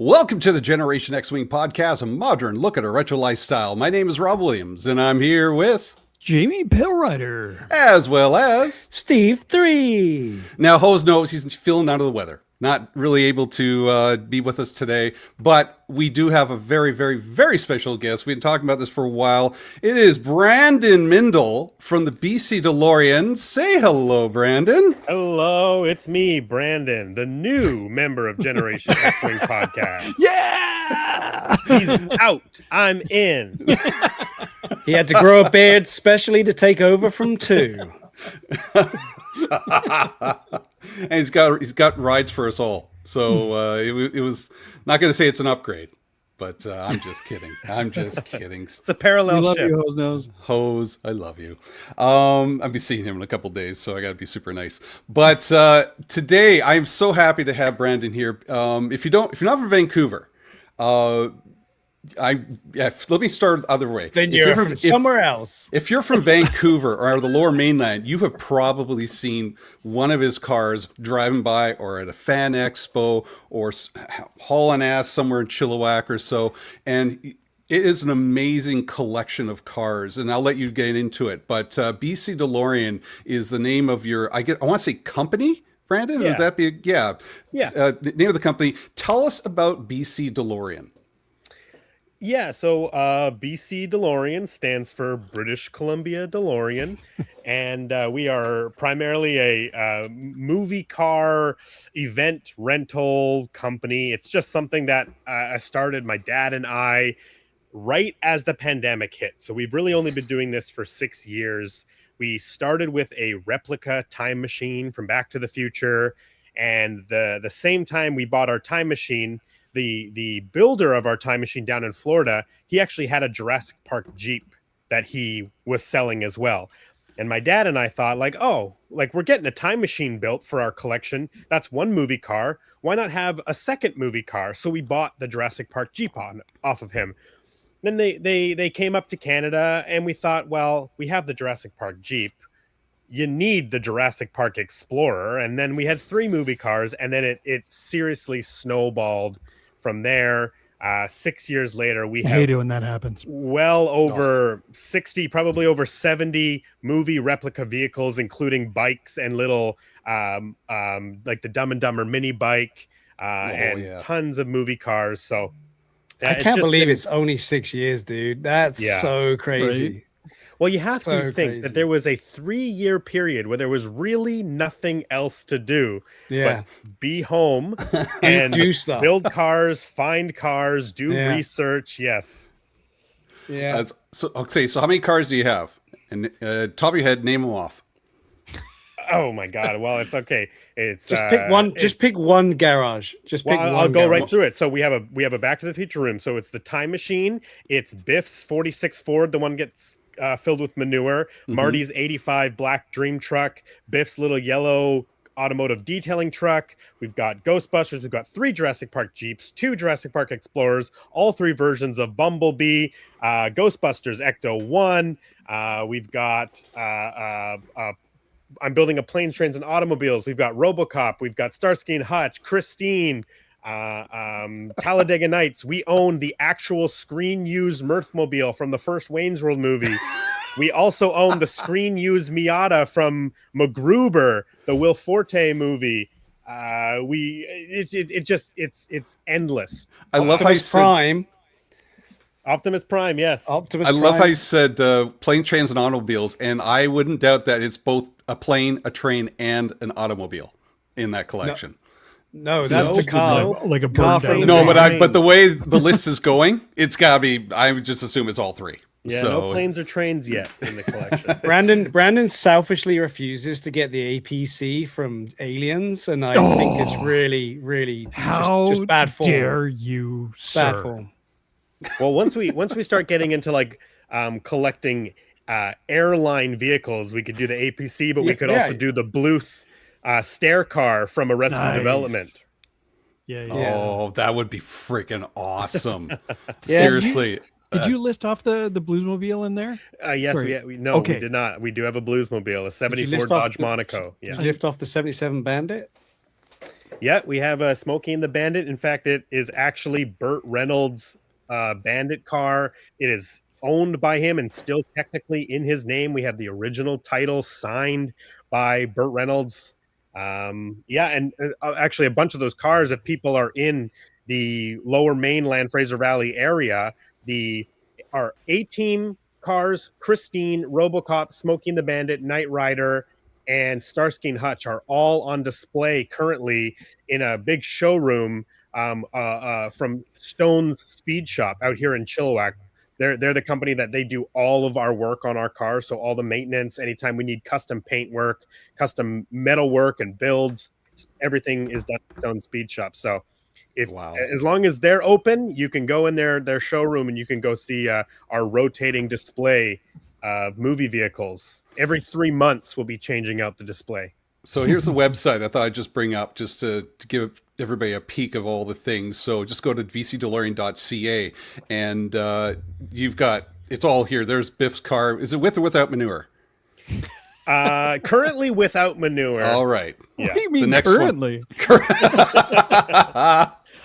Welcome to the Generation X-Wing podcast, a modern look at a retro lifestyle. My name is Rob Williams, and I'm here with Jamie Pillrider, as well as Steve 3. Now, Hose knows he's feeling under the weather. Not really able to be with us today, but we do have a very, very, very special guest. We've been talking about this for a while. It is Brandon Mindel from the BC DeLorean. Say hello, Brandon. Hello, it's me, Brandon, the new member of Generation X-Wing podcast. Yeah! He's out. I'm in. He had to grow a beard specially to take over from 2. And he's got rides for us all. So it was not going to say it's an upgrade, but I'm just kidding. I'm just kidding. It's a parallel love ship. you, Hose Nose. Hose, I love you. I'll be seeing him in a couple days, so I got to be super nice. But today, I'm so happy to have Brandon here. If you're not from Vancouver, let me start the other way. Then you're from somewhere else. If you're from Vancouver or the Lower Mainland, you have probably seen one of his cars driving by, or at a fan expo, or hauling ass somewhere in Chilliwack or so. And it is an amazing collection of cars, and I'll let you get into it. But BC DeLorean is the name of your, I want to say company, Brandon? Yeah. Would that be, Yeah. The name of the company. Tell us about BC DeLorean. Yeah, so BC DeLorean stands for British Columbia DeLorean, and we are primarily a movie car event rental company. It's just something that I started, my dad and I, right as the pandemic hit. So we've really only been doing this for 6 years. We started with a replica time machine from Back to the Future, and the same time we bought our time machine, the builder of our time machine down in Florida, he actually had a Jurassic Park Jeep that he was selling as well. And my dad and I thought, we're getting a time machine built for our collection. That's one movie car. Why not have a second movie car? So we bought the Jurassic Park Jeep off of him. Then they came up to Canada, and we thought, well, we have the Jurassic Park Jeep. You need the Jurassic Park Explorer. And then we had 3 movie cars, and then it seriously snowballed from there. 6 years later, we I hate it when that happens. well over 60, probably over 70 movie replica vehicles, including bikes and little, like the Dumb and Dumber mini bike, tons of movie cars. So I can't believe it's only 6 years, dude. That's so crazy. Right? Well, you have to think crazy. that there was a 3-year period where there was really nothing else to do but be home and do stuff, build cars, find cars, do research. Yes. Yeah. So how many cars do you have? And top of your head, name them off. Oh my God. Well, it's okay. It's just pick one. Just pick one garage. Just pick one. I'll go garage. right through it. So we have a Back to the Future room. So it's the time machine. It's Biff's 46 Ford. The one gets filled with manure. Mm-hmm. Marty's 85 black dream truck. Biff's little yellow automotive detailing truck. We've got Ghostbusters. We've got 3 Jurassic Park Jeeps, 2 Jurassic Park Explorers, all 3 versions of Bumblebee, Ghostbusters Ecto 1. We've got I'm building a Planes, Trains, and Automobiles. We've got RoboCop. We've got Starsky and Hutch, Christine, Talladega Nights. We own the actual screen-used Mirthmobile from the first Wayne's World movie. We also own the screen-used Miata from MacGruber, the Will Forte movie. It's endless. I love how you said Optimus Prime, yes. I love how you said plane, trains, and automobiles, and I wouldn't doubt that it's both a plane, a train, and an automobile in that collection. No, that's the car. Like a bird down No, but the way the list is going, it's gotta be. I would just assume it's all 3. Yeah, so, no planes or trains yet in the collection. Brandon selfishly refuses to get the APC from Aliens, and I think it's really, really just bad form. How dare you, sir? Bad form. Well, once we start getting into like collecting airline vehicles, we could do the APC, but we could also do the Bluth stair car from Arrested Development. Yeah. Oh, that would be freaking awesome. Seriously. Did you list off the Bluesmobile in there? Yes, we did not. We do have a Bluesmobile, a 74 Dodge Monaco. Did you lift off the 77 Bandit? Yeah, we have Smokey and the Bandit. In fact, it is actually Burt Reynolds' Bandit car. It is owned by him and still technically in his name. We have the original title signed by Burt Reynolds. Yeah, and actually, a bunch of those cars, if people are in the lower mainland Fraser Valley area, our A-Team cars, Christine, Robocop, Smokey and the Bandit, Knight Rider, and Starsky and Hutch are all on display currently in a big showroom from Stone's Speed Shop out here in Chilliwack. They're the company that they do all of our work on our cars. So all the maintenance, anytime we need custom paint work, custom metal work and builds, everything is done at Stone Speed Shop. So as long as they're open, you can go in their showroom and you can go see our rotating display of movie vehicles. Every 3 months we'll be changing out the display. So here's the website I thought I'd just bring up just to give everybody a peek of all the things. So just go to bcdelorean.ca and you've got, it's all here. There's Biff's car. Is it with or without manure? Currently without manure. All right. What Yeah. do you mean The next currently?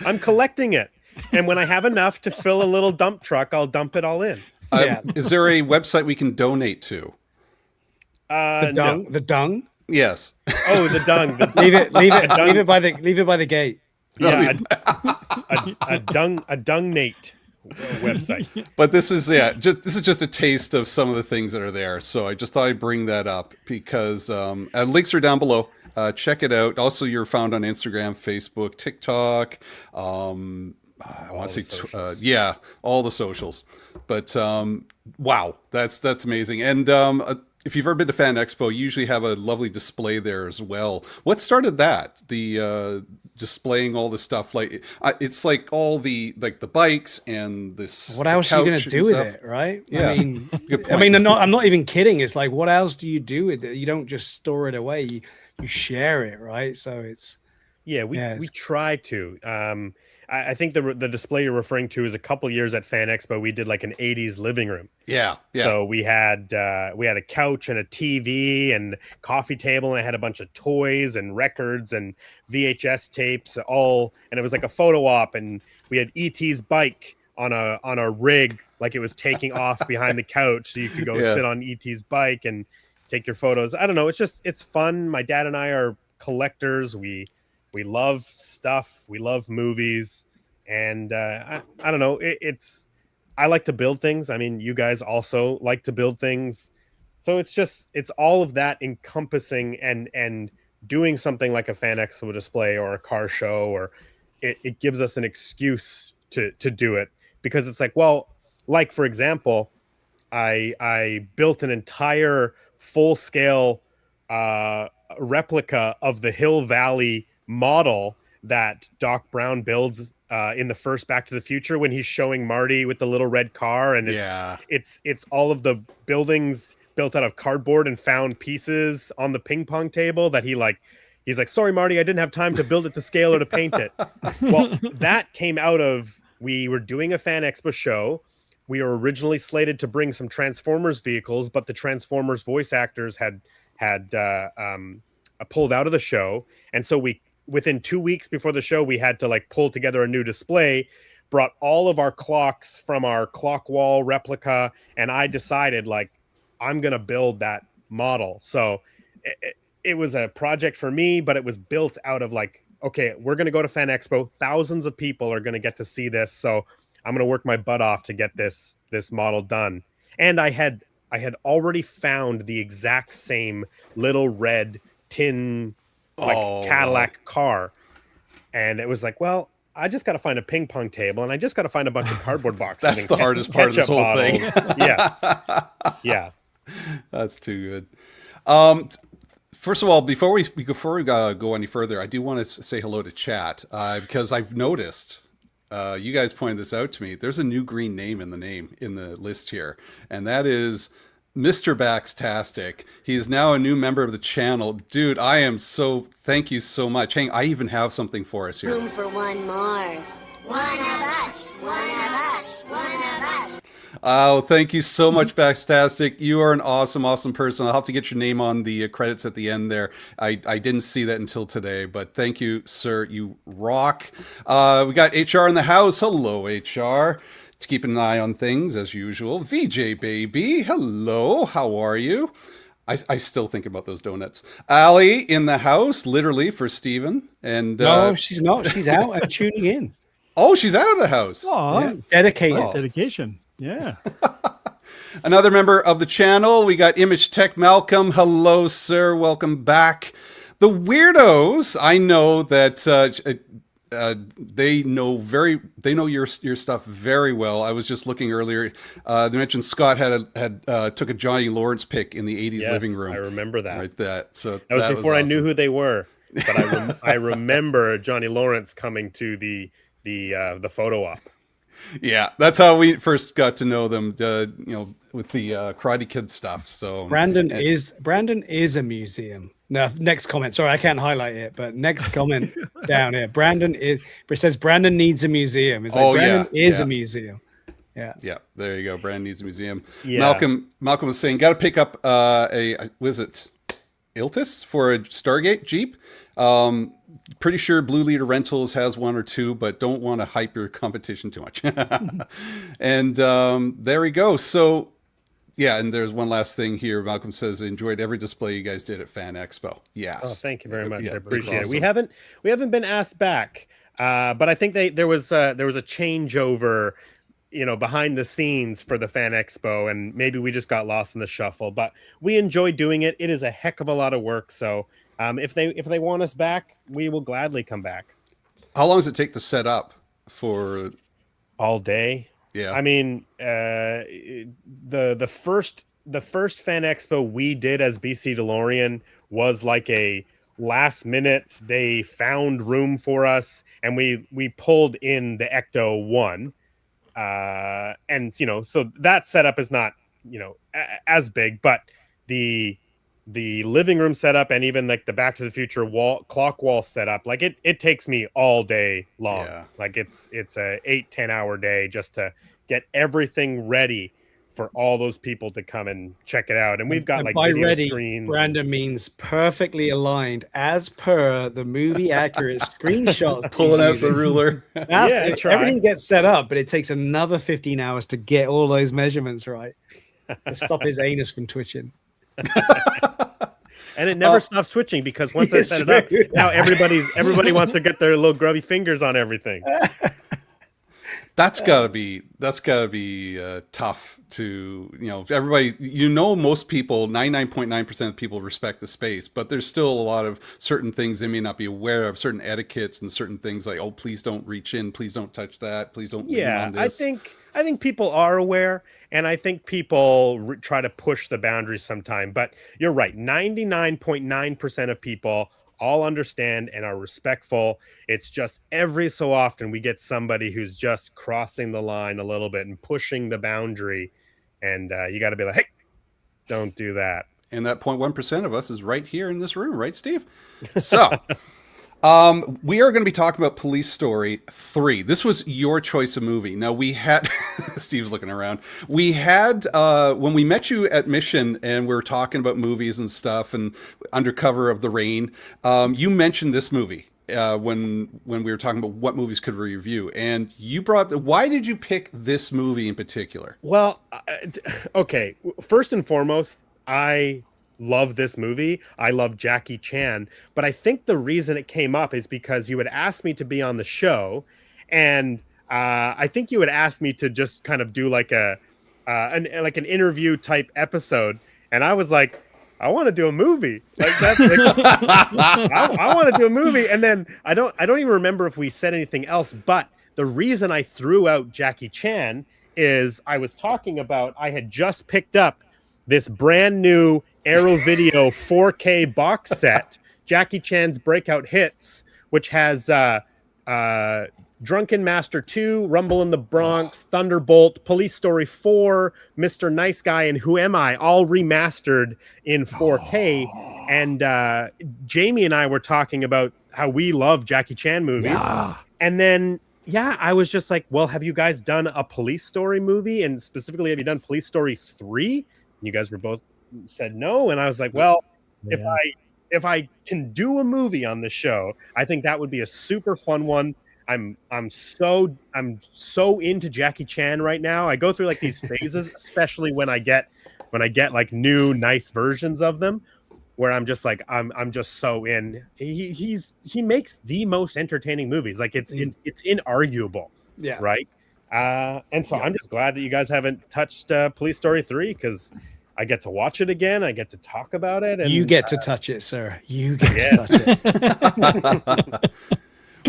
I'm collecting it. And when I have enough to fill a little dump truck, I'll dump it all in. Yeah. Is there a website we can donate to? The dung. No. The dung. Yes. Oh, the dung. Leave it by the gate. Yeah, a dungnate website. But this is just a taste of some of the things that are there. So I just thought I'd bring that up because links are down below. Check it out. Also, you're found on Instagram, Facebook, TikTok. I want to say, all the socials. But wow, that's amazing. And if you've ever been to Fan Expo, you usually have a lovely display there as well. What started that? The displaying all the stuff, like it's like all the bikes and this. What else are you going to do with it, right? Yeah. I mean, I'm not even kidding. It's like, what else do you do with it? You don't just store it away. You share it, right? So it's we try to. I think the display you're referring to is a couple years at Fan Expo. We did like an 80s living room. Yeah. So we had a couch and a TV and coffee table, and I had a bunch of toys and records and VHS tapes, and it was like a photo op, and we had ET's bike on a rig, like it was taking off behind the couch, so you could go sit on ET's bike and take your photos. I don't know. It's fun. My dad and I are collectors. We love stuff. We love movies. And I don't know. I like to build things. I mean, you guys also like to build things. So it's all of that encompassing and doing something like a Fan Expo display or a car show, or it gives us an excuse to do it, because it's like, well, like, for example, I built an entire full-scale replica of the Hill Valley model that Doc Brown builds in the first Back to the Future when he's showing Marty with the little red car, and it's all of the buildings built out of cardboard and found pieces on the ping pong table that he's like, sorry, Marty, I didn't have time to build it to scale or to paint it. Well, that came out of, we were doing a Fan Expo show. We were originally slated to bring some Transformers vehicles, but the Transformers voice actors had pulled out of the show, and so within 2 weeks before the show, we had to like pull together a new display, brought all of our clocks from our clock wall replica, and I decided, like, I'm going to build that model. So it was a project for me, but it was built out of like, okay, we're going to go to Fan Expo. Thousands of people are going to get to see this. So I'm going to work my butt off to get this model done. And I had already found the exact same little red tin Cadillac car, and it was like, well, I just got to find a ping pong table, and I just got to find a bunch of cardboard boxes. That's the hardest part of this whole thing. Yes. Yeah. That's too good. First of all, before we go any further, I do want to say hello to chat because I've noticed you guys pointed this out to me. There's a new green name in the list here, and that is Mr. Baxtastic. He is now a new member of the channel. Dude, thank you so much. Hang, I even have something for us here. Room for one more. One of us. One of us. One of us. Oh, thank you so much, Backstastic. You are an awesome, awesome person. I'll have to get your name on the credits at the end there. I didn't see that until today, but thank you, sir. You rock. We got HR in the house. Hello, HR. Just keeping an eye on things as usual. VJ Baby. Hello. How are you? I still think about those donuts. Allie in the house, literally for Steven. And No, she's not. She's out and tuning in. oh, she's out of the house. Aw, Yeah, dedicated. dedication. Yeah. Another member of the channel, we got Image Tech Malcolm. Hello, sir. Welcome back. The Weirdos, I know that they know your stuff very well. I was just looking earlier. They mentioned Scott took a Johnny Lawrence pick in the 80s Yes, living room. I remember that. Right, so That was before I awesome. knew who they were. But I remember Johnny Lawrence coming to the photo op. Yeah, that's how we first got to know them. With the Karate Kid stuff. So Brandon is a museum. No, next comment. Sorry, I can't highlight it, but next comment down here. It says Brandon needs a museum. It's like Brandon is a museum. Yeah. Yeah, there you go. Brandon needs a museum. Yeah. Malcolm was saying, got to pick up was it Iltis for a Stargate Jeep? Pretty sure Blue Leader Rentals has one or two, but don't want to hype your competition too much. And there we go. So, yeah, and there's one last thing here. Malcolm says, enjoyed every display you guys did at Fan Expo. Yes. Oh, thank you very much. Yeah, I appreciate it's it. awesome. We haven't been asked back, but I think there was a changeover, behind the scenes for the Fan Expo, and maybe we just got lost in the shuffle. But we enjoy doing it. It is a heck of a lot of work. So if they want us back, we will gladly come back. How long does it take to set up for? All day. Yeah. I mean, the first Fan Expo we did as BC DeLorean was like a last minute. They found room for us, and we pulled in the Ecto 1. And so that setup is not as big, but the living room setup and even like the Back to the Future clock wall setup, like it takes me all day long. Yeah. Like it's a 8-10 hour day just to get everything ready for all those people to come and check it out. And we've got like by video ready, screens. Brandon means perfectly aligned as per the movie accurate screenshots. Pulling out the ruler. That's try. everything gets set up, but it takes another 15 hours to get all those measurements right to stop his anus from twitching. And it never stops switching, because once I It's set it up, true. now everybody wants to get their little grubby fingers on everything. That's gotta be tough to, everybody, most people, 99.9% of people respect the space, but there's still a lot of certain things they may not be aware of, certain etiquettes and certain things like, oh, please don't reach in, please don't touch that, please don't lean on this. I think people are aware, and I think people try to push the boundaries sometime, but you're right. 99.9% of people all understand and are respectful. It's just every so often we get somebody who's just crossing the line a little bit and pushing the boundary, and you got to be like, hey, don't do that. And that 0.1% of us is right here in this room, right, Steve? So, we are going to be talking about Police Story 3. This was your choice of movie. Now, we had, Steve's looking around. We had, when we met you at Mission and we were talking about movies and stuff and under cover of the rain, you mentioned this movie when we were talking about what movies could we review. And you why did you pick this movie in particular? Well, okay. First and foremost, I love this movie. I love Jackie Chan, but I think the reason it came up is because you had asked me to be on the show, and I think you had asked me to just kind of do like an interview type episode, and I was like, I want to do a movie. Like that's like, I want to do a movie, and then I don't even remember if we said anything else. But the reason I threw out Jackie Chan is I was talking about I had just picked up this brand new Arrow Video 4K box set, Jackie Chan's Breakout Hits, which has Drunken Master 2, Rumble in the Bronx, Thunderbolt, Police Story 4, Mr. Nice Guy, and Who Am I, all remastered in 4K. And Jamie and I were talking about how we love Jackie Chan movies. Yeah. And then yeah, I was just like, well, have you guys done a Police Story movie? And specifically, have you done Police Story 3? And you guys were both said no. And I was like, well, if Yeah. I can do a movie on the show, I think that would be a super fun one. I'm so into Jackie Chan right now. I go through like these phases, especially when I get like new nice versions of them, where I'm just like I'm just so in. He makes the most entertaining movies. Like it's inarguable, Yeah. right? And so I'm just glad that you guys haven't touched Police Story 3, because I get to watch it again. I get to talk about it, and You get to touch it, sir. You get to touch it.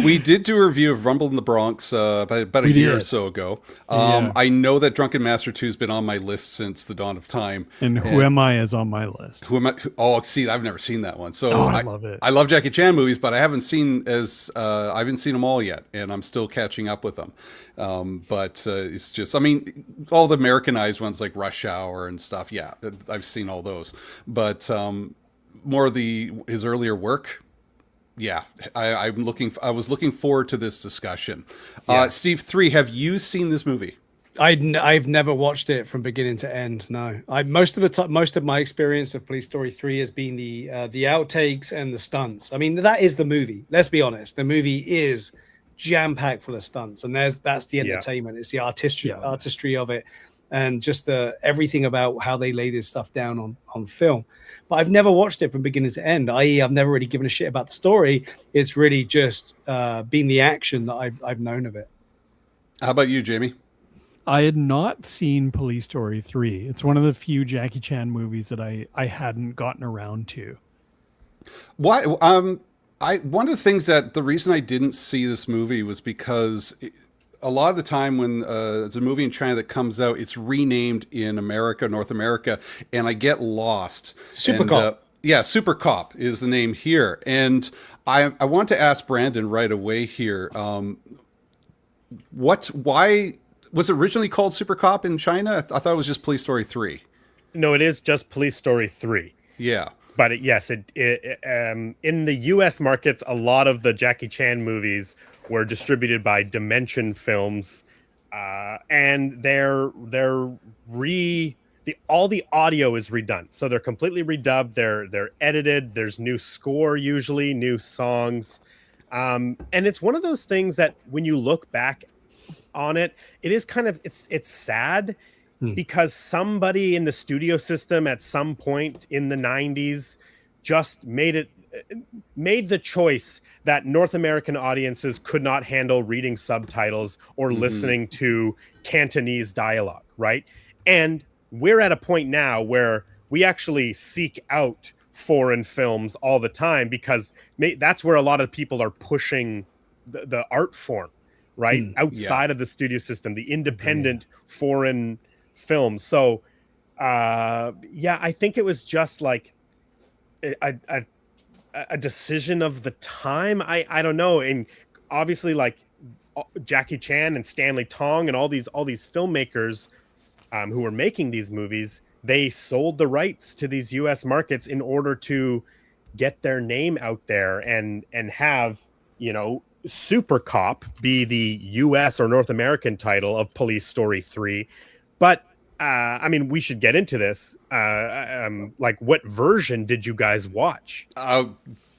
We did do a review of Rumble in the Bronx about a year or so ago. I know that Drunken Master 2 has been on my list since the dawn of time. And Who Am I is on my list. Who am I? Oh, see, I've never seen that one. So I love it. I love Jackie Chan movies, but I haven't seen them all yet, and I'm still catching up with them. But it's just, I mean, all the Americanized ones like Rush Hour and stuff. Yeah, I've seen all those. But more of his earlier work. Yeah, I was looking forward to this discussion. Steve, 3, have you seen this movie? I've never watched it from beginning to end. No, most of my experience of Police Story 3 has been the outtakes and the stunts. I mean, that is the movie. Let's be honest. The movie is jam packed full of stunts, and that's the entertainment. It's the artistry of it, and just everything about how they lay this stuff down on film. But I've never watched it from beginning to end, i.e. I've never really given a shit about the story. It's really just been the action that I've known of it. How about you, Jamie? I had not seen Police Story 3. It's one of the few Jackie Chan movies that I hadn't gotten around to. Why? One of the things the reason I didn't see this movie was because a lot of the time when there's a movie in China that comes out, it's renamed in North America, and I get lost. Supercop. Supercop is the name here. And I want to ask Brandon right away here, why was it originally called Supercop in China? I thought it was just Police Story 3. No, it is just Police Story 3. Yeah. But in the U.S. markets, a lot of the Jackie Chan movies were distributed by Dimension Films, and all the audio is redone, so they're completely redubbed. They're edited. There's new score, usually new songs, and it's one of those things that when you look back on it, it is kind of it's sad. Because somebody in the studio system at some point in the 90s just made the choice that North American audiences could not handle reading subtitles or listening to Cantonese dialogue, right? And we're at a point now where we actually seek out foreign films all the time, because that's where a lot of people are pushing the art form, right? Outside of the studio system, the independent foreign film. So I think it was just like a decision of the time. I don't know. And obviously, like Jackie Chan and Stanley Tong and all these filmmakers who were making these movies, they sold the rights to these US markets in order to get their name out there and have, Supercop be the US or North American title of Police Story 3. But I mean, we should get into this. Like, what version did you guys watch?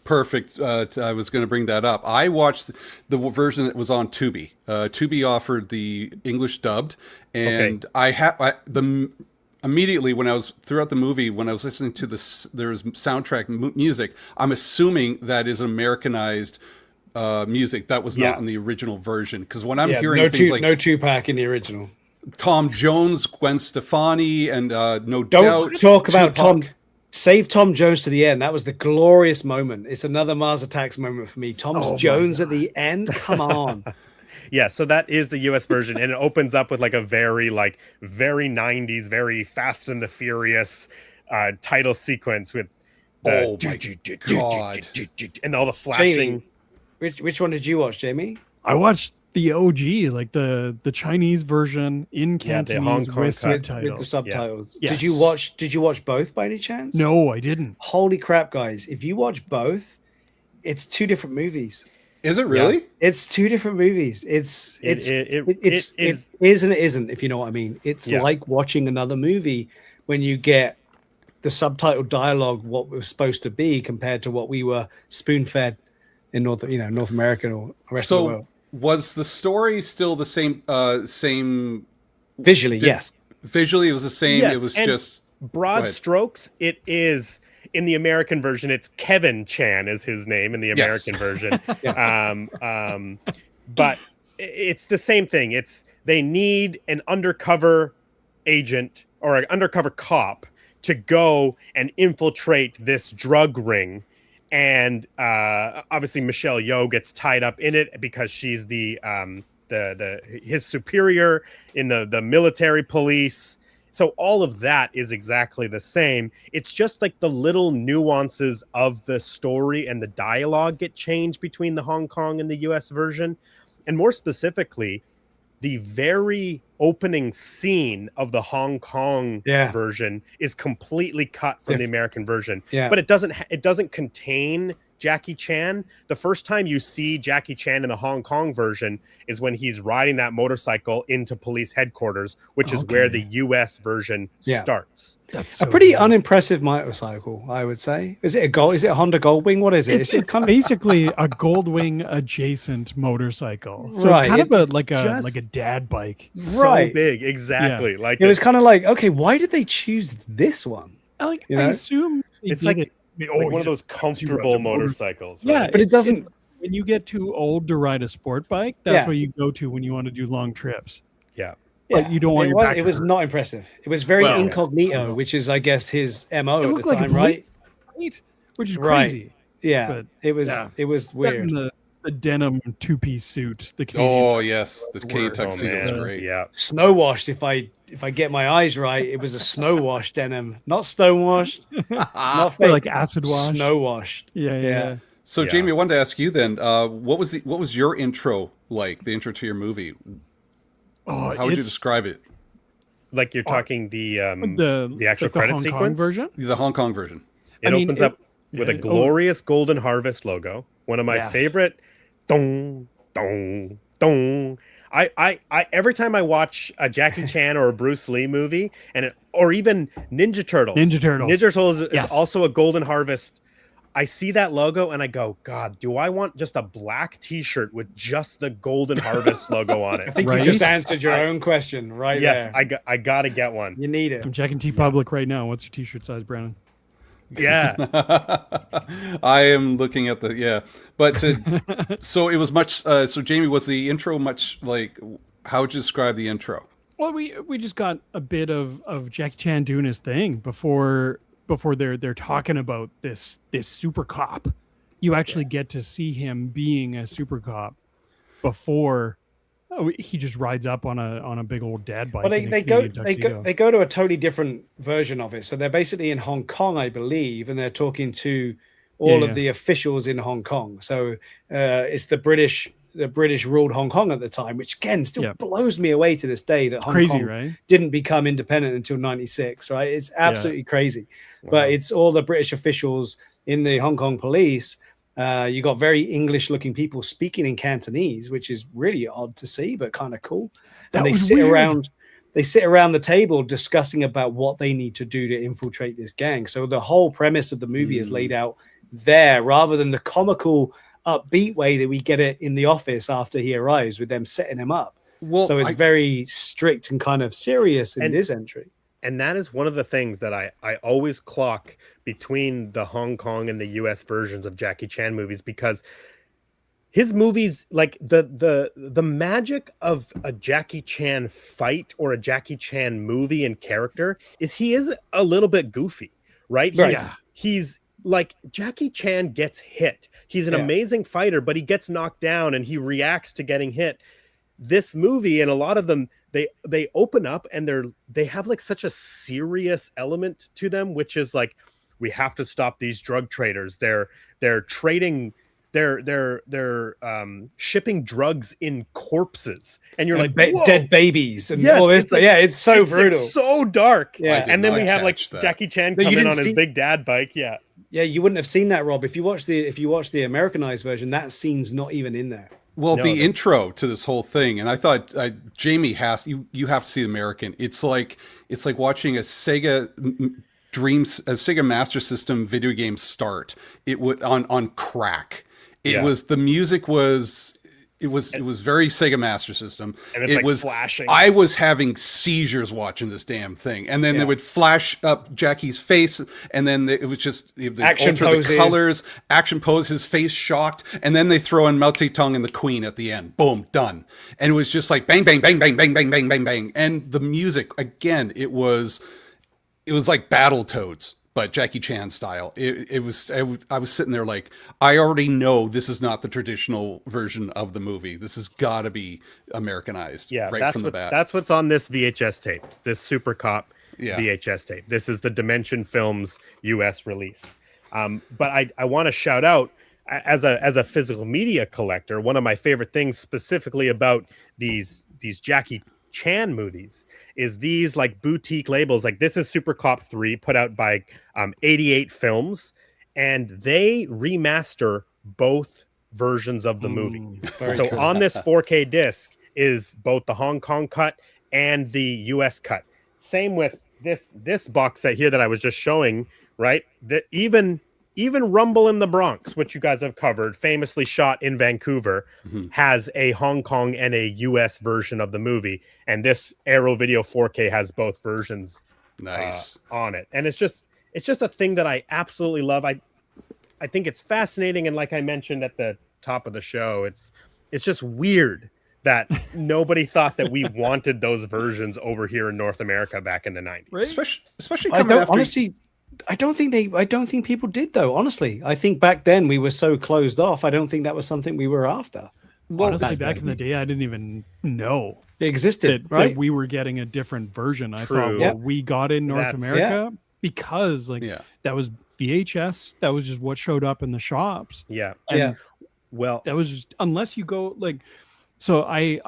Perfect. I was going to bring that up. I watched the version that was on Tubi. Tubi offered the English dubbed, and immediately when I was throughout the movie, when I was listening to there's soundtrack music, I'm assuming that is Americanized music that was not in the original version. Because when I'm hearing things like no Tupac in the original. Tom Jones, Gwen Stefani, and Don't doubt talk about Tupac. Save Tom Jones to the end. That was the glorious moment. It's another Mars Attacks moment for me. Jones at the end. Come on. Yeah, so that is the US version, and it opens up with like a very 90s, very Fast and the Furious title sequence with Oh my God. and all the flashing. Which one did you watch, Jamie? I watched the OG, like the Chinese version in Cantonese Hong Kong with cut. subtitles. With the subtitles. Yeah. Did you watch both by any chance? No, I didn't. Holy crap, guys. If you watch both, it's two different movies. Is it really? It's two different movies. It is and it isn't, if you know what I mean. It's like watching another movie when you get the subtitled dialogue, what it was supposed to be, compared to what we were spoon-fed in North America or the rest of the world. Was the story still the same? Same visually, yes. Visually, it was the same. Yes, it was and just broad strokes. It is in the American version. It's Kevin Chan is his name in the American version. But it's the same thing. It's they need an undercover agent or an undercover cop to go and infiltrate this drug ring. And obviously Michelle Yeoh gets tied up in it because she's his superior in the military police. So all of that is exactly the same. It's just like the little nuances of the story and the dialogue get changed between the Hong Kong and the US version. And more specifically, the very opening scene of the Hong Kong version is completely cut from the American version. But it doesn't contain Jackie Chan. The first time you see Jackie Chan in the Hong Kong version is when he's riding that motorcycle into police headquarters, which is where the US version starts. That's a pretty unimpressive motorcycle, I would say. Is it a Honda Goldwing? What is it? It's kind of basically a Goldwing adjacent motorcycle. So it's kind of like a dad bike. Right. So big, exactly. Yeah. Like it was kind of like, okay, why did they choose this one? I assume it's like one of those comfortable motorcycles. Right? Yeah, but it doesn't. When you get too old to ride a sport bike, that's what you go to when you want to do long trips. Yeah. But you don't want your back. It was not impressive. It was very incognito, which is, I guess, his MO at the time, right? Which is crazy. Yeah, but it was weird. The denim two-piece suit. The Canadian tuxedo was great. Yeah, snow washed. If I get my eyes right, it was a snow washed denim, not stone washed, not fake, like acid wash, snow washed. Yeah. So Jamie, I wanted to ask you then, what was your intro like? The intro to your movie? How would you describe it? Like you're talking the actual credit sequence version, the Hong Kong version. It opens up with a glorious Golden Harvest logo. One of my favorite. Dong dong dong. I every time I watch a Jackie Chan or a Bruce Lee movie, or even Ninja Turtles. Ninja Turtles is also a Golden Harvest. I see that logo and I go, God, do I want just a black T-shirt with just the Golden Harvest logo on it? I think you just answered your own question right there. Yes, I gotta get one. You need it. I'm checking TeePublic right now. What's your T-shirt size, Brandon? Yeah. I am looking at but so it was much. So Jamie, was the intro much like? How would you describe the intro? Well, we just got a bit of Jackie Chan doing his thing before they're talking about this super cop. You actually get to see him being a super cop before he just rides up on a big old dad bike. Well, they go to a totally different version of it. So they're basically in Hong Kong, I believe, and they're talking to all of the officials in Hong Kong. So it's the British ruled Hong Kong at the time, which again still blows me away to this day that Hong Kong didn't become independent until 96, right? It's absolutely crazy. Wow. But it's all the British officials in the Hong Kong police. You got very English looking people speaking in Cantonese, which is really odd to see, but kind of cool. And they sit around the table discussing about what they need to do to infiltrate this gang. So the whole premise of the movie is laid out there rather than the comical upbeat way that we get it in The Office after he arrives with them setting him up. Well, so it's very strict and kind of serious in this entry. And that is one of the things that I always clock between the Hong Kong and the US versions of Jackie Chan movies, because his movies, like the magic of a Jackie Chan fight or a Jackie Chan movie and character is he is a little bit goofy, right? He's like Jackie Chan gets hit. He's an amazing fighter, but he gets knocked down and he reacts to getting hit. This movie and a lot of them, they open up and they have like such a serious element to them, which is like, we have to stop these drug traders. They're trading, they're shipping drugs in corpses, and you're like dead babies and all this. It's so brutal, like so dark. And then we have like Jackie Chan come in on his big dad bike. Yeah, you wouldn't have seen that, Rob. If you watch the Americanized version, that scene's not even in there. Well, No, the intro to this whole thing, and I thought Jamie has you have to see the American. It's like watching a Sega Master System video game start. It would on crack. It was the music was. It was very Sega Master System. And it's it like was flashing. I was having seizures watching this damn thing, and then they would flash up Jackie's face, and then it was just Action poses. the colors, action pose, his face shocked, and then they throw in Mao Zedong and the Queen at the end. Boom, done. And it was just like bang, bang, bang, bang, bang, bang, bang, bang, bang, and the music again. It was like Battletoads, but Jackie Chan style. I was sitting there like, I already know this is not the traditional version of the movie. This has got to be Americanized right from the bat. That's what's on this VHS tape, this Super Cop Yeah. VHS tape. This is the Dimension Films US release. But I want to shout out, as a physical media collector, one of my favorite things specifically about these Jackie Chan movies is these like boutique labels. Like this is Super Cop 3 put out by 88 Films, and they remaster both versions of the movie. So cool. on this 4K disc is both the Hong Kong cut and the US cut. Same with this box set here that I was just showing, right? That even Rumble in the Bronx, which you guys have covered, famously shot in Vancouver, has a Hong Kong and a US version of the movie. And this Arrow Video 4K has both versions Nice. on it. And it's just a thing that I absolutely love. I think it's fascinating. And like I mentioned at the top of the show, it's just weird that nobody thought that we wanted those versions over here in North America back in the 90s. Right? Especially I coming don't after honestly. I don't think people did though. Honestly, I think back then we were so closed off. I don't think that was something we were after. Honestly, back in the day, I didn't even know It existed, that right? we were getting a different version. I True. thought, well, Yeah. we got in North That's- America because that was VHS. That was just what showed up in the shops. Yeah. And Yeah. Well, that was just, unless you go like, so I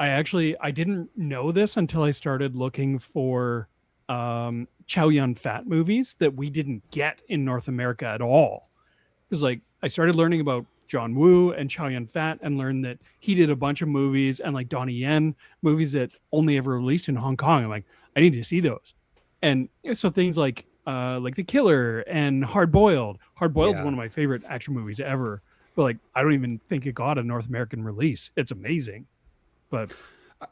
didn't know this until I started looking for Chow Yun-fat movies that we didn't get in North America at all. Because like I started learning about John Woo and Chow Yun-fat and learned that he did a bunch of movies and like Donnie Yen movies that only ever released in Hong Kong. I'm like, I need to see those. And so things like The Killer and Hard Boiled. Hard Boiled is Yeah. one of my favorite action movies ever. But like I don't even think it got a North American release. It's amazing. But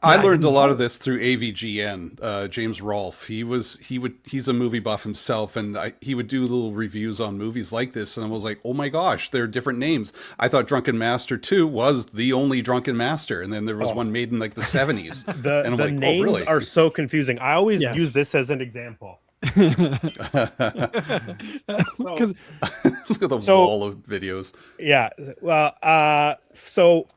I I learned a didn't lot know. of this through AVGN. James Rolfe, he's a movie buff himself, and he would do little reviews on movies like this, and I was like, oh my gosh, there are different names. I thought Drunken Master 2 was the only Drunken Master, and then there was one made in like the 70s. the and I'm like, names oh really? are so confusing. I always Yes. use this as an example. because Look at the So- wall of videos. Yeah. Well, so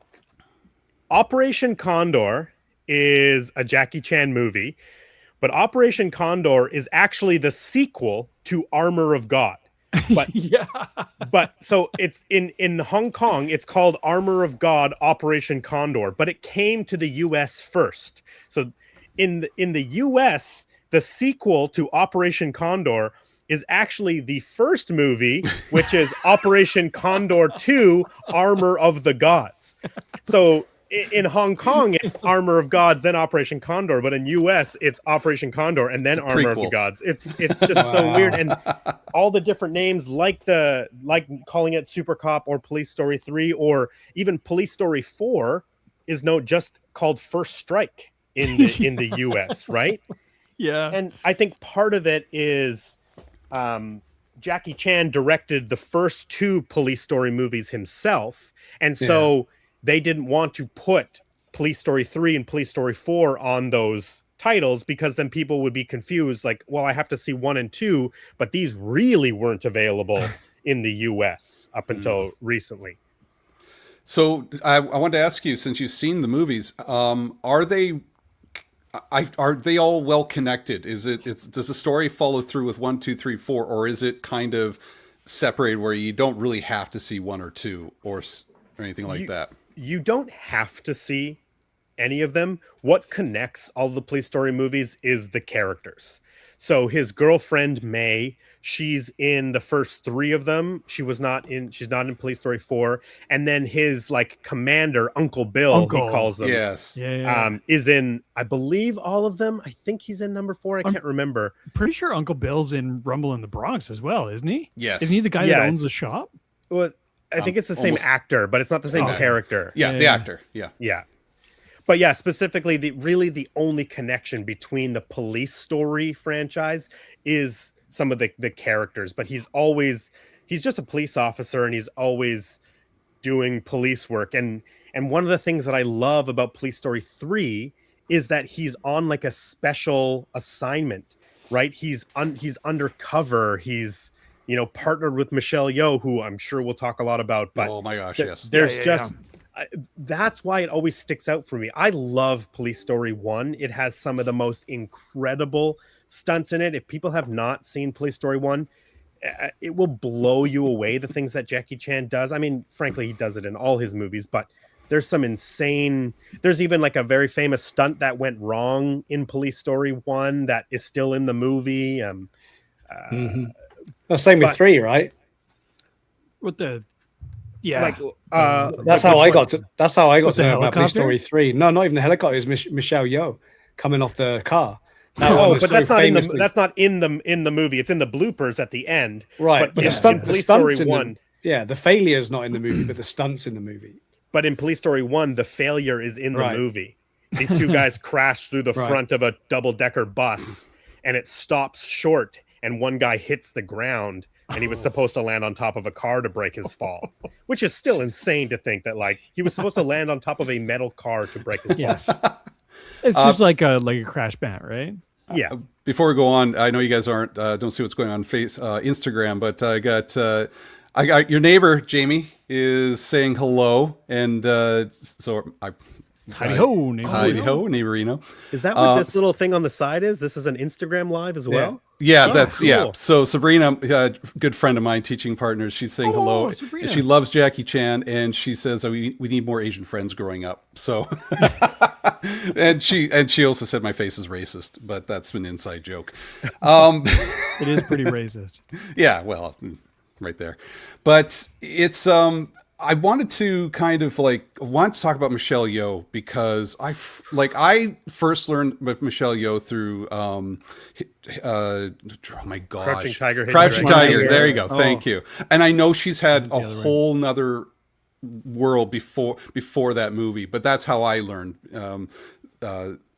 Operation Condor is a Jackie Chan movie, but Operation Condor is actually the sequel to Armor of God. But yeah, but so it's in Hong Kong, it's called Armor of God Operation Condor, but it came to the US first. So in the US, the sequel to Operation Condor is actually the first movie, which is Operation Condor 2 Armor of the Gods. So in Hong Kong, it's Armor of Gods, then Operation Condor, but in US, it's Operation Condor and then It's a Armor of the prequel. Gods. It's just so weird, and all the different names, like calling it Super Cop or Police Story 3 or even Police Story 4, is just called First Strike in the US, right? yeah. And I think part of it is Jackie Chan directed the first two Police Story movies himself, and so they didn't want to put Police Story 3 and Police Story 4 on those titles because then people would be confused, like, well, I have to see 1 and 2, but these really weren't available in the US up until recently. So I wanted to ask you, since you've seen the movies, are they all well connected? Does the story follow through with 1, 2, 3, 4, or is it kind of separated where you don't really have to see 1 or 2 or anything like that? You don't have to see any of them, what connects all the Police Story movies is the characters. So his girlfriend May, she's in the first 3 of them. She's not in Police Story 4. And then his like commander, Uncle Bill, he calls them. Yes. Is in, I believe, all of them. I think he's in number 4. I can't remember. Pretty sure Uncle Bill's in Rumble in the Bronx as well, isn't he? Yes. Isn't he the guy that owns the shop? Well, I think it's the same actor, but it's not the same character. Yeah, the actor. Yeah. Yeah. But yeah, specifically, the only connection between the Police Story franchise is some of the characters. But he's just a police officer, and he's always doing police work. And one of the things that I love about Police Story 3 is that he's on like a special assignment, right? He's undercover. He's, you know, partnered with Michelle Yeoh, who I'm sure we'll talk a lot about. But oh my gosh, yes. There's that's why it always sticks out for me. I love Police Story 1. It has some of the most incredible stunts in it. If people have not seen Police Story 1, it will blow you away, the things that Jackie Chan does. I mean, frankly, he does it in all his movies, but there's some insane... There's even like a very famous stunt that went wrong in Police Story 1 that is still in the movie. Same with 3, right? With the... that's how I got to know about Police Story 3. No, not even the helicopter. It was Michelle Yeoh coming off the car. But that's not in the movie. It's in the bloopers at the end. Right. But the stunts in 1. The failure is not in the movie, but the stunts in the movie. But in Police Story 1, the failure is in the movie. These 2 guys crash through the front of a double-decker bus, and it stops short, and one guy hits the ground, and he was supposed to land on top of a car to break his fall, which is still insane to think that like he was supposed to land on top of a metal car to break his fall. It's just like a crash mat, right? Yeah. Before we go on, I know you guys don't see what's going on Instagram, but I got your neighbor Jamie is saying hello, and so I. Howdy ho, neighborino. Is that what this little thing on the side is? This is an Instagram live as well? Yeah, that's cool. So Sabrina, good friend of mine, teaching partner, she's saying hello. Sabrina. She loves Jackie Chan, and she says we need more Asian friends growing up. So, and she also said my face is racist, but that's an inside joke. It is pretty racist. Yeah, well, right there, but it's I wanted to kind of talk about Michelle Yeoh because I first learned about Michelle Yeoh through oh my gosh, Crouching Tiger. There you go. Thank you. And I know she's had a whole nother world before that movie, but that's how I learned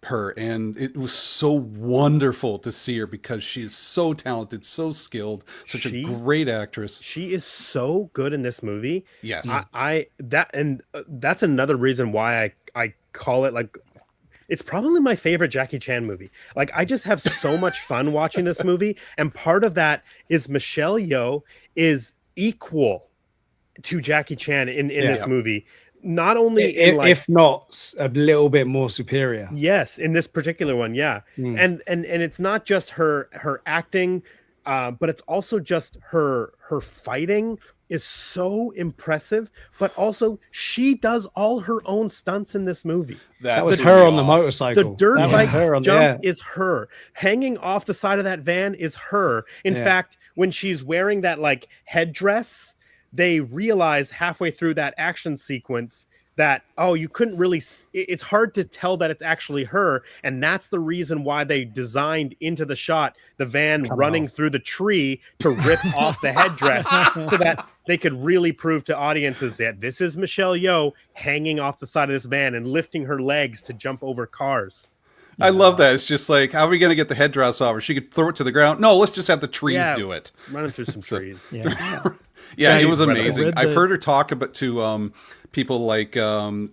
her, and it was so wonderful to see her because she is so talented, so skilled, such a great actress. She is so good in this movie. Yes, that's another reason why I call it like it's probably my favorite Jackie Chan movie. Like I just have so much fun watching this movie, and part of that is Michelle Yeoh is equal to Jackie Chan in this movie. Not only if not a little bit more superior. Yes, in this particular one, yeah. And it's not just her acting, but it's also just her fighting is so impressive, but also she does all her own stunts in this movie. That was her on the motorcycle. The dirt bike jump is her. Hanging off the side of that van is her. In fact, when she's wearing that like headdress, they realize halfway through that action sequence that, you couldn't really, it's hard to tell that it's actually her. And that's the reason why they designed into the shot, the van running through the tree to rip off the headdress so that they could really prove to audiences that this is Michelle Yeoh hanging off the side of this van and lifting her legs to jump over cars. I love that. It's just like, how are we going to get the headdress off her? She could throw it to the ground. No, let's just have the trees do it. Running through some trees. Yeah, it was amazing. I've heard her talk to people like oh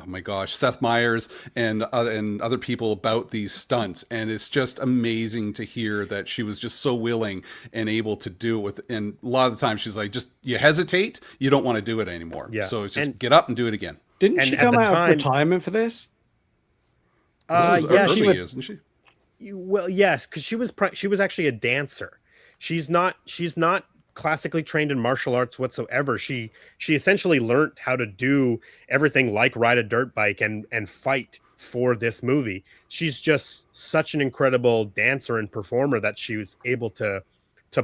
my gosh, Seth Meyers and other people about these stunts, and it's just amazing to hear that she was just so willing and able to do it. And a lot of the time, she's like, just you hesitate, you don't want to do it anymore. Yeah. So it's just get up and do it again. Didn't she come out of retirement for this? Isn't she? Well, yes, because she was actually a dancer. She's not classically trained in martial arts whatsoever. She essentially learned how to do everything like ride a dirt bike and fight for this movie. She's just such an incredible dancer and performer that she was able to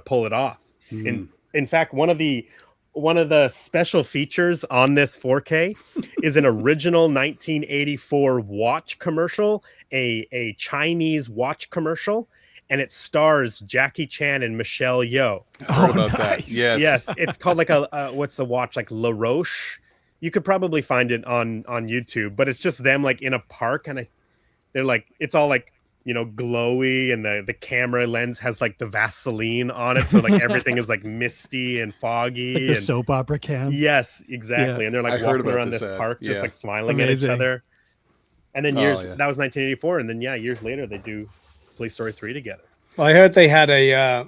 pull it off. In fact, one of the special features on this 4K is an original 1984 watch commercial, a Chinese watch commercial, and it stars Jackie Chan and Michelle Yeoh. Heard about that. Yes, it's called like a what's the watch, like La Roche. You could probably find it on YouTube, but it's just them like in a park, and they're like, it's all like, you know, glowy, and the camera lens has like the Vaseline on it, so like everything is like misty and foggy, like the soap opera cam. Yes, exactly. And they're like walking around this park, just like smiling at each other. And then that was 1984, and then years later they do Police Story 3 together. Well, I heard they had a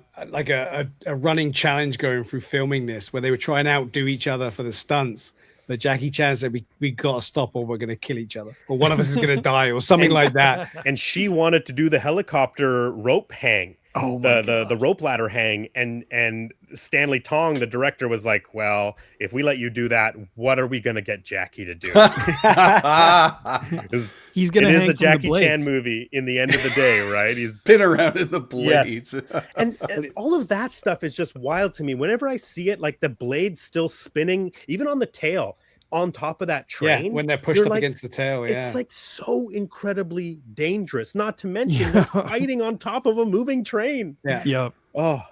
running challenge going through filming this, where they were trying to outdo each other for the stunts. But Jackie Chan said, we got to stop or we're going to kill each other. Or one of us is going to die or something like that. And she wanted to do the helicopter rope hang. Oh, the rope ladder hang. And Stanley Tong, the director, was like, well, if we let you do that, what are we going to get Jackie to do? He's going to hang It is a Jackie from the Chan movie in the end of the day, right? He's spin around in the blades. Yes. and all of that stuff is just wild to me. Whenever I see it, like the blade still spinning, even on the tail, on top of that train. Yeah, when they're pushed up against the tail. Yeah. It's like so incredibly dangerous, not to mention they're fighting on top of a moving train. Yeah. Yep. Oh,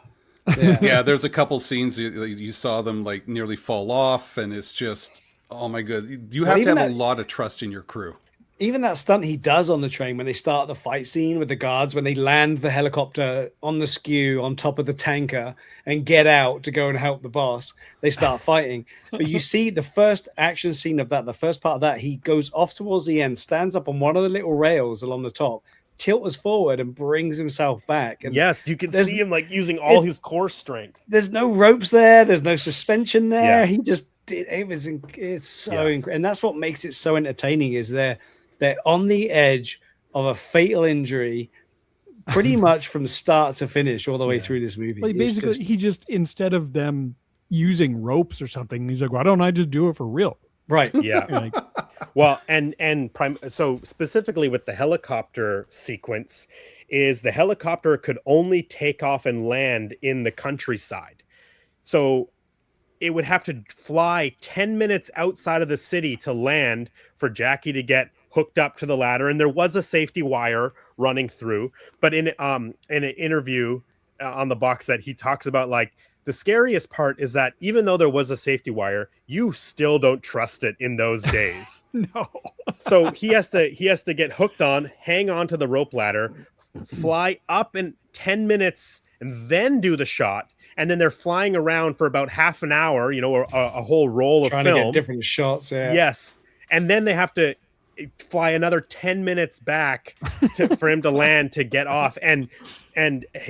yeah. There's a couple scenes you saw them like nearly fall off, and it's just, oh my god. You have to have a lot of trust in your crew. Even that stunt he does on the train when they start the fight scene with the guards, when they land the helicopter on the skew on top of the tanker and get out to go and help the boss, they start fighting. But you see the first action scene of that, the first part of that, he goes off towards the end, stands up on one of the little rails along the top, tilts forward and brings himself back. And yes, you can see him like using all his core strength. There's no ropes there. There's no suspension there. Yeah. He just did. It's so incredible. And that's what makes it so entertaining is they're on the edge of a fatal injury pretty much from start to finish all the way through this movie. Well, basically, he just, instead of them using ropes or something, he's like, why don't I just do it for real? Right. Yeah. Well, so specifically with the helicopter sequence is the helicopter could only take off and land in the countryside. So it would have to fly 10 minutes outside of the city to land for Jackie to get hooked up to the ladder, and there was a safety wire running through. But in an interview on the box set, he talks about like the scariest part is that even though there was a safety wire, you still don't trust it in those days. No. So he has to get hooked on, hang on to the rope ladder, fly up in 10 minutes, and then do the shot. And then they're flying around for about half an hour, you know, or a whole roll of film. Trying to get different shots. Yeah. Yes. And then they have to fly another 10 minutes back for him to land to get off. And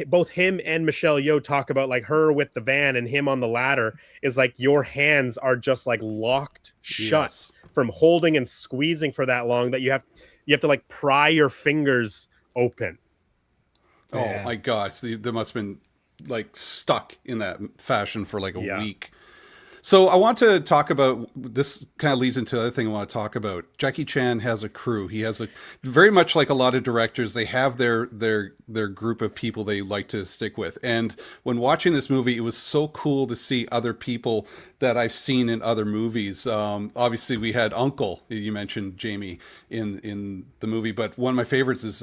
both him and Michelle Yeoh talk about like her with the van and him on the ladder is like your hands are just like locked shut from holding and squeezing for that long that you have to like pry your fingers open. Oh my gosh. They must have been like stuck in that fashion for like a week. So I want to talk about, this kind of leads into the other thing I want to talk about. Jackie Chan has a crew. He has very much like a lot of directors, they have their group of people they like to stick with. And when watching this movie, it was so cool to see other people that I've seen in other movies. Obviously we had Uncle, you mentioned Jamie in the movie, but one of my favorites is,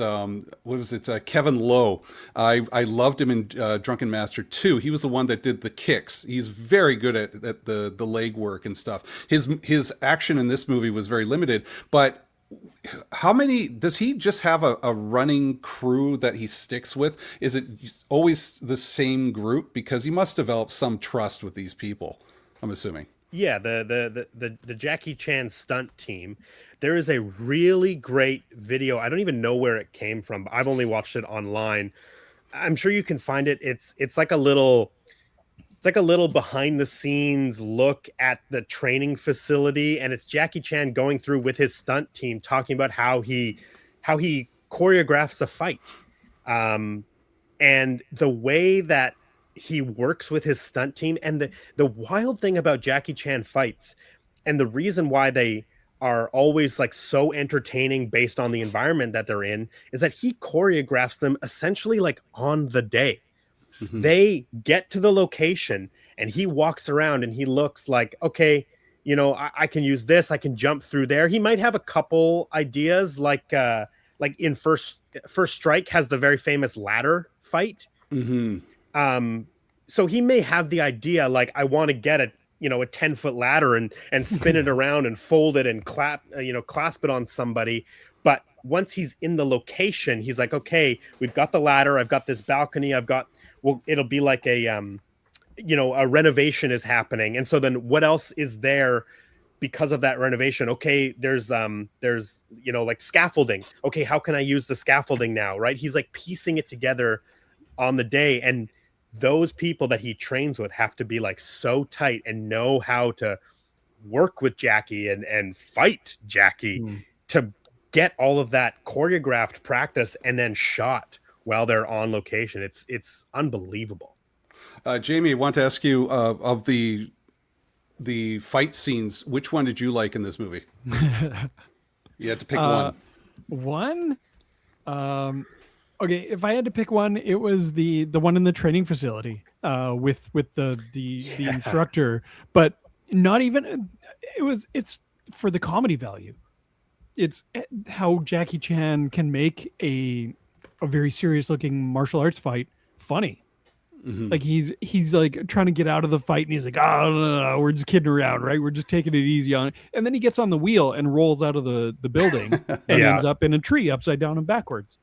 Kevin Lowe. I loved him in Drunken Master 2. He was the one that did the kicks. He's very good at the leg work and stuff. His action in this movie was very limited, but how many does he just have a running crew that he sticks with? Is it always the same group? Because he must develop some trust with these people, I'm assuming. Yeah, the Jackie Chan stunt team. There is a really great video. I don't even know where it came from, but I've only watched it online. I'm sure you can find it. It's like a little behind the scenes look at the training facility, and it's Jackie Chan going through with his stunt team talking about how he choreographs a fight. And the way that he works with his stunt team. And the wild thing about Jackie Chan fights, and the reason why they are always like so entertaining based on the environment that they're in, is that he choreographs them essentially like on the day. They get to the location and he walks around and he looks like, okay, you know, I can use this, I can jump through there. He might have a couple ideas, like in First Strike has the very famous ladder fight. So he may have the idea, like, I want to get a 10-foot ladder and spin it around and fold it and clasp it on somebody. But once he's in the location, he's like, okay, we've got the ladder, I've got this balcony, it'll be like a renovation is happening. And so then what else is there because of that renovation? Okay, there's like scaffolding. Okay, how can I use the scaffolding now? Right? He's like piecing it together on the day. And those people that he trains with have to be like so tight and know how to work with Jackie and fight Jackie to get all of that choreographed practice and then shot while they're on location. It's unbelievable. Jamie, I want to ask you, of the fight scenes, which one did you like in this movie? You had to pick one. One? Okay, if I had to pick one, it was the one in the training facility with the instructor, but not even it's for the comedy value. It's how Jackie Chan can make a very serious looking martial arts fight funny. Like he's like trying to get out of the fight and he's like, oh, no, we're just kidding around, right? We're just taking it easy on it. And then he gets on the wheel and rolls out of the building and ends up in a tree upside down and backwards.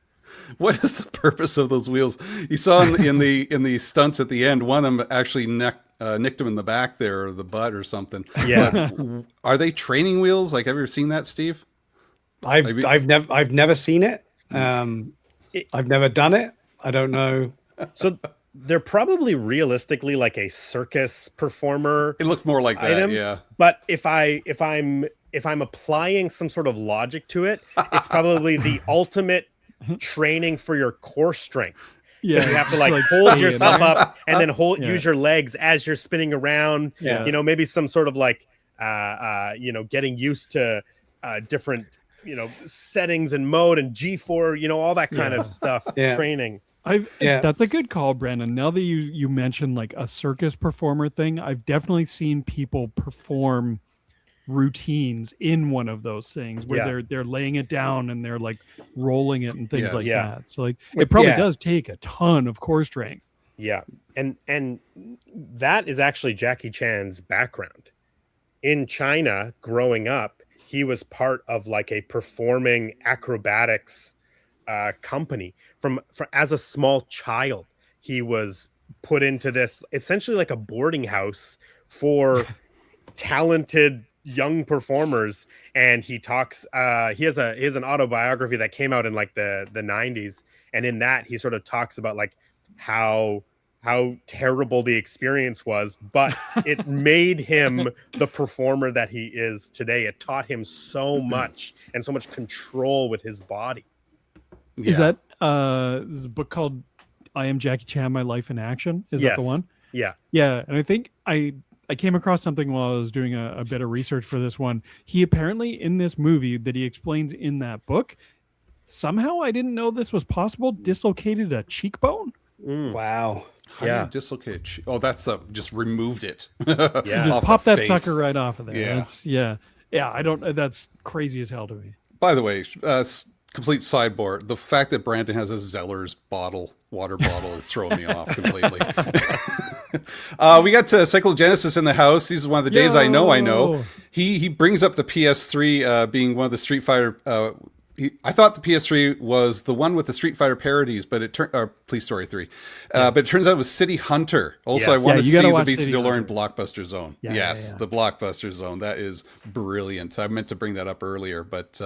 What is the purpose of those wheels? You saw in the stunts at the end, one of them actually nicked him in the back there, or the butt or something. Yeah. But are they training wheels? Like, have you ever seen that, Steve? I've never seen it. I've never done it. I don't know. So they're probably realistically like a circus performer. It looked more like that, yeah. But if I'm applying some sort of logic to it, it's probably the ultimate training for your core strength. Yeah, you have to like hold yourself up and then use your legs as you're spinning around. Yeah. Maybe some sort of like getting used to different settings and mode and G4, all that kind of stuff. Training. That's a good call, Brandon. Now that you mentioned like a circus performer thing, I've definitely seen people perform routines in one of those things where they're laying it down and they're like rolling it and things like that. So like it probably does take a ton of core strength. Yeah. And that is actually Jackie Chan's background. In China, growing up, he was part of like a performing acrobatics company. From as a small child, he was put into this essentially like a boarding house for talented young performers. And he talks he has an autobiography that came out in like the 90s, and in that he sort of talks about like how terrible the experience was, but it made him the performer that he is today. It taught him so much and so much control with his body. Is that this book called I Am Jackie Chan, My Life in Action? Is that the one? Yeah. Yeah. And I think I came across something while I was doing a bit of research for this one. He apparently, in this movie that he explains in that book, somehow, I didn't know this was possible, dislocated a cheekbone. Wow. How do you dislocate? That's just removed it. Just pop that sucker right off of there. I don't. That's crazy as hell to me. By the way, complete sidebar: the fact that Brandon has a Zeller's water bottle, is throwing me off completely. We got Psychogenesis in the house. These are one of the Daves I know. He brings up the PS3 being one of the Street Fighter. I thought the PS3 was the one with the Street Fighter parodies, but it turned Police Story 3. But it turns out it was City Hunter. Also, I want to see the BC DeLorean Blockbuster Zone. The Blockbuster Zone. That is brilliant. I meant to bring that up earlier, but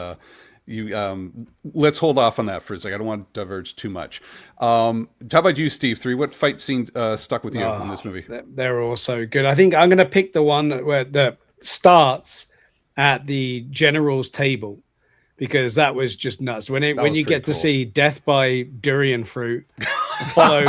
let's hold off on that for a second. I don't want to diverge too much. How about you, Steve? What fight scene stuck with you in this movie? They're all so good. I think I'm going to pick the one that starts at the general's table, because that was just nuts. When you get to see death by durian fruit followed,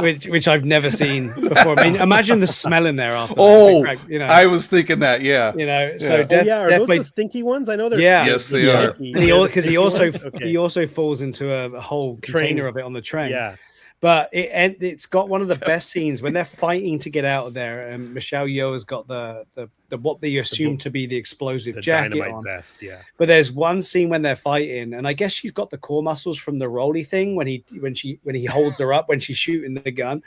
which I've never seen before. I mean, imagine the smell in there after. Oh, that, you know, I was thinking that. Yeah. you know. So Yeah. Def, Are definitely, those the stinky ones? I know they're Yeah. Yes, they Yeah. are. and he also Okay. he also falls into a whole container of it on the train. Yeah. But it's got one of the best scenes when they're fighting to get out of there, and Michelle Yeoh has got the what they assume to be the explosive The jacket dynamite on. vest. Yeah. But there's one scene when they're fighting, and I guess she's got the core muscles from the rolly thing when he holds her up when she's shooting the gun.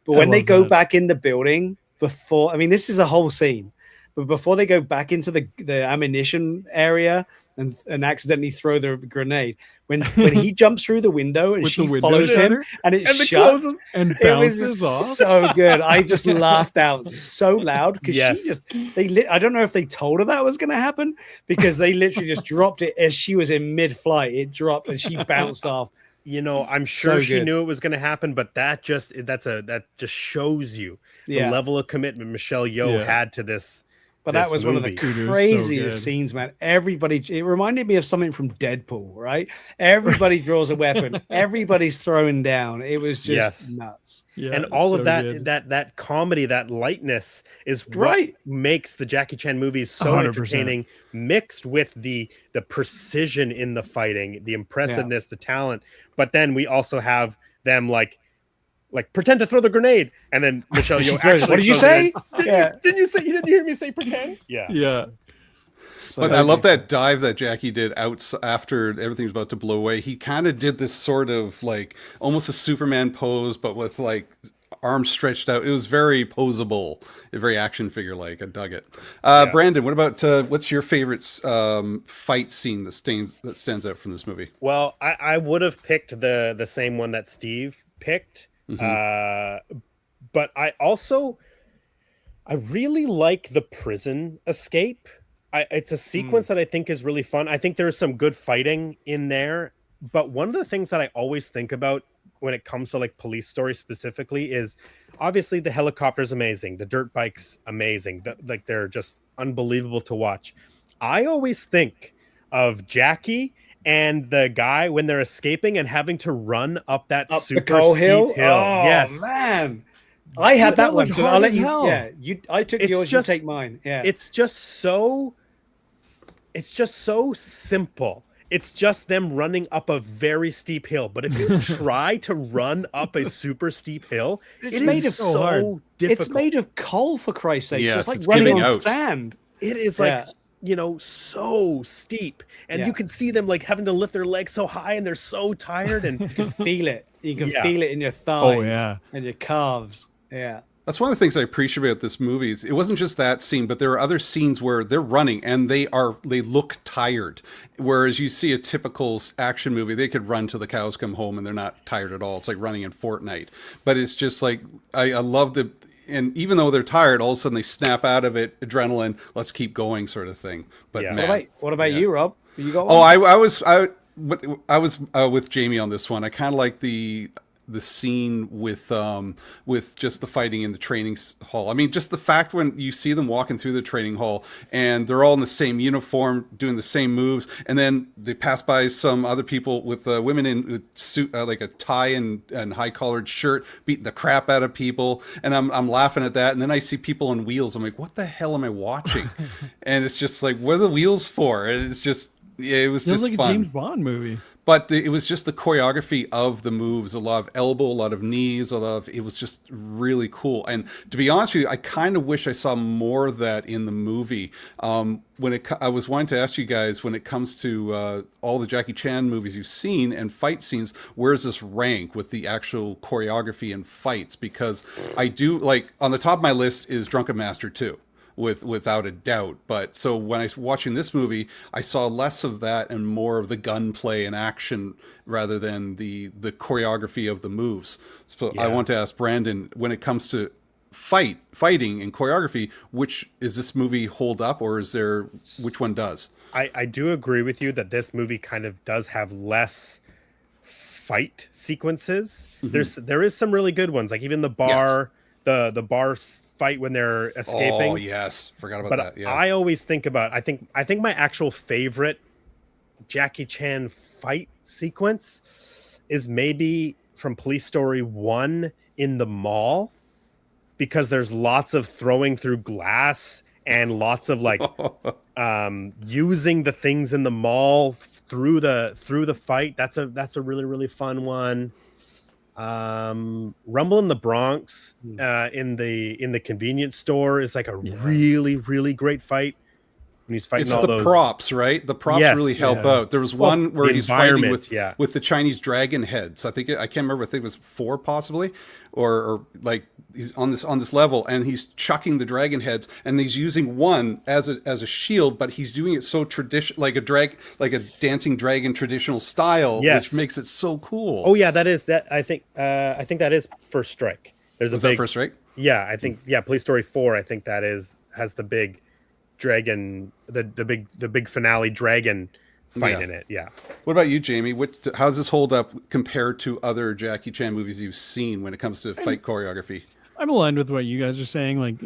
But when they go back in the building before, I mean, this is a whole scene, but before they go back into the ammunition area and accidentally throw the grenade, when he jumps through the window and With she the window follows him shutter? and it And shuts. closes. And It was bounces off. so good. I just laughed out so loud because Yes. she just I don't know if they told her that was going to happen because they literally just dropped it as she was in mid-flight. It dropped and she bounced off. You know, I'm sure So she good. knew it was going to happen, but that just shows you Yeah. the level of commitment Michelle Yeoh Yeah. had to this. But this that was one of the movie. Dude, it was so craziest good. scenes, man. Everybody, it reminded me of something from Deadpool, right? Everybody draws a weapon. Everybody's throwing down. It was just Yes. nuts. Yeah, And it's all of so that, good. that comedy, that lightness is Right. what makes the Jackie Chan movies so 100%. entertaining, mixed with the precision in the fighting, the impressiveness, the talent. But then we also have them like pretend to throw the grenade, and then Michelle She Yeoh throws it. actually What did you throws say? it. Yeah. Didn't you hear me say pretend? Yeah. Yeah. But I love that dive that Jackie did out after everything was about to blow away. He kind of did this sort of like almost a Superman pose, but with like arms stretched out. It was very posable, very action figure like. I dug it. Brandon, what about what's your favorite fight scene that stands out from this movie? Well, I would have picked the same one that Steve picked, but I really like the prison escape. It's a sequence that I think is really fun. I think there's some good fighting in there, but one of the things that I always think about when it comes to like police stories specifically is obviously the helicopter's amazing, the dirt bike's amazing, like they're just unbelievable to watch. I always think of Jackie and the guy when they're escaping and having to run up that Up super the coal steep hill. hill. Oh, Yes, man. I had that one, looked so hard I'll let as you. hell. Yeah, I took It's yours. just- You take mine. Yeah, it's just so simple. It's just them running up a very steep hill. But if you try to run up a super steep hill, It's it made is of so hard. difficult. it's made of coal for Christ's sake. So Yes, it's like it's running giving on out. sand. It is like, so steep. And Yeah. you can see them like having to lift their legs so high and they're so tired. And You can feel it. You can Yeah. feel it in your thighs. Oh, yeah. and your calves. Yeah. That's one of the things I appreciate about this movie. It wasn't just that scene, but there are other scenes where they're running and they look tired. Whereas you see a typical action movie, they could run till the cows come home and they're not tired at all. It's like running in Fortnite. But it's just like I love and even though they're tired, all of a sudden they snap out of it, adrenaline, let's keep going, sort of thing. But Yeah. man, What about you, Rob? You got oh, one? I was with Jamie on this one. I kind of like the scene with just the fighting in the training hall. I mean, just the fact when you see them walking through the training hall and they're all in the same uniform, doing the same moves, and then they pass by some other people with women in with suit, like a tie and high collared shirt, beating the crap out of people, and I'm laughing at that. And then I see people on wheels. I'm like, what the hell am I watching? And it's just like, what are the wheels for? And it's just. Yeah, it was Feels just like fun. a James Bond movie. But it was just the choreography of the moves, a lot of elbow, a lot of knees, it was just really cool. And to be honest with you, I kind of wish I saw more of that in the movie. I was wanting to ask you guys, when it comes to all the Jackie Chan movies you've seen and fight scenes, where does this rank with the actual choreography and fights? Because I do, like, on the top of my list is Drunken Master 2. Without a doubt. But so when I was watching this movie, I saw less of that and more of the gunplay and action rather than the choreography of the moves. So I want to ask Brandon, when it comes to fighting and choreography, which is this movie hold up, or which one does? I do agree with you that this movie kind of does have less fight sequences. There is some really good ones, like even the bar, the bar fight when they're escaping. Oh yes, forgot about But that. Yeah, I always think about, I think my actual favorite Jackie Chan fight sequence is maybe from Police Story 1 in the mall, because there's lots of throwing through glass and lots of like using the things in the mall through the fight. That's a really, really fun one. Rumble in the Bronx in the convenience store is like a really, really great fight. When he's fighting It's all the those props, right? The props Yes, really help yeah. out. There was one where the he's fighting environment, with the Chinese dragon heads. I can't remember. I think it was 4 possibly, or like he's on this level and he's chucking the dragon heads and he's using one as a shield, but he's doing it so traditional, like a dancing dragon traditional style, Yes. which makes it so cool. Oh yeah, that is that. I think that is First Strike. There's Was a that big First Strike? Yeah, I think Police Story 4. I think that has the big dragon, the big finale dragon fight in it. Yeah. What about you, Jamie? How does this hold up compared to other Jackie Chan movies you've seen when it comes to fight choreography? I'm aligned with what you guys are saying. Like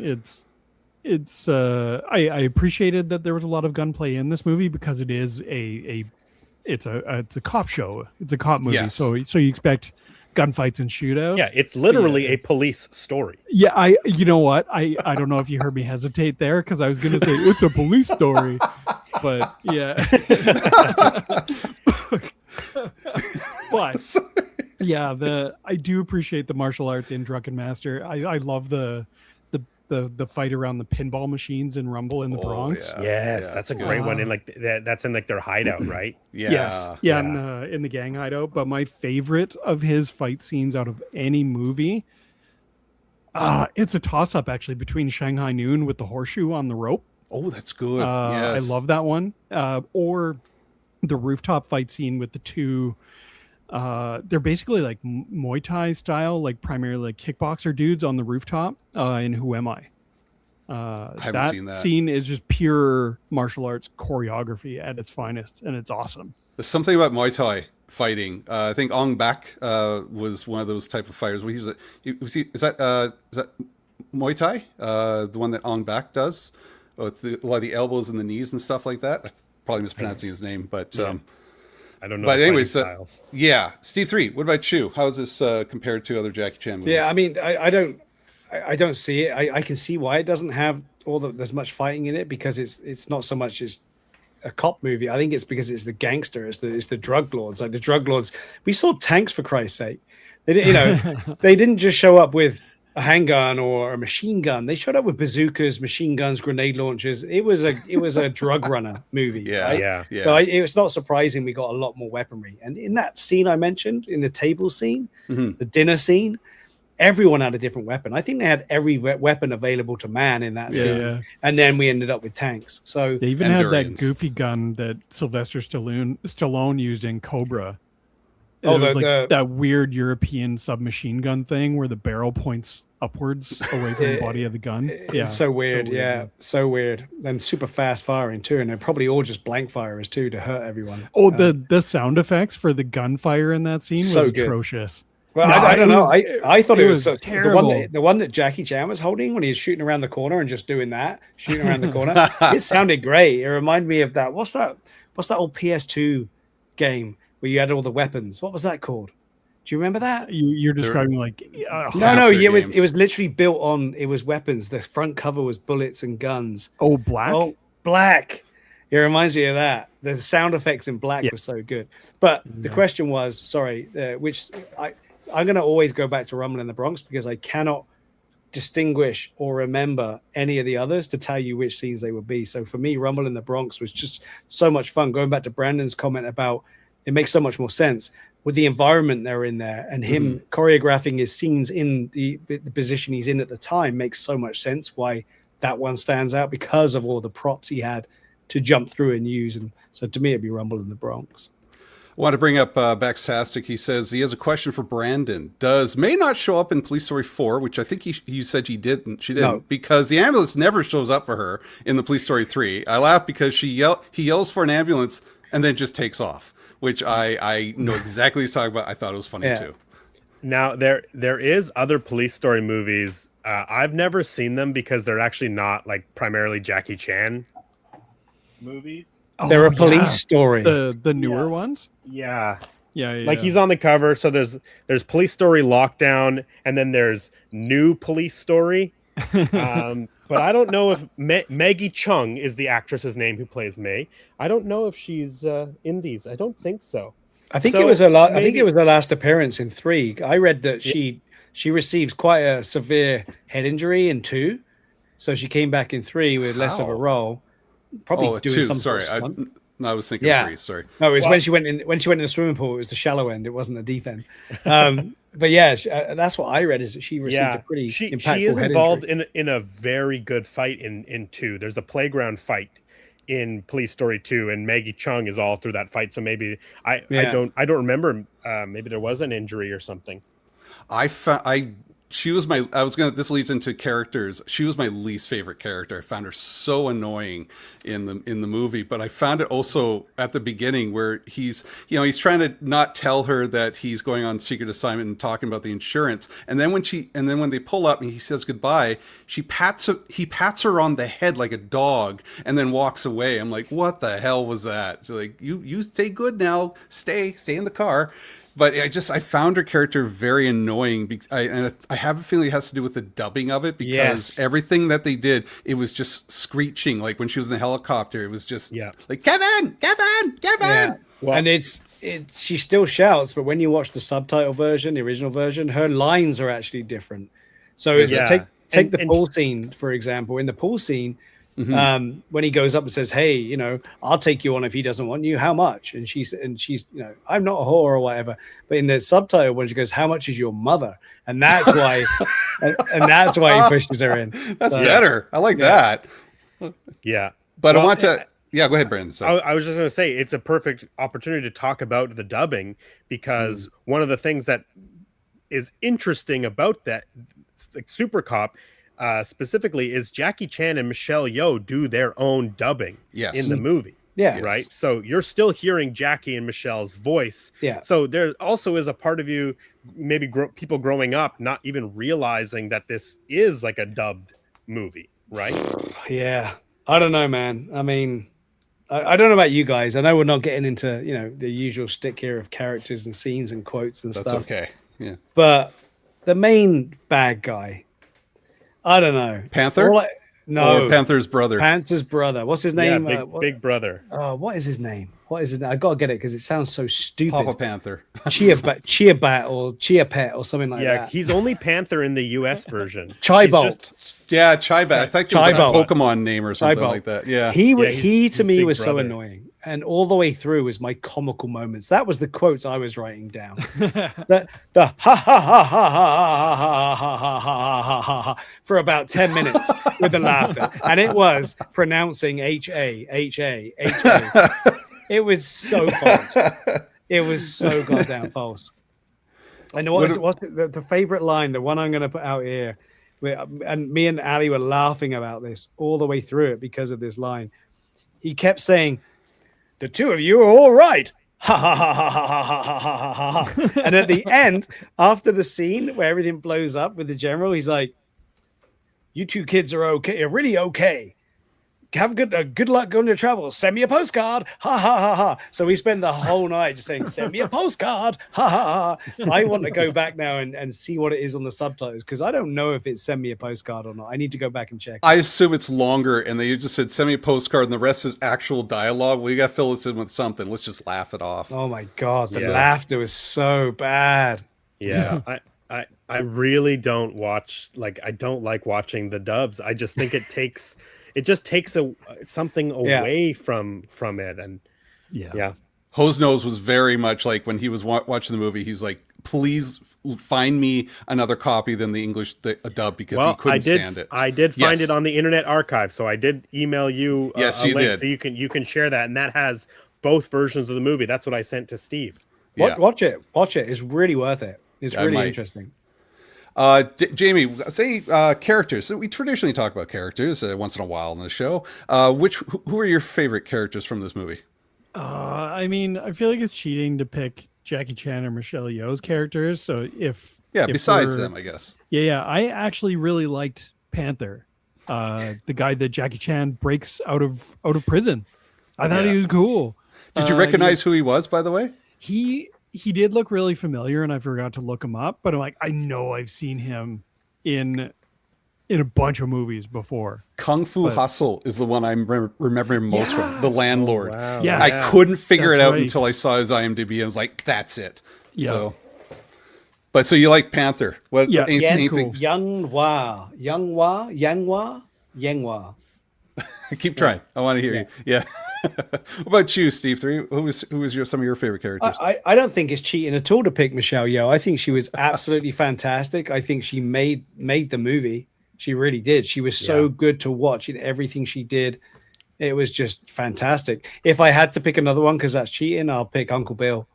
I appreciated that there was a lot of gunplay in this movie because it is it's a cop show. It's a cop movie. Yes. So you expect gunfights and shootouts. Yeah, it's literally a police story. Yeah, you know what? I don't know if you heard me hesitate there because I was going to say it's a police story, but yeah. But yeah, I do appreciate the martial arts in Drunken Master. I love the fight around the pinball machines in Rumble in the Bronx. Yeah. Yes, Yeah, that's a great one. In like that's in like their hideout, right? Yes, yeah, in the gang hideout. But my favorite of his fight scenes out of any movie, it's a toss-up actually between Shanghai Noon with the horseshoe on the rope. Oh, that's good. Yes. I love that one. Or the rooftop fight scene with the two. They're basically like Muay Thai style, like primarily like kickboxer dudes on the rooftop in Who Am I? I haven't seen that. Scene is just pure martial arts choreography at its finest, and it's awesome. There's something about Muay Thai fighting. I think Ong Bak was one of those type of fighters. Is that Muay Thai? The one that Ong Bak does with a lot of the elbows and the knees and stuff like that. I'm probably mispronouncing his name, but I don't know. But anyways, styles. Steve 3. What about you? How is this compared to other Jackie Chan movies? Yeah, I mean, I don't see it. I can see why it doesn't have there's much fighting in it because it's not so much as a cop movie. I think it's because it's the gangster, it's the drug lords. Like the drug lords, we saw tanks for Christ's sake. They didn't, they didn't just show up with a handgun or a machine gun. They showed up with bazookas, machine guns, grenade launchers. It was a drug runner movie. Yeah, right? yeah. So it's not surprising we got a lot more weaponry. And in that scene I mentioned, in the table scene, the dinner scene, everyone had a different weapon. I think they had every weapon available to man in that scene. Yeah. And then we ended up with tanks. So They even had that durians. goofy gun that Sylvester Stallone used in Cobra. Oh, It was the- that weird European submachine gun thing where the barrel points upwards away from the body of the gun. Yeah, it's so weird. So weird. And super fast firing too. And they're probably all just blank firers too to hurt everyone. Oh, the sound effects for the gunfire in that scene So was good. atrocious. Well, No, I don't it know. was- I thought it it was was the terrible. one that Jackie Chan was holding when he was shooting around the corner and just doing that, shooting around the corner. It sounded great. It reminded me of that. What's that old PS2 game where you had all the weapons? What was that called? Do you remember that? You're describing like No, After it was games. literally built on weapons. The front cover was bullets and guns. oh, black. Oh, black. It reminds me of that. The sound effects in black were so good. But the question was, sorry, I'm going to always go back to Rumble in the Bronx because I cannot distinguish or remember any of the others to tell you which scenes they would be. So for me, Rumble in the Bronx was just so much fun. Going back to Brandon's comment about it makes so much more sense with the environment they're in there and him choreographing his scenes in the position he's in at the time makes so much sense why that one stands out because of all the props he had to jump through and use. And so to me, it'd be Rumble in the Bronx. I want to bring up Baxtastic. He says he has a question for Brandon. May not show up in Police Story 4, which I think you said she didn't, No. because the ambulance never shows up for her in the Police Story 3. I laugh because he yells for an ambulance and then just takes off, which I know exactly what he's talking about. I thought it was funny too. Now there is other Police Story movies. I've never seen them because they're actually not like primarily Jackie Chan movies. They're a police story. The newer ones. Yeah. Yeah, Like he's on the cover. So there's Police Story Lockdown, and then there's New Police Story. But I don't know if Maggie Chung is the actress's name who plays May. I don't know if she's in these. I don't think so. I think So it was her I think maybe- it was her last appearance in 3. I read that she received quite a severe head injury in 2, so she came back in 3 with less of a How? role. Probably doing 2. some Sorry, sort of stunt. I was thinking Yeah. 3. Sorry. No, it was Well- when she went in the swimming pool. It was the shallow end. It wasn't the deep end. But yeah, that's what I read, is that she received a pretty impactful she is head involved injury. in a very good fight in 2. There's the playground fight in Police Story 2, and Maggie Chung is all through that fight. So maybe I don't remember. Maybe there was an injury or something. She was my. This leads into characters. She was my least favorite character. I found her so annoying in the movie. But I found it also at the beginning where he's trying to not tell her that he's going on secret assignment and talking about the insurance. And then when they pull up and he says goodbye, he pats her on the head like a dog and then walks away. I'm like, what the hell was that? So like, you stay good now. Stay in the car. But I found her character very annoying. And I have a feeling it has to do with the dubbing of it, because everything that they did, it was just screeching. Like when she was in the helicopter, it was just like, Kevin. Yeah. Well- And she still shouts, but when you watch the subtitle version, the original version, her lines are actually different. So take the pool scene, for example. In the pool scene, when he goes up and says, "Hey, I'll take you on if he doesn't want you. How much?" And she's, "I'm not a whore," or whatever. But in the subtitle, when she goes, "How much is your mother?" And that's why, and that's why he pushes her in. That's better. I like that. Yeah. But Well, I want to. Yeah, go ahead, Brandon. Sorry. I was just going to say, it's a perfect opportunity to talk about the dubbing, because one of the things that is interesting about that, like Supercop, specifically, is Jackie Chan and Michelle Yeoh do their own dubbing in the movie. Yeah. Right. So you're still hearing Jackie and Michelle's voice. Yeah. So there also is a part of you, maybe people growing up, not even realizing that this is like a dubbed movie. Right. Yeah. I don't know, man. I mean, I don't know about you guys. I know we're not getting into, the usual stick here of characters and scenes and quotes and That's stuff. okay. Yeah. But the main bad guy, I don't know. Panther? No. Or Panther's brother. Panther's brother. What's his name? Yeah, big brother. What is his name? I got to get it because it sounds so stupid. Papa Panther. Chia-Bat or Chia-Pet or something like Yeah, that. he's only Panther in the U.S. version. Chai-Bolt. Yeah, Chaibat. I think it was like a Chaibat. Pokemon name or something Chaibat. like that. Yeah. He to me big was so brother. annoying, and all the way through was my comical moments. That was the quotes I was writing down. the ha ha ha ha ha ha ha ha ha ha ha ha for about 10 minutes with the laughter, and it was pronouncing H-A. It was so false. It was so goddamn false. And what's the favorite line? The one I'm going to put out here. And me and Ali were laughing about this all the way through it because of this line. He kept saying, "The two of you are all right." Ha ha ha ha ha ha ha ha ha ha. And at the end, after the scene where everything blows up with the general, he's like, "You two kids are okay. You're really okay. Have good luck on your travels. Send me a postcard. Ha ha ha ha." So we spend the whole night just saying, "Send me a postcard." Ha ha ha. I want to go back now and see what it is on the subtitles, because I don't know if it's "send me a postcard" or not. I need to go back and check. I assume it's longer, and they just said, "Send me a postcard," and the rest is actual dialogue. We got to fill this in with something. Let's just laugh it off. Oh my god, the Yeah. laughter was so bad. Yeah, I really don't watch, like, I don't like watching the dubs. I just think it takes something away from it. And yeah. Hose Nose was very much like when he was watching the movie, he was like, "Please find me another copy than the English dub," because he couldn't stand it. I did find Yes. it on the Internet Archive, so I did email you Yes, a you link, did. so you can share that, and that has both versions of the movie. That's what I sent to Steve. Yeah. Watch it. It's really worth it. It's I really might. interesting. Jamie, say characters. So we traditionally talk about characters once in a while on the show. Who are your favorite characters from this movie? I mean, I feel like it's cheating to pick Jackie Chan or Michelle Yeoh's characters. So if Besides we're- them, I guess. Yeah, I actually really liked Panther, the guy that Jackie Chan breaks out of prison. I thought Yeah. he was cool. Did you recognize who he was, by the way? He he did look really familiar, and I forgot to look him up. But I'm like, I know I've seen him in a bunch of movies before. Kung Fu Hustle is the one I'm remembering most from. The landlord. wow. Yeah. I couldn't figure it That's out right. until I saw his IMDb. I was like, that's it. Yeah. So, but so you like Panther? What? Yeah. Anything? Cool. Yang Hua. Keep trying. I want to hear you. Yeah. What about you, Steve? Who was some of your favorite characters? I don't think it's cheating at all to pick Michelle Yeoh. I think she was absolutely fantastic. I think she made the movie. She really did. She was so good to watch in everything she did. It was just fantastic. If I had to pick another one, because that's cheating, I'll pick Uncle Bill.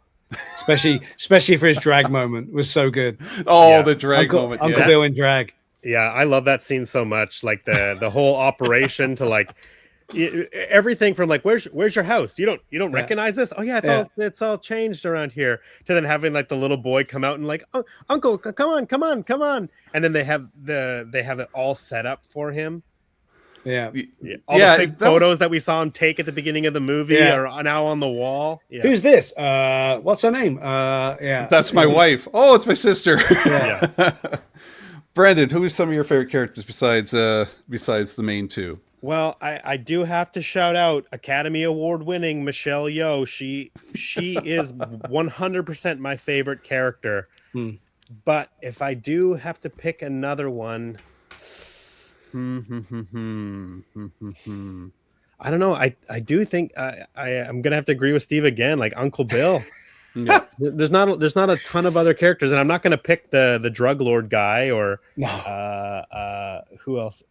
Especially for his drag moment. It was so good. Oh, the drag moment. Uncle yes. Bill in drag. Yeah, I love that scene so much. Like the whole operation to like everything from like where's your house? You don't recognize this? Oh yeah, it's all changed around here. To then having like the little boy come out and like, oh, Uncle, come on, and then they have it all set up for him. Yeah. All the fake photos that we saw him take at the beginning of the movie are now on the wall. Yeah. Who's this? What's her name? Yeah. That's my wife. Oh, it's my sister. Yeah. Brandon, who are some of your favorite characters besides the main two? Well, I do have to shout out Academy Award winning Michelle Yeoh. She is 100% my favorite character. But if I do have to pick another one, I don't know. I do think I'm gonna have to agree with Steve again. Like Uncle Bill. Yeah. There's not a ton of other characters, and I'm not gonna pick the drug lord guy or who else.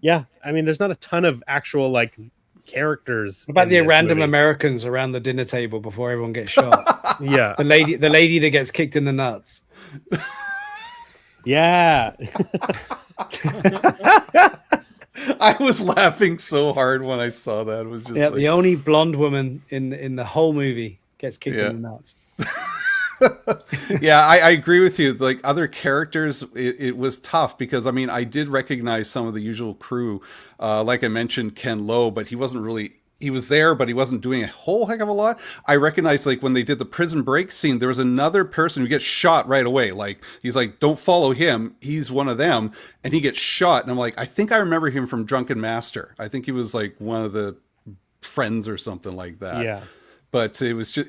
Yeah, I mean, there's not a ton of actual like characters. What about the in this random movie. Americans around the dinner table before everyone gets shot? Yeah, the lady that gets kicked in the nuts. yeah. I was laughing so hard when I saw that. It was just like, the only blonde woman in the whole movie gets kicked in the nuts. yeah, I agree with you. Like other characters, it was tough because I mean I did recognize some of the usual crew. Like I mentioned, Ken Lo, but he wasn't really. He was there, but he wasn't doing a whole heck of a lot. I recognized, like, when they did the prison break scene, there was another person who gets shot right away. Like, he's like, don't follow him. He's one of them. And he gets shot. And I'm like, I think I remember him from Drunken Master. I think he was, like, one of the friends or something like that. Yeah. But it was just,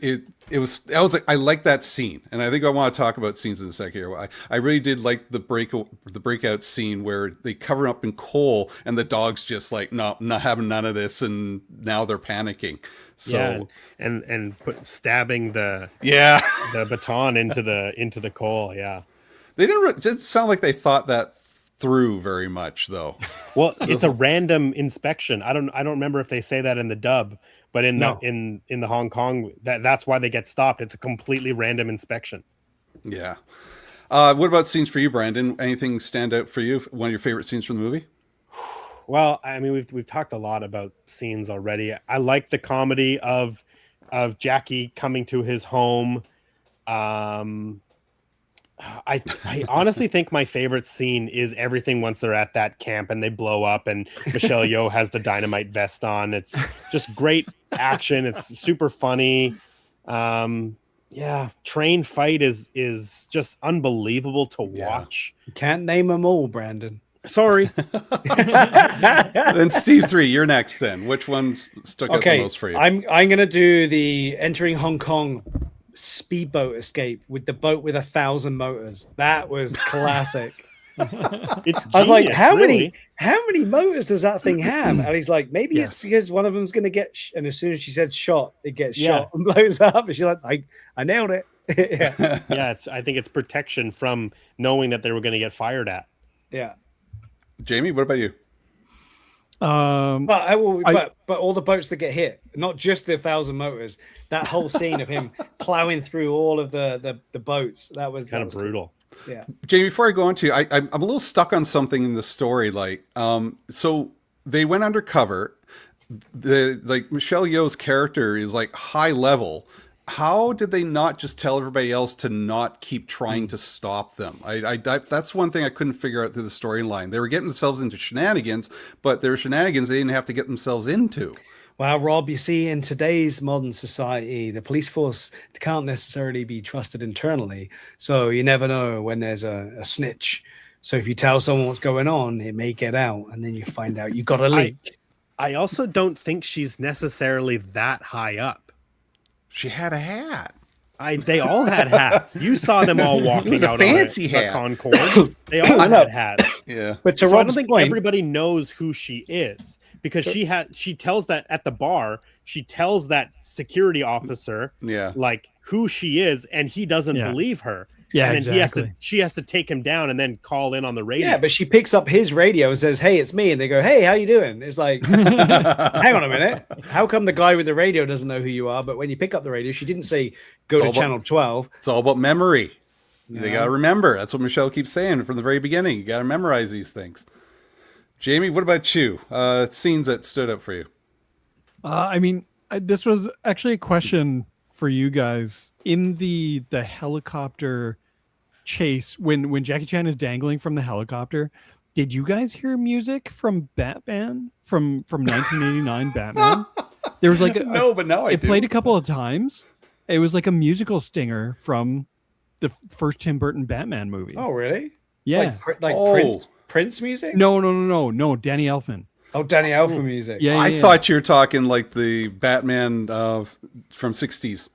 I was like, I like that scene. And I think I want to talk about scenes in a second here. I really did like the breakout scene where they cover up in coal and the dog's just like, no, not having none of this. And now they're panicking. So, and stabbing the baton into the coal. Yeah. They it didn't sound like they thought that through very much though. Well, it's a random inspection. I don't remember if they say that in the dub, but in the Hong Kong, that's why they get stopped. It's a completely random inspection. Yeah. What about scenes for you, Brandon? Anything stand out for you? One of your favorite scenes from the movie? Well, I mean, we've talked a lot about scenes already. I like the comedy of Jackie coming to his home. I honestly think my favorite scene is everything once they're at that camp and they blow up and Michelle Yeoh has the dynamite vest on. It's just great action. It's super funny. Train fight is just unbelievable to watch. You can't name them all, Brandon. Sorry. Then Steve 3, you're next then. Which one's stuck out the most for you? I'm gonna do the entering Hong Kong speedboat escape with the boat with 1,000 motors. That was classic. It's I was like, genius, how really. many motors does that thing have? And he's like, maybe it's because one of them's gonna get and as soon as she said shot, it gets shot and blows up. And she's like, I nailed it. I think it's protection from knowing that they were going to get fired at. Yeah. Jamie, what about you? But all the boats that get hit, not just the 1,000 motors. That whole scene of him plowing through all of the boats, that was kind of brutal. Cool. Yeah, Jamie, before I go on to you, I'm a little stuck on something in the story. Like, so they went undercover. Michelle Yeoh's character is like high level. How did they not just tell everybody else to not keep trying to stop them? That's one thing I couldn't figure out through the storyline. They were getting themselves into shenanigans, but their shenanigans they didn't have to get themselves into. Well, Rob, you see, in today's modern society, the police force can't necessarily be trusted internally. So you never know when there's a snitch. So if you tell someone what's going on, it may get out, and then you find out you got a leak. I also don't think she's necessarily that high up. She had a hat. They all had hats. You saw them all walking was a out fancy on a hat. Concord. They all had hats. Yeah. But to So I Rob's don't think point, everybody knows who she is because she tells that at the bar, she tells that security officer like who she is, and he doesn't believe her. Yeah, and then exactly. she has to take him down and then call in on the radio. yeah, but she picks up his radio and says, "Hey, it's me," and they go, "Hey, how you doing?" It's like, hang on a minute, how come the guy with the radio doesn't know who you are? But when you pick up the radio, she didn't say go to channel 12. It's all about memory. They got to remember. That's what Michelle keeps saying from the very beginning. You got to memorize these things. Jamie, what about you? Scenes that stood up for you? I mean, this was actually a question for you guys. In the helicopter chase, when Jackie Chan is dangling from the helicopter, did you guys hear music from Batman from 1989 Batman? There was like No, but now it played a couple of times. It was like a musical stinger from the first Tim Burton Batman movie. Oh, really? Yeah. Like Prince music? No, Danny Elfman. Oh, Danny Elfman music. Yeah, I thought you were talking like the Batman from 60s.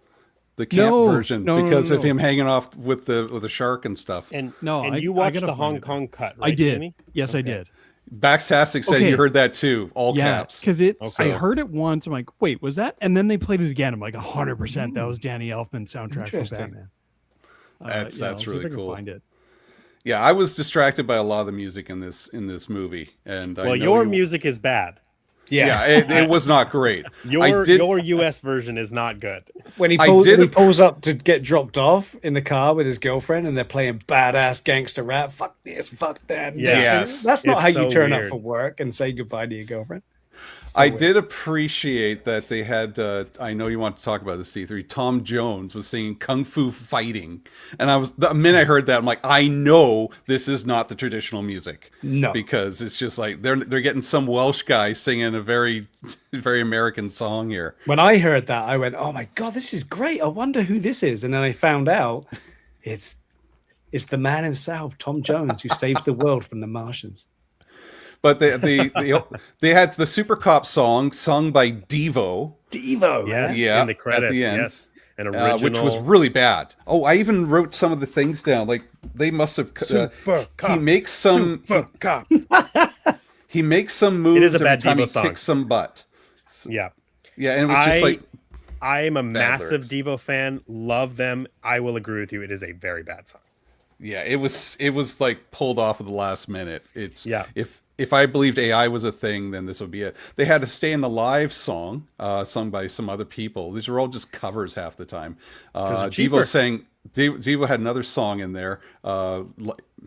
The camp version because of him hanging off with the shark and stuff. And I you watched gotta the find Hong it. Kong cut, right, I did. Jamie? Yes, I did. Backstastic said you heard that too, all caps. Because I heard it once. I'm like, wait, was that? And then they played it again. I'm like, 100%. That was Danny Elfman soundtrack for Batman. That's really cool. Find it. Yeah, I was distracted by a lot of the music in this movie, and well, your music is bad. Yeah, it was not great. Your US version is not good. When he pulls up to get dropped off in the car with his girlfriend, and they're playing badass gangster rap. Fuck this, fuck that. Yes. That's not It's how you so turn weird. up for work and say goodbye to your girlfriend. I did appreciate that they had. I know you want to talk about this, C3. Tom Jones was singing "Kung Fu Fighting," and the minute I heard that, I'm like, I know this is not the traditional music. No, because it's just like they're getting some Welsh guy singing a very, very American song here. When I heard that, I went, "Oh my god, this is great! I wonder who this is." And then I found out it's the man himself, Tom Jones, who saved the world from the Martians. But they had the Supercop song sung by Devo. Yes, yeah, in the credits, at the end, yes, an original, which was really bad. Oh, I even wrote some of the things down. Like they must have. He makes some. He makes some moves It is a every bad time Devo he song. kicks some butt. Yeah, yeah, and it was just like. I am a massive lyrics. Devo fan. Love them. I will agree with you. It is a very bad song. Yeah, it was like pulled off at the last minute. It's If I believed AI was a thing, then this would be it. They had a "Staying Alive" song, sung by some other people. These were all just covers half the time. Devo had another song in there,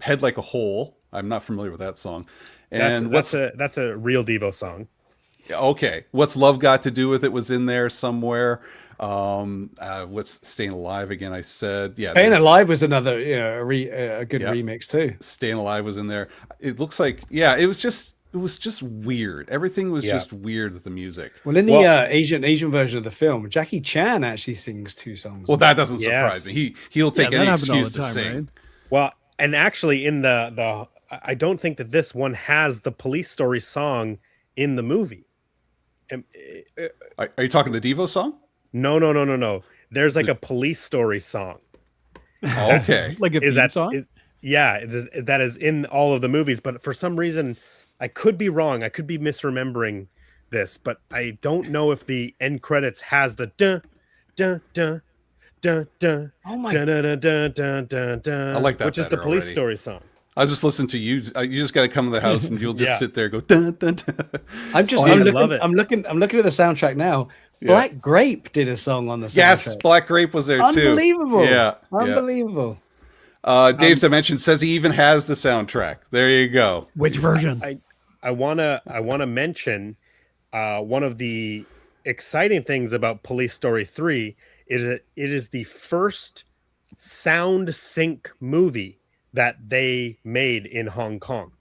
"Head Like a Hole." I'm not familiar with that song. And that's a real Devo song. Okay, "What's Love Got to Do with It" was in there somewhere. What's "Staying Alive" again? I said, yeah. "Staying Alive" was another, a good remix too. "Staying Alive" was in there. It looks like, it was just weird. Everything was just weird with the music. Well, in the Asian version of the film, Jackie Chan actually sings 2 songs. Well, that doesn't surprise me. He'll take any excuse to sing. Right? Well, and actually, in the I don't think that this one has the Police Story song in the movie. Are you talking the Devo song? No. There's like a Police Story song. Okay. Like a theme song? That is in all of the movies. But for some reason, I could be wrong. I could be misremembering this. But I don't know if the end credits has the dun, dun, dun, dun, dun, oh my dun, dun, dun, dun, dun, dun, I like that which is the better Police already. Story song. I'll just listen to you. You just got to come to the house and you'll just sit there and go dun, dun, dun. love it. I'm looking at the soundtrack now. Black Grape did a song on the soundtrack. Yes, Black Grape was there too. Unbelievable. Yeah. Unbelievable. Dave's Dimension says he even has the soundtrack. There you go. Which version? I wanna mention one of the exciting things about Police Story 3 is that it is the first sound sync movie that they made in Hong Kong.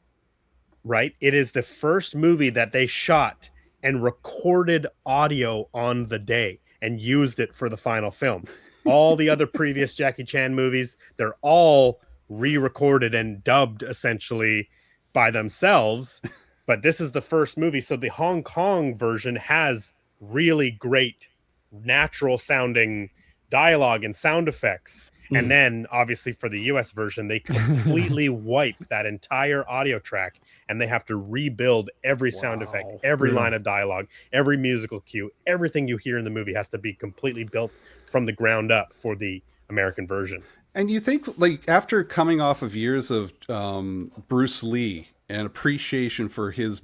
Right? It is the first movie that they shot and recorded audio on the day and used it for the final film. All the other previous Jackie Chan movies, they're all re-recorded and dubbed essentially by themselves. But this is the first movie. So the Hong Kong version has really great natural sounding dialogue and sound effects. And then obviously for the US version, they completely wipe that entire audio track and they have to rebuild every sound effect, every line of dialogue, every musical cue, everything you hear in the movie has to be completely built from the ground up for the American version. And you think, like, after coming off of years of Bruce Lee and appreciation for his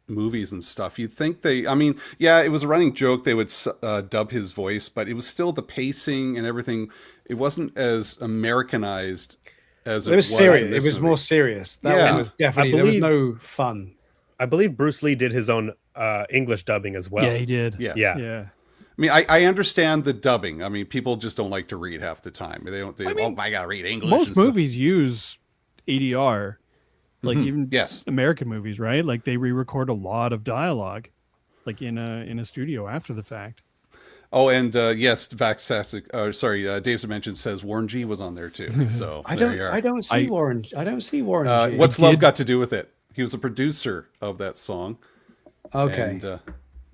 movies and stuff, you'd think they, I mean, yeah, it was a running joke they would dub his voice, but it was still the pacing and everything. It wasn't as Americanized as it was serious. It was more serious. That one was definitely, there was no fun. I believe Bruce Lee did his own English dubbing as well. Yeah, he did. Yes. Yeah. I mean, I understand the dubbing. I mean, people just don't like to read half the time. They don't. I mean, I gotta read English. Most movies use ADR, like even American movies, right? Like they re-record a lot of dialogue, like in a studio after the fact. Oh, and yes, Dave's Dimension says Warren G was on there too. So I don't see Warren G. What's Love got to do with it? He was a producer of that song. Okay. And,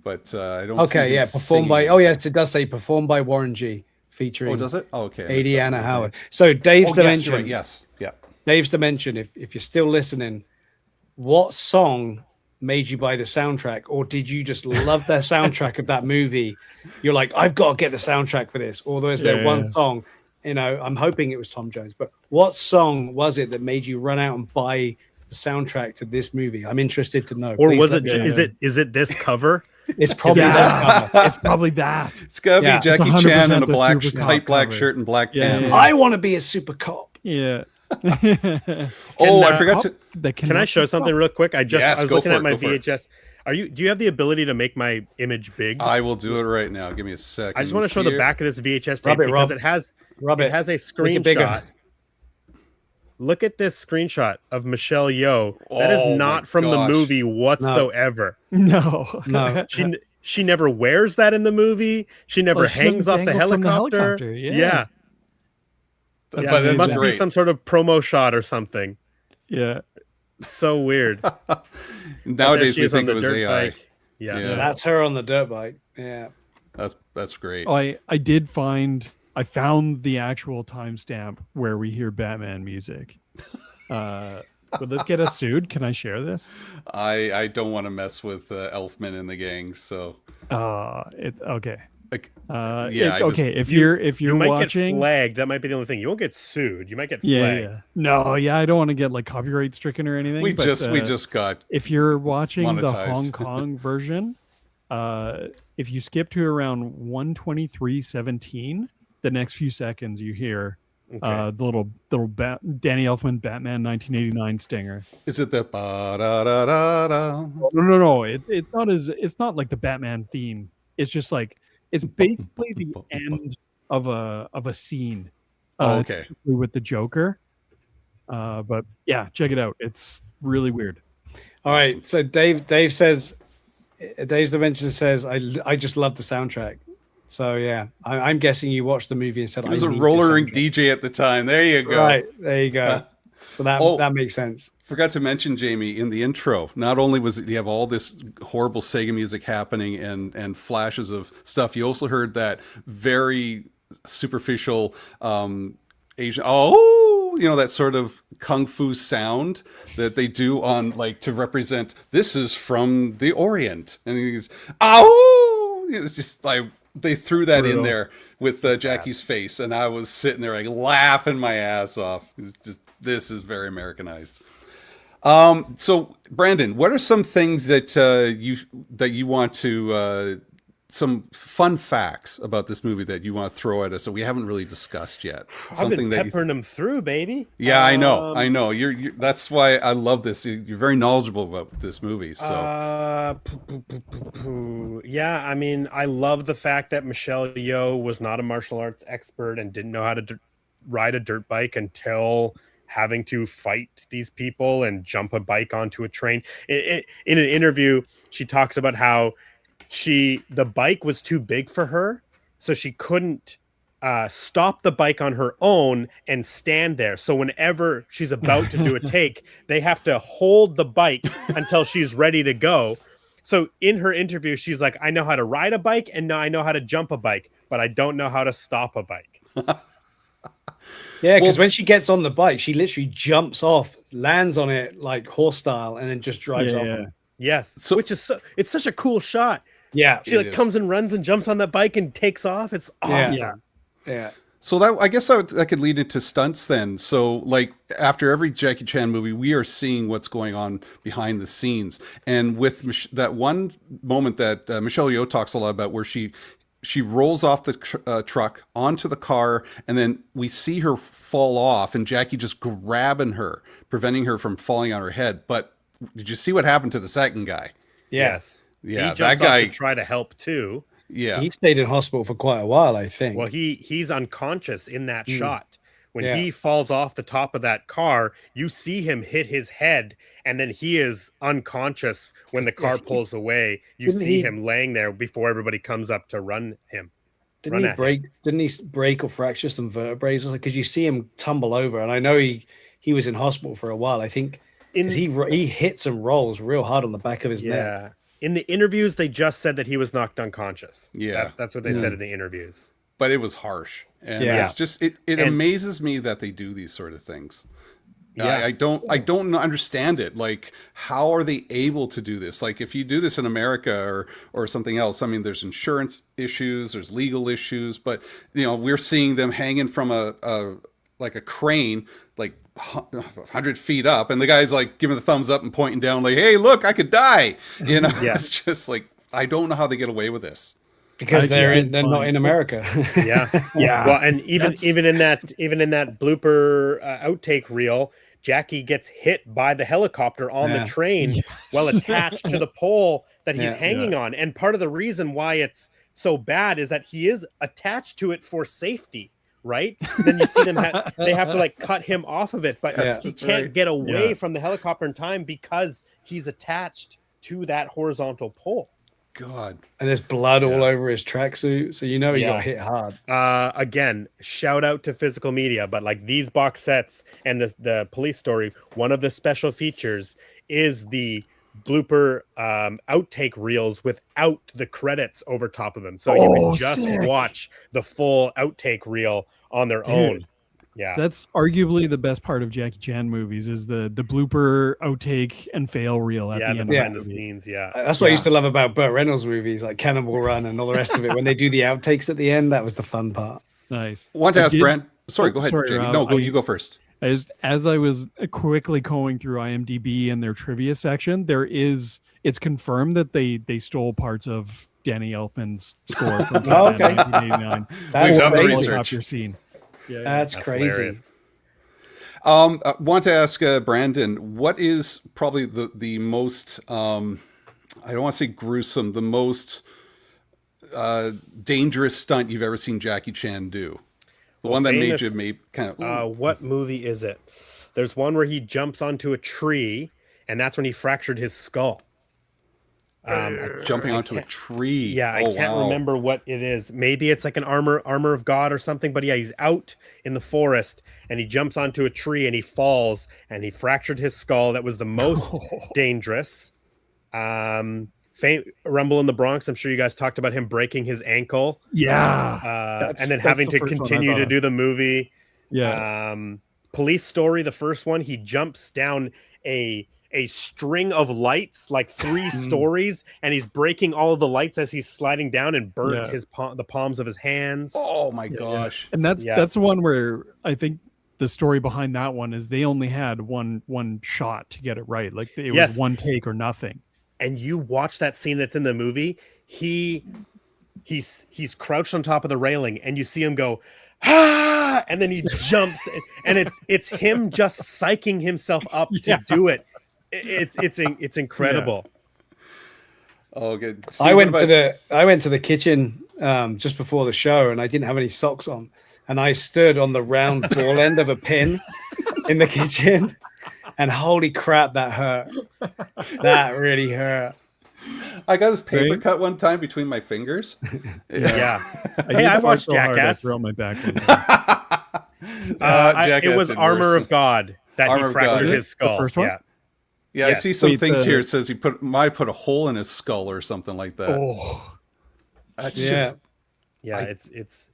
but I don't. Okay, yeah, performed by. Oh, yes, it does say performed by Warren G, featuring. Oh, does it? Oh, okay. Adiana Howard. So Dave's Dimension. Right. Yes. Yeah. Dave's Dimension. If you're still listening, what song made you buy the soundtrack, or did you just love the soundtrack of that movie? You're like, I've got to get the soundtrack for this. Or is there one song? You know, I'm hoping it was Tom Jones, but what song was it that made you run out and buy the soundtrack to this movie? I'm interested to know. Or was it? Is it this cover? It's probably that. It's probably that. It's gotta be Jackie Chan in a tight black shirt and black pants. I want to be a super cop. Yeah. I forgot to. Can I show something real quick? I was looking at my VHS. Do you have the ability to make my image big? I will do it right now. Give me a second. I just want to show the back of this VHS tape because it has a screenshot. Look at this screenshot of Michelle Yeoh. That is not from the movie whatsoever. No. She never wears that in the movie. She never hangs off the helicopter. Yeah. It must be some sort of promo shot or something. Yeah. So weird. Nowadays we think it was AI. Bike. Yeah. That's her on the dirt bike. Yeah. That's great. Oh, I found the actual timestamp where we hear Batman music. Would this get us sued? Can I share this? I don't want to mess with Elfman and the gang, so. It's okay. Okay. If you're might watching, get flagged. That might be the only thing. You won't get sued. You might get flagged. Yeah. No, I don't want to get like copyright stricken or anything. We just got. If you're watching monetized. the Hong Kong version, if you skip to around 1:23:17, the next few seconds you hear the little Danny Elfman Batman 1989 stinger. Is it the ba-da-da-da-da? No. It's not like the Batman theme. It's just like it's basically the end of a scene. Okay. With the Joker. But yeah, check it out. It's really weird. All right. So Dave says, Dave's Dimension says, I just love the soundtrack. So yeah, I'm guessing you watched the movie and said he was a roller rink DJ at the time. There you go. Right, there you go. So that makes sense. Forgot to mention, Jamie, in the intro, not only you have all this horrible Sega music happening and flashes of stuff, you also heard that very superficial Asian that sort of kung fu sound that they do on like to represent this is from the Orient, and he's it's just like. They threw that in there with Jackie's face, and I was sitting there like laughing my ass off. This is very Americanized. So Brandon, what are some things that you want to some fun facts about this movie that you want to throw at us that we haven't really discussed yet? I've been peppering them through, baby. Yeah, I know. You're that's why I love this. You're very knowledgeable about this movie. So, yeah, I mean, I love the fact that Michelle Yeoh was not a martial arts expert and didn't know how to ride a dirt bike until having to fight these people and jump a bike onto a train. In an interview, she talks about how the bike was too big for her, so she couldn't stop the bike on her own and stand there. So whenever she's about to do a take, they have to hold the bike until she's ready to go. So in her interview, she's like, I know how to ride a bike and now I know how to jump a bike, but I don't know how to stop a bike. Yeah, because when she gets on the bike, she literally jumps off, lands on it like horse style, and then just drives off. Yeah. Yes. So, it's such a cool shot. Yeah. She like comes and runs and jumps on that bike and takes off. It's awesome. Yeah. So that, I guess that could lead into stunts then. So like after every Jackie Chan movie, we are seeing what's going on behind the scenes. And with that one moment that Michelle Yeoh talks a lot about, where she rolls off the truck onto the car, and then we see her fall off, and Jackie just grabbing her, preventing her from falling on her head. But did you see what happened to the second guy? Yes. Yeah, he that guy to try to help too. Yeah, he stayed in hospital for quite a while, I think. Well, he's unconscious in that shot. When he falls off the top of that car, you see him hit his head, and then he is unconscious when the car pulls away. You see him laying there before everybody comes up to run him. Didn't he break or fracture some vertebrae? Because you see him tumble over, and I know he was in hospital for a while. I think he hits and rolls real hard on the back of his neck. In the interviews, they just said that he was knocked unconscious. Yeah, that's what they said in the interviews. But it was harsh, and it's just it amazes me that they do these sort of things. Yeah, I don't understand it. Like, how are they able to do this? Like, if you do this in America or something else, I mean, there's insurance issues, there's legal issues, but we're seeing them hanging from a crane, like 100 feet up, and the guy's like giving the thumbs up and pointing down, like, "Hey, look, I could die." It's just like, I don't know how they get away with this. Because they're not in America. Yeah. Well, and even in that blooper outtake reel, Jackie gets hit by the helicopter on the train while attached to the pole that he's hanging on. And part of the reason why it's so bad is that he is attached to it for safety, right? Then you see them they have to like cut him off of it, but he can't get away from the helicopter in time because he's attached to that horizontal pole. God. And there's blood all over his tracksuit, so he got hit hard. Again, shout out to physical media, but like these box sets and the police story, one of the special features is the blooper outtake reels without the credits over top of them, so you can just watch the full outtake reel on their own. Yeah, that's arguably the best part of Jackie Chan movies is the blooper outtake and fail reel at the end behind the scenes. That's what I used to love about Burt Reynolds movies, like Cannonball Run and all the rest of it. When they do the outtakes at the end, that was the fun part. Nice. Want to ask Brent? Sorry, go ahead, Jamie. No, you go first. As I was quickly going through IMDb and their trivia section, it's confirmed that they stole parts of Danny Elfman's score from 1989. That's crazy. Off your scene. Yeah, that's crazy. Want to ask Brandon, what is probably the most I don't want to say gruesome, the most dangerous stunt you've ever seen Jackie Chan do? The one that made you kind of what movie is it? There's one where he jumps onto a tree, and that's when he fractured his skull. Jumping onto a tree. Yeah, I can't remember what it is. Maybe it's like an armor of God or something. But yeah, he's out in the forest and he jumps onto a tree and he falls and he fractured his skull. That was the most dangerous. Rumble in the Bronx. I'm sure you guys talked about him breaking his ankle. Yeah, and then having to continue to do the movie. Yeah. Police Story, the first one, he jumps down a string of lights, like 3 stories, and he's breaking all of the lights as he's sliding down and burnt the palms of his hands. Oh my gosh. And that's the one where I think the story behind that one is they only had one shot to get it right. Like it was one take or nothing. And you watch that scene that's in the movie, he's crouched on top of the railing and you see him go, "Ah!" and then he jumps and it's him just psyching himself up to do it. It's incredible. Oh, good. Steve, I went to the kitchen just before the show, and I didn't have any socks on, and I stood on the round ball end of a pin in the kitchen, and holy crap, that hurt. That really hurt. I got his paper Right? cut one time between my fingers. Yeah. I Hey, used I to watched so hard, I Jackass. throw out my back. One time. Jackass It was did Armor worse. of God that Armor he of fractured God. his skull. The first one? Yeah. Yeah, Yes. I see some Wait, things the- here. It says he put a hole in his skull or something like that. Oh, That's Yeah. just Yeah, I- it's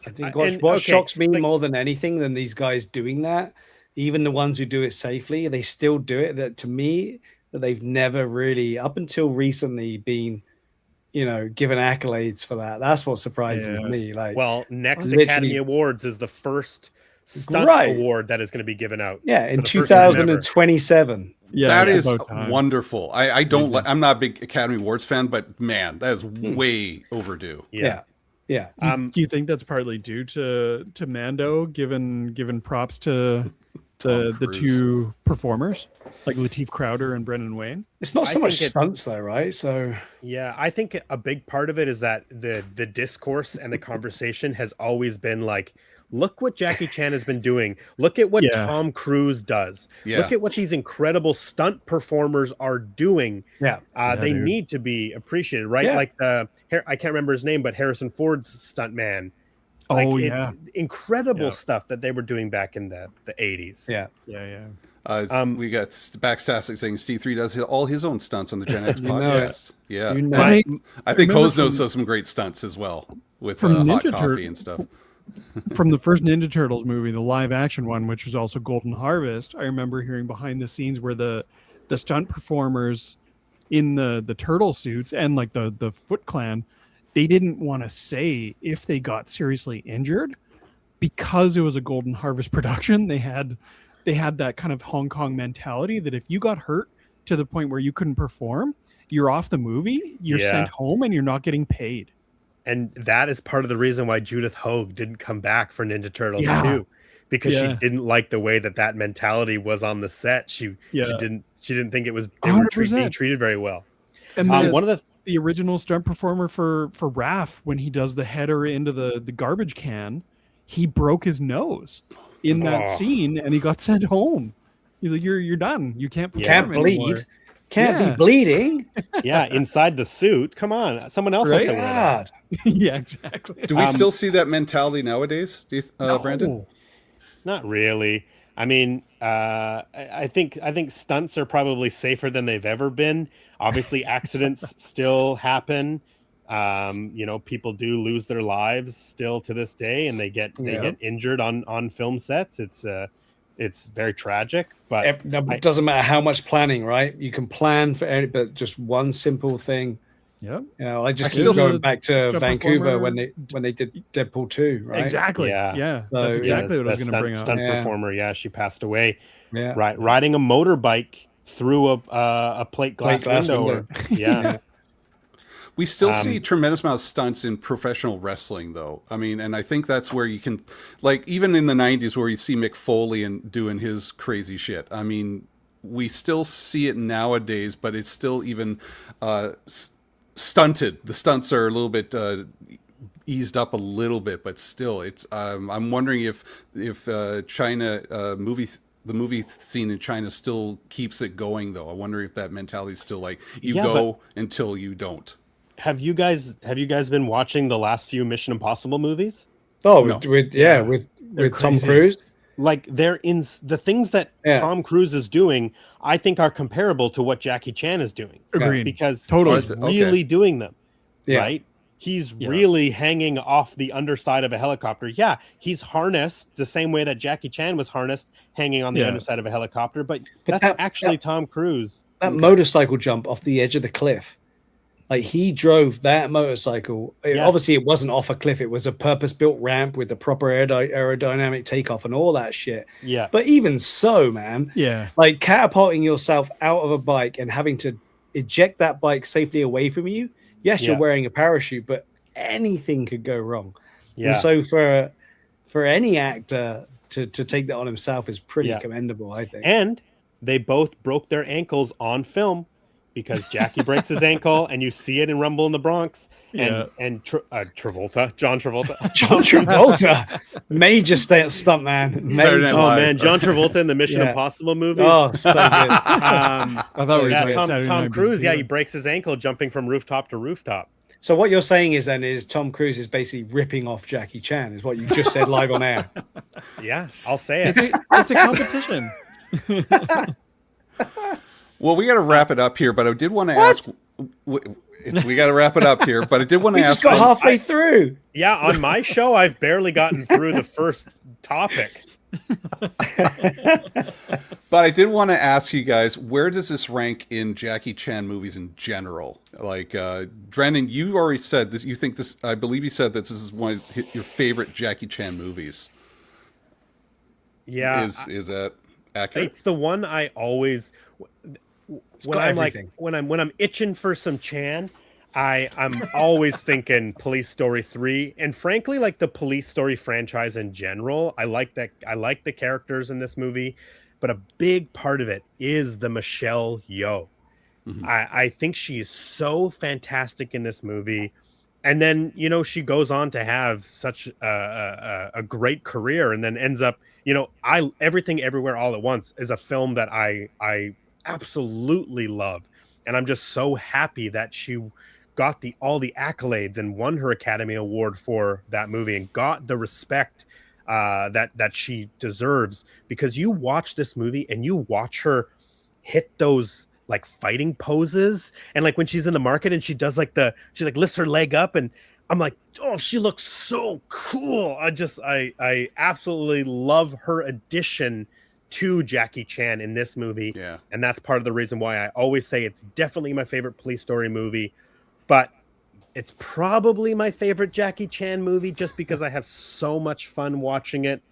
I think and, what okay, shocks me like- more than anything than these guys doing that, even the ones who do it safely, they still do it. That to me, that they've never really, up until recently, been, given accolades for that. That's what surprises Yeah. me. Like, well, next literally- Academy Awards is the first stunt Right. award that is going to be given out. yeah, in for the first time ever. 2027. yeah. that it's is about time. wonderful. I don't like. I'm not a big Academy Awards fan, but man, that is way overdue. Yeah, yeah. Do you think that's partly due to Mando, given props to the Cruise. two performers, like Lateef Crowder and Brendan Wayne? It's not I so much think it's- stunts though, right? So Yeah, I think a big part of it is that the discourse and the conversation has always been like, look what Jackie Chan has been doing. Look at what Yeah. Tom Cruise does. Yeah. Look at what these incredible stunt performers are doing. yeah, They dude. need to be appreciated, right? Yeah. Like I can't remember his name, but Harrison Ford's stunt man. Like, Oh yeah, incredible Yeah. stuff that they were doing back in the 80s. yeah. yeah. We got Backstastic saying Steve 3 does all his own stunts on the Gen X You know podcast. Yeah, You know, But I think remember Hose knows from- does some great stunts as well with From hot Ninja coffee Tur- and stuff. From the first Ninja Turtles movie, the live action one, which was also Golden Harvest, I remember hearing behind the scenes where the stunt performers in the turtle suits and like the Foot Clan, they didn't want to say if they got seriously injured because it was a Golden Harvest production. They had that kind of Hong Kong mentality that if you got hurt to the point where you couldn't perform, you're off the movie, you're Yeah. sent home, and you're not getting paid. And that is part of the reason why Judith Hoag didn't come back for Ninja Turtles Yeah. 2, because she Yeah. didn't like the way that mentality was on the set. She didn't think they were 100%. being treated very well. And One of the original stunt performer for Raph, when he does the header into the garbage can, he broke his nose in that Oh. scene, and he got sent home. He's like, "You're done. You can't perform can't bleed. anymore." Can't Yeah. be bleeding. yeah, inside the suit. Come on, someone else has Right? to wear that. God. Yeah, exactly. Do we still see that mentality nowadays, do you, Brandon? No. Not really. I mean, I think stunts are probably safer than they've ever been. Obviously, accidents still happen. People do lose their lives still to this day, and they get injured on film sets. It's very tragic, but It doesn't matter how much planning, right? You can plan for any, but just one simple thing. Yep. I just I keep still- going back to stunt Vancouver performer- when they did Deadpool 2, right? Exactly. Yeah. Yeah. So, That's exactly Yeah, what I was that going to bring up. stunt Yeah. performer. Yeah, she passed away. Yeah. Riding a motorbike through a plate glass, window. window. Yeah. We still see a tremendous amount of stunts in professional wrestling, though. I mean, and I think that's where you can, like, even in the 90s where you see Mick Foley and doing his crazy shit. I mean, we still see it nowadays, but it's still even stunted. The stunts are a little bit eased up a little bit, but still, it's. I'm wondering if China the movie scene in China still keeps it going, though. I wonder if that mentality is still like you Yeah, go until you don't. Have you guys been watching the last few Mission Impossible movies? Oh, No. with Tom crazy. Cruise. Like they're in the things that Yeah. Tom Cruise is doing, I think are comparable to what Jackie Chan is doing. Agreed. Because Totally. he's Okay. really doing them. Yeah. Right? He's Yeah. really hanging off the underside of a helicopter. Yeah, he's harnessed the same way that Jackie Chan was harnessed hanging on the Yeah. underside of a helicopter, but But that's that- actually Tom Cruise. That motorcycle jump off the edge of the cliff. Like he drove that motorcycle. Yes. Obviously, it wasn't off a cliff. It was a purpose-built ramp with the proper aerodynamic takeoff and all that shit. Yeah. But even so, man, Yeah. like catapulting yourself out of a bike and having to eject that bike safely away from you. Yes, you're Yeah. wearing a parachute, but anything could go wrong. Yeah. And so for any actor to take that on himself is pretty Yeah. commendable, I think. And they both broke their ankles on film because Jackie breaks his ankle, and you see it in Rumble in the Bronx, Yeah. and Travolta, John Travolta, John Travolta, major stunt man. Saturday Night oh Live. man, John Travolta in the Mission Yeah. Impossible movies. Oh, so good. I thought we were Yeah, talking Saturday Tom Night Cruise. Yeah, Big he breaks his ankle jumping from rooftop to rooftop. So what you're saying is Tom Cruise is basically ripping off Jackie Chan, is what you just said live on air. Yeah, I'll say it. It's a competition. Well, we got to wrap it up here, but I did want to ask. We got to wrap it up here, but I did want to We ask. just got halfway through. Yeah, on my show, I've barely gotten through the first topic. But I did want to ask you guys, where does this rank in Jackie Chan movies in general? Like, Brandon, you already said this. You think this? I believe you said that this is one of your favorite Jackie Chan movies. Yeah, Is that accurate? it's the one I always when got I'm everything. like when I'm itching for some Chan, I'm always thinking Police Story 3, and frankly, like the Police Story franchise in general. I like the characters in this movie, but a big part of it is the Michelle Yeoh. I think she is so fantastic in this movie. And then, she goes on to have such a great career, and then ends up, Everything Everywhere All at Once is a film that I absolutely love. And I'm just so happy that she got all the accolades and won her Academy Award for that movie and got the respect that she deserves, because you watch this movie and you watch her hit those like fighting poses, and like when she's in the market and she does she lifts her leg up, and I'm like, oh, she looks so cool. I absolutely love her addition to Jackie Chan in this movie. Yeah. And that's part of the reason why I always say it's definitely my favorite Police Story movie, but it's probably my favorite Jackie Chan movie just because I have so much fun watching it.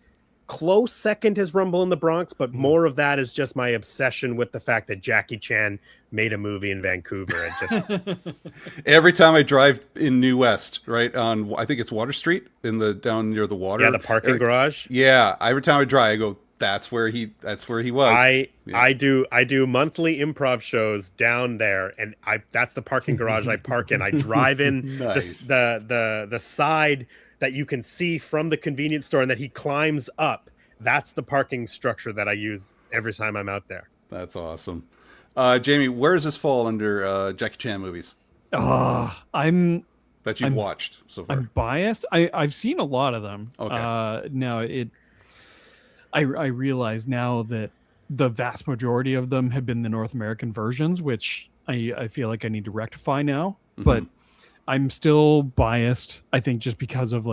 Close second is Rumble in the Bronx, but more of that is just my obsession with the fact that Jackie Chan made a movie in Vancouver. Every time I drive in New West, right on, I think it's Water Street down near the water. Yeah, the parking garage. Yeah, every time I drive, I go, that's where he was. I do monthly improv shows down there, and that's the parking garage I park in. I drive in Nice. the side that you can see from the convenience store and that he climbs up. That's the parking structure that I use every time I'm out there. That's awesome. Jamie, where does this fall under Jackie Chan movies I'm that you've watched so far? I'm biased. I've seen a lot of them. Okay. Now I realize now that the vast majority of them have been the North American versions, which I feel like I need to rectify now. But I'm still biased, I think, just because of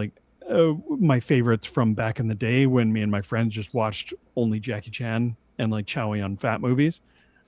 my favorites from back in the day when me and my friends just watched only Jackie Chan and like Chow Yun Fat movies.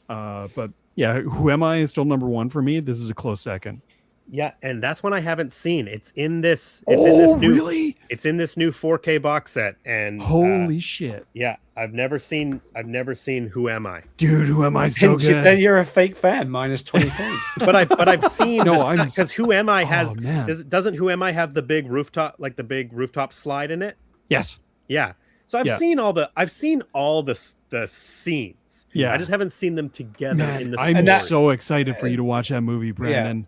But yeah, Who Am I is still number one for me. This is a close second. Yeah, and that's one I haven't seen. It's in this. Really? It's in this new 4K box set, and Holy shit, yeah, I've never seen Who Am I? dude! Who am I so And good? then you're a fake fan, minus 20 points. But I've seen No, because Who Am I has man. doesn't Who Am I have the big rooftop slide in it? Yes. Yeah. So I've seen all the scenes. Yeah. I just haven't seen them together Man, in the I'm story. so excited for you to watch that movie, Brandon.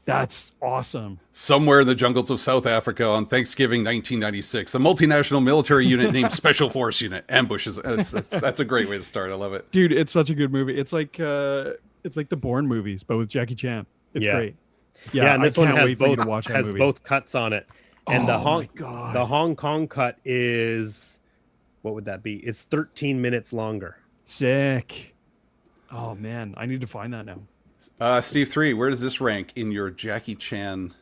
That's awesome. Somewhere in the jungles of South Africa on Thanksgiving 1996, a multinational military unit named Special Force Unit ambushes. That's a great way to start. I love it. Dude, it's such a good movie. It's like the Bourne movies, but with Jackie Chan. It's great. Yeah, and this I one can't has wait for you both to watch that movie. both cuts on it. And Oh my God. the Hong Kong cut is, what would that be? It's 13 minutes longer. Sick. Oh man, I need to find that now. Steve 3, where does this rank in your Jackie Chan?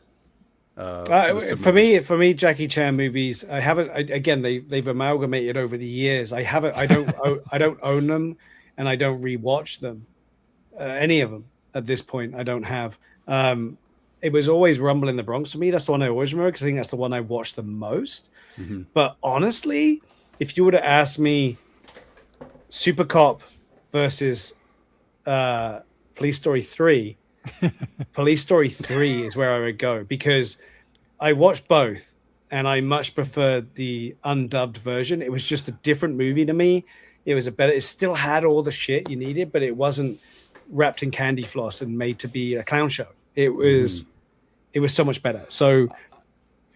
List of For movies? me, Jackie Chan movies, I haven't. Again, they've amalgamated over the years. I haven't. I don't own them, and I don't rewatch them. Any of them at this point, I don't have. It was always Rumble in the Bronx for me. That's the one I always remember because I think that's the one I watched the most. But honestly, if you were to ask me, Supercop versus Police Story 3, Police Story 3 is where I would go because I watched both and I much preferred the undubbed version. It was just a different movie to me. It was it still had all the shit you needed, but it wasn't wrapped in candy floss and made to be a clown show. It was so much better. So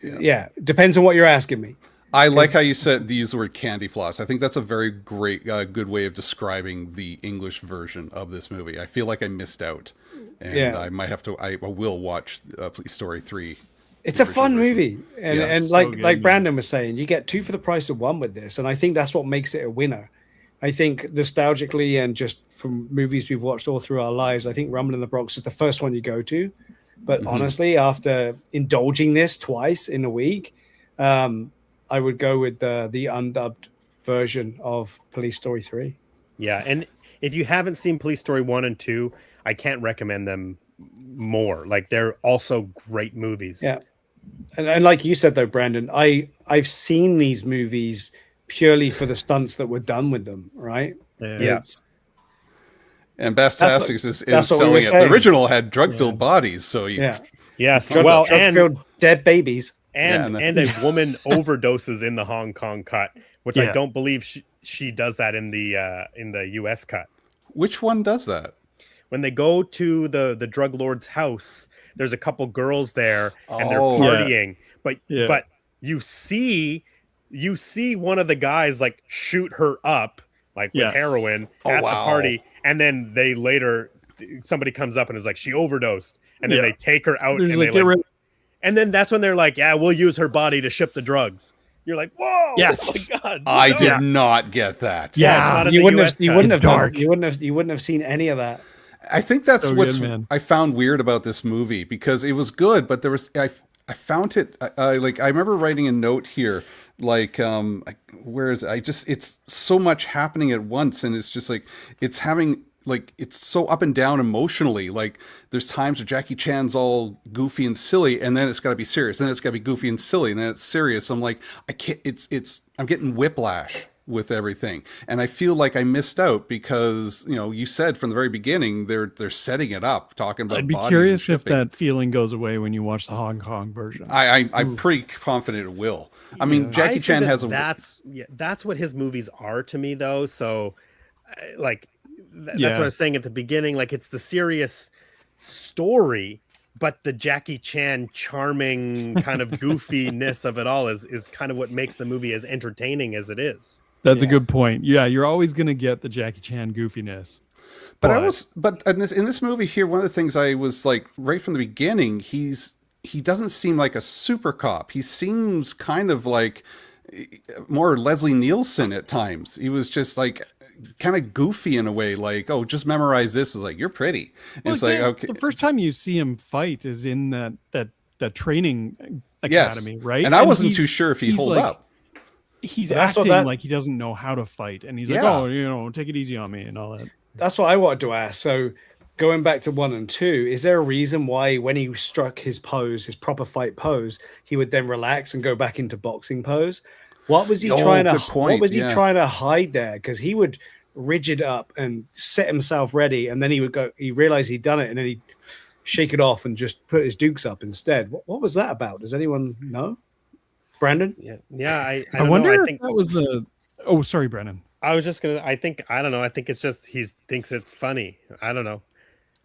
yeah, depends on what you're asking me. I like how you said use the word candy floss. I think that's a very great, good way of describing the English version of this movie. I feel like I missed out, and I might have to. I will watch Police Story 3. It's a fun movie, and like good, like Brandon was saying, you get 2 for the price of 1 with this, and I think that's what makes it a winner. I think nostalgically and just from movies we've watched all through our lives, I think Rumble in the Bronx is the first one you go to. But honestly, after indulging this twice in a week, I would go with the undubbed version of Police Story 3. Yeah, and if you haven't seen Police Story 1 and 2, I can't recommend them more. Like, they're also great movies. Yeah. And like you said, though, Brandon, I've seen these movies purely for the stunts that were done with them, right? Yeah. And Bastastics is that's what we selling were it. The saying. original had drug-filled bodies, so you... Yes. Well, and drug-filled dead babies. and a woman overdoses in the Hong Kong cut, which I don't believe she does that in the US cut. Which one does that? When they go to the drug lord's house, there's a couple girls there and they're partying, but you see one of the guys like shoot her up like with heroin at the party, and then somebody comes up and is like, she overdosed, and then they take her out and then that's when they're like, yeah, we'll use her body to ship the drugs. You're like, whoa! Yes, oh my God, I did not get that. Yeah, you wouldn't have seen any of that. I think that's So what's good, man. I found weird about this movie, because it was good, but there was I found it like I remember writing a note here, like where is it? It's so much happening at once, and it's just like it's so up and down emotionally. Like there's times where Jackie Chan's all goofy and silly, and then it's got to be serious, then it's got to be goofy and silly, and then it's serious. I'm like, I can't. I'm getting whiplash with everything, and I feel like I missed out because you said from the very beginning they're setting it up, talking about. I'd be curious if that feeling goes away when you watch the Hong Kong version. I'm pretty confident it will. I mean, Jackie Chan has a. That's what his movies are to me, though. So, like. That's what I was saying at the beginning. Like, it's the serious story, but the Jackie Chan charming kind of goofiness of it all is kind of what makes the movie as entertaining as it is. That's a good point. Yeah, you're always going to get the Jackie Chan goofiness. But in this movie here, one of the things I was like right from the beginning, he doesn't seem like a super cop. He seems kind of like more Leslie Nielsen at times. He was just like kind of goofy in a way, like, oh, just memorize this. Is like, you're pretty. Well, it's like, okay. The first time you see him fight is in that training academy, right? And I wasn't too sure if he'd hold up. He's acting like he doesn't know how to fight, and he's like, oh, take it easy on me and all that. That's what I wanted to ask. So going back to 1 and 2, is there a reason why when he struck his pose, his proper fight pose, he would then relax and go back into boxing pose? What was he trying to? What was he trying to hide there? Because he would rigid up and set himself ready, and then he would go. He realized he'd done it, and then he'd shake it off and just put his dukes up instead. What was that about? Does anyone know? Brandon? I wonder know. if that was the. Oh, sorry, Brandon. I was just gonna. I don't know. I think it's just he thinks it's funny. I don't know.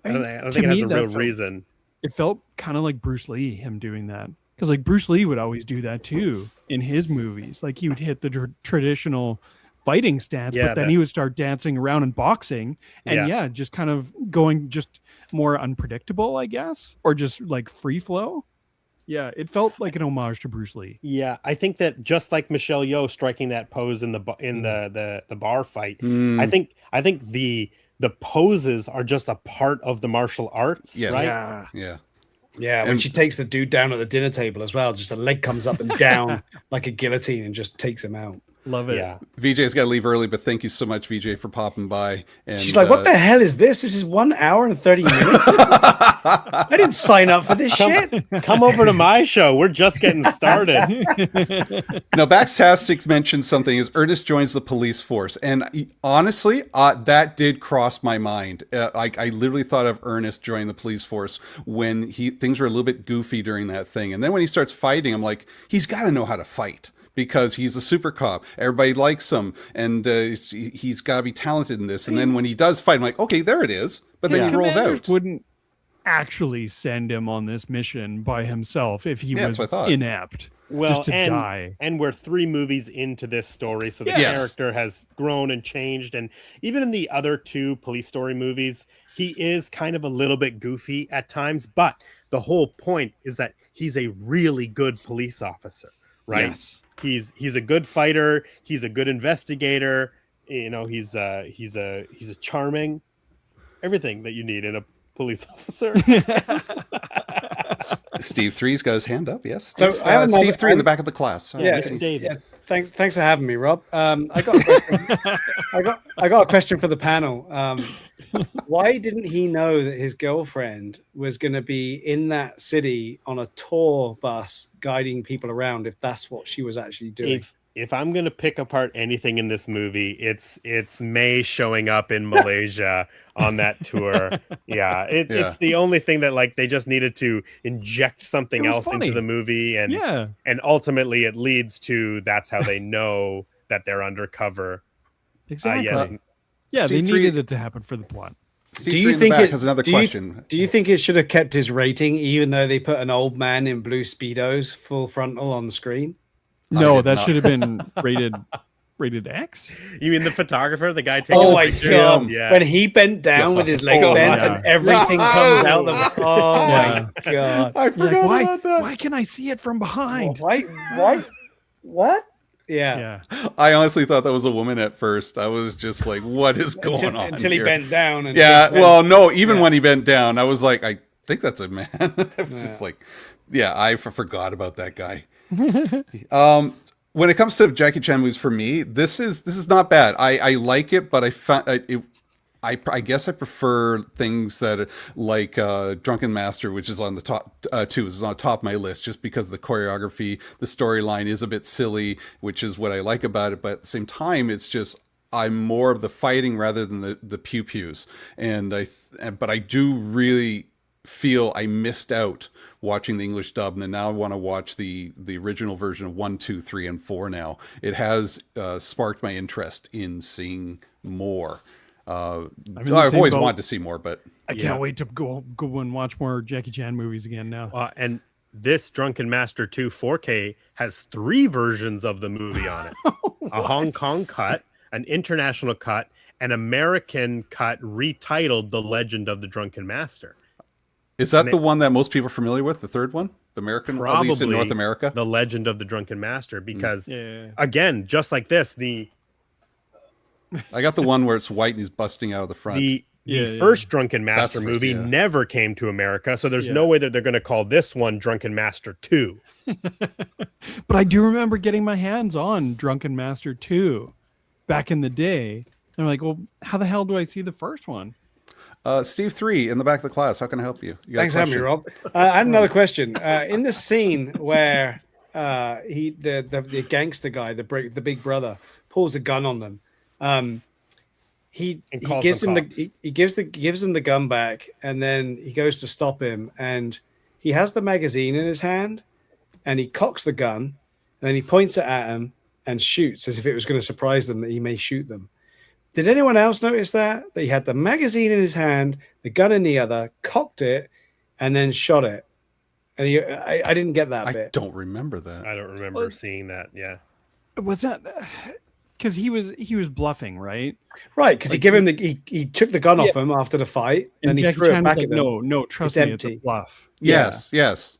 I don't think it has a real reason. It felt kind of like Bruce Lee, him doing that. Because like Bruce Lee would always do that too in his movies. Like he would hit the traditional fighting stance, but then he would start dancing around and boxing, and just kind of going just more unpredictable, I guess, or just like free flow. Yeah, it felt like an homage to Bruce Lee. Yeah, I think that just like Michelle Yeoh striking that pose in the bar fight, I think the poses are just a part of the martial arts, right? Yeah, when she takes the dude down at the dinner table as well, just a leg comes up and down like a guillotine and just takes him out. Love it. Yeah. VJ's got to leave early, but thank you so much, VJ, for popping by. And she's like, what the hell is this? This is 1 hour and 30 minutes. I didn't sign up for this shit. Come over to my show. We're just getting started. Now, Backtastic mentioned something is Ernest joins the police force. And honestly, that did cross my mind. I literally thought of Ernest joining the police force when things were a little bit goofy during that thing. And then when he starts fighting, I'm like, he's got to know how to fight. because he's a super cop. Everybody likes him, and he's got to be talented in this. And then when he does fight, I'm like, okay, there it is. But then he rolls Commanders out. Wouldn't actually send him on this mission by himself if he was that's what I thought. inept. Well, just to die. And we're 3 movies into this story, so the Yes. character has grown and changed. And even in the other 2 police story movies, he is kind of a little bit goofy at times. But the whole point is that he's a really good police officer, right? Yes. He's a good fighter. He's a good investigator. You know, he's a charming, everything that you need in a police officer. Steve 3's got his hand up. Yes. So I have Steve another- 3 in the back of the class. Yeah, David. yeah, thanks for having me, Rob. I got a question. I got a question for the panel. Why didn't he know that his girlfriend was going to be in that city on a tour bus guiding people around if that's what she was actually doing? If I'm gonna pick apart anything in this movie, it's May showing up in Malaysia on that tour. Yeah, it's the only thing that like they just needed to inject something else funny. into the movie, and Yeah. and ultimately it leads to that's how they know that they're undercover. Exactly. Yes. Yeah, they Steve 3 needed it to happen for the plot. Steve Do 3 you in the think back it has another do you- question. Do you think it should have kept his rating even though they put an old man in blue speedos full frontal on the screen? No, did that not. should have been rated X. You mean the photographer, the guy taking Oh the my picture? god! Yeah. When he bent down with his legs Oh, bent yeah. and everything comes out the oh Yeah. my god! I You're forgot like, about that. why can I see it from behind? Why? What? Yeah. Yeah. I honestly thought that was a woman at first. I was just like, what is going on Until he here? bent down. And Yeah, then- well, no, even Yeah. when he bent down, I was like, I think that's a man. I was just like, yeah, I forgot about that guy. When it comes to Jackie Chan movies, for me, this is not bad. I like it, but I found it. I guess I prefer things that are like Drunken Master, which is on the top too, is on the top of my list, just because the choreography, the storyline is a bit silly, which is what I like about it. But at the same time, it's just I'm more of the fighting rather than the pew pews, but I do really feel I missed out watching the English dub, and now I want to watch the original version of 1, 2, 3, and 4 now. It has sparked my interest in seeing more. in the I've same always boat. wanted to see more, but I can't wait to go and watch more Jackie Chan movies again now. And this Drunken Master 2 4K has 3 versions of the movie on it. A Hong Kong cut, an international cut, an American cut retitled The Legend of the Drunken Master. is that the one that most people are familiar with? The third one, the American, at least in North America. The Legend of the Drunken Master, because Yeah. again, just like this, I got the one where it's white and he's busting out of the front. the Yeah, first Drunken Master That's the first, movie yeah. never came to America, so there's Yeah. no way that they're going to call this one Drunken Master 2. But I do remember getting my hands on Drunken Master 2 back in the day. And I'm like, well, how the hell do I see the first one? Steve 3 in the back of the class. How can I help you? You got a Thanks for having me, question? Rob. I had another question. In the scene where the gangster guy, the big brother, pulls a gun on them, he calls gives them him cops. he gives him the gun back, and then he goes to stop him, and he has the magazine in his hand, and he cocks the gun, and then he points it at him and shoots as if it was going to surprise them that he may shoot them. Did anyone else notice that he had the magazine in his hand, the gun in the other, cocked it, and then shot it? And I didn't get that I bit. don't remember that. I don't remember seeing that. Yeah. Was that because he was bluffing, right? Right, because he took the gun off him after the fight, and he Jackie threw Chan it was back like, at them. no, trust It's me, it's a empty. bluff. Yes, yes.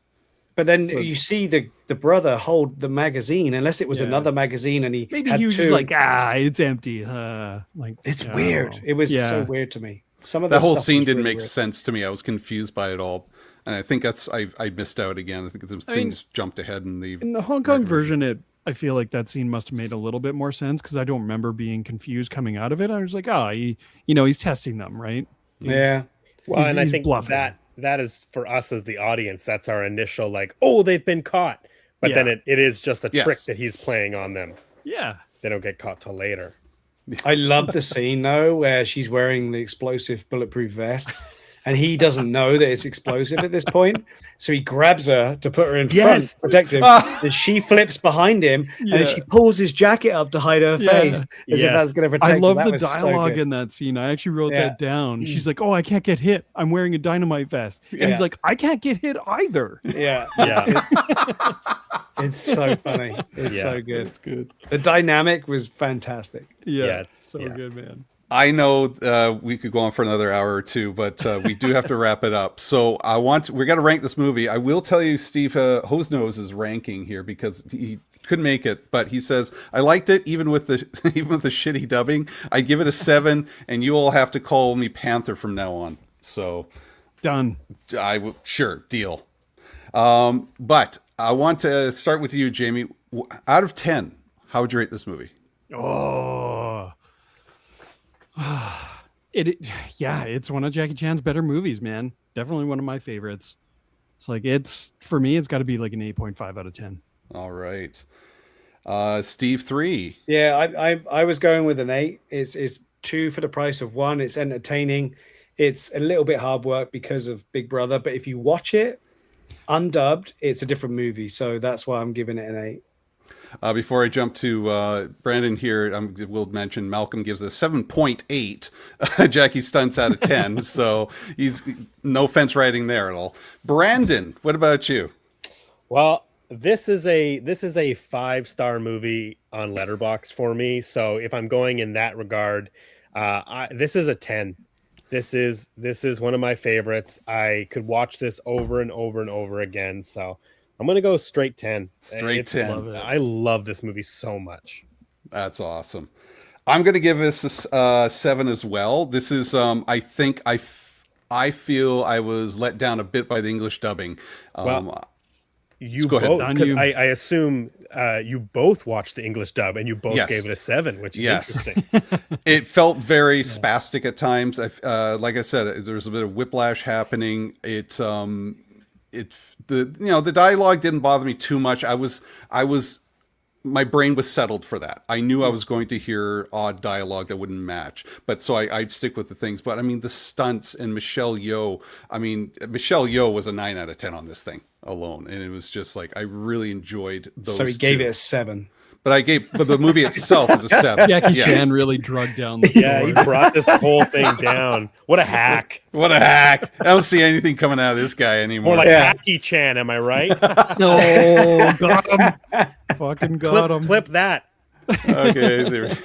But then So- you see the brother hold the magazine, unless it was Yeah. another magazine, and he Maybe had he was two. just like, it's empty. Like It's I don't weird. know. It was Yeah. so weird to me. Some of That the whole stuff scene was didn't really make weird. sense to me. I was confused by it all, and I think I missed out again. I think the scenes jumped ahead in the In the Hong Kong version, I feel like that scene must have made a little bit more sense because I don't remember being confused coming out of it. I was like, he's testing them, right? Yeah. Well, and I he's think bluffing. that is for us as the audience. That's our initial like, oh, they've been caught. But then Yeah. it is just a Yes. trick that he's playing on them. Yeah. They don't get caught till later. I love the scene though where she's wearing the explosive bulletproof vest, and he doesn't know that it's explosive at this point. So he grabs her to put her in Yes. front, protect him. And she flips behind him, and she pulls his jacket up to hide her face, as if that's going to protect I him. love That the was so dialogue good. in that scene. I actually wrote that down. She's like, "Oh, I can't get hit. I'm wearing a dynamite vest." And he's like, "I can't get hit either." Yeah. Yeah. It's so funny. It's so good. It's good. The dynamic was fantastic. Yeah, it's so good, man. I know we could go on for another hour or two, but we do have to wrap it up. So we got to rank this movie. I will tell you, Steve Hosenose is ranking here because he couldn't make it, but he says I liked it even with the shitty dubbing. I give it a 7, and you all have to call me Panther from now on. So Done. I will deal. But I want to start with you, Jamie. Out of 10, how would you rate this movie? Oh. It's one of Jackie Chan's better movies, man. Definitely one of my favorites. For me, it's got to be like an 8.5 out of 10. All right. Steve, 3. Yeah, I was going with an 8. It's 2 for the price of 1. It's entertaining. It's a little bit hard work because of Big Brother, but if you watch it undubbed, it's a different movie. So that's why I'm giving it an 8. Before I jump to Brandon here, we'll mention Malcolm gives a 7.8 Jackie Stunts out of 10. So he's no fence riding there at all. Brandon, what about you? Well, this is a 5-star movie on Letterboxd for me. So if I'm going in that regard, this is a 10. This is one of my favorites. I could watch this over and over and over again. So I'm going to go straight 10. Straight 10. I love this movie so much. That's awesome. I'm going to give this a 7 as well. This is, I think I feel I was let down a bit by the English dubbing. You go ahead. both, because I assume you both watched the English dub and you both gave it a 7, which is interesting. It felt very spastic at times. Like I said, there was a bit of whiplash happening. The dialogue didn't bother me too much. My brain was settled for that. I knew I was going to hear odd dialogue that wouldn't match, but so I'd stick with the things. But I mean, the stunts and Michelle Yeoh. I mean, Michelle Yeoh was a 9 out of 10 on this thing alone, and it was just like I really enjoyed those. So he gave it a 7. But the movie itself is a 7. Jackie Chan really drug down the he brought this whole thing down. What a hack. What a hack. I don't see anything coming out of this guy anymore. More like Jackie Chan, am I right? No, got him. Fucking got him. Clip that. Okay.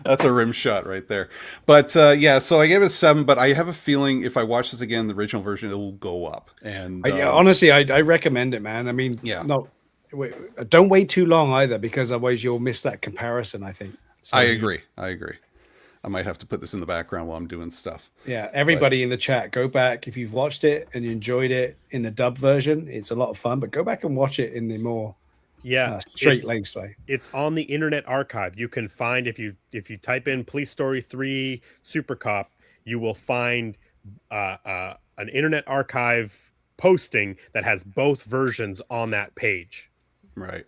That's a rim shot right there. But so I gave it a 7, but I have a feeling if I watch this again, the original version, it will go up. And honestly, I recommend it, man. I mean, don't wait too long either, because otherwise you'll miss that comparison, I think. So, I agree. I might have to put this in the background while I'm doing stuff. Yeah, everybody in the chat, go back. If you've watched it and you enjoyed it in the dub version, it's a lot of fun, but go back and watch it in the more straight-laced way. It's on the Internet Archive. You can find, if you type in Police Story 3 Supercop, you will find an Internet Archive posting that has both versions on that page. Right.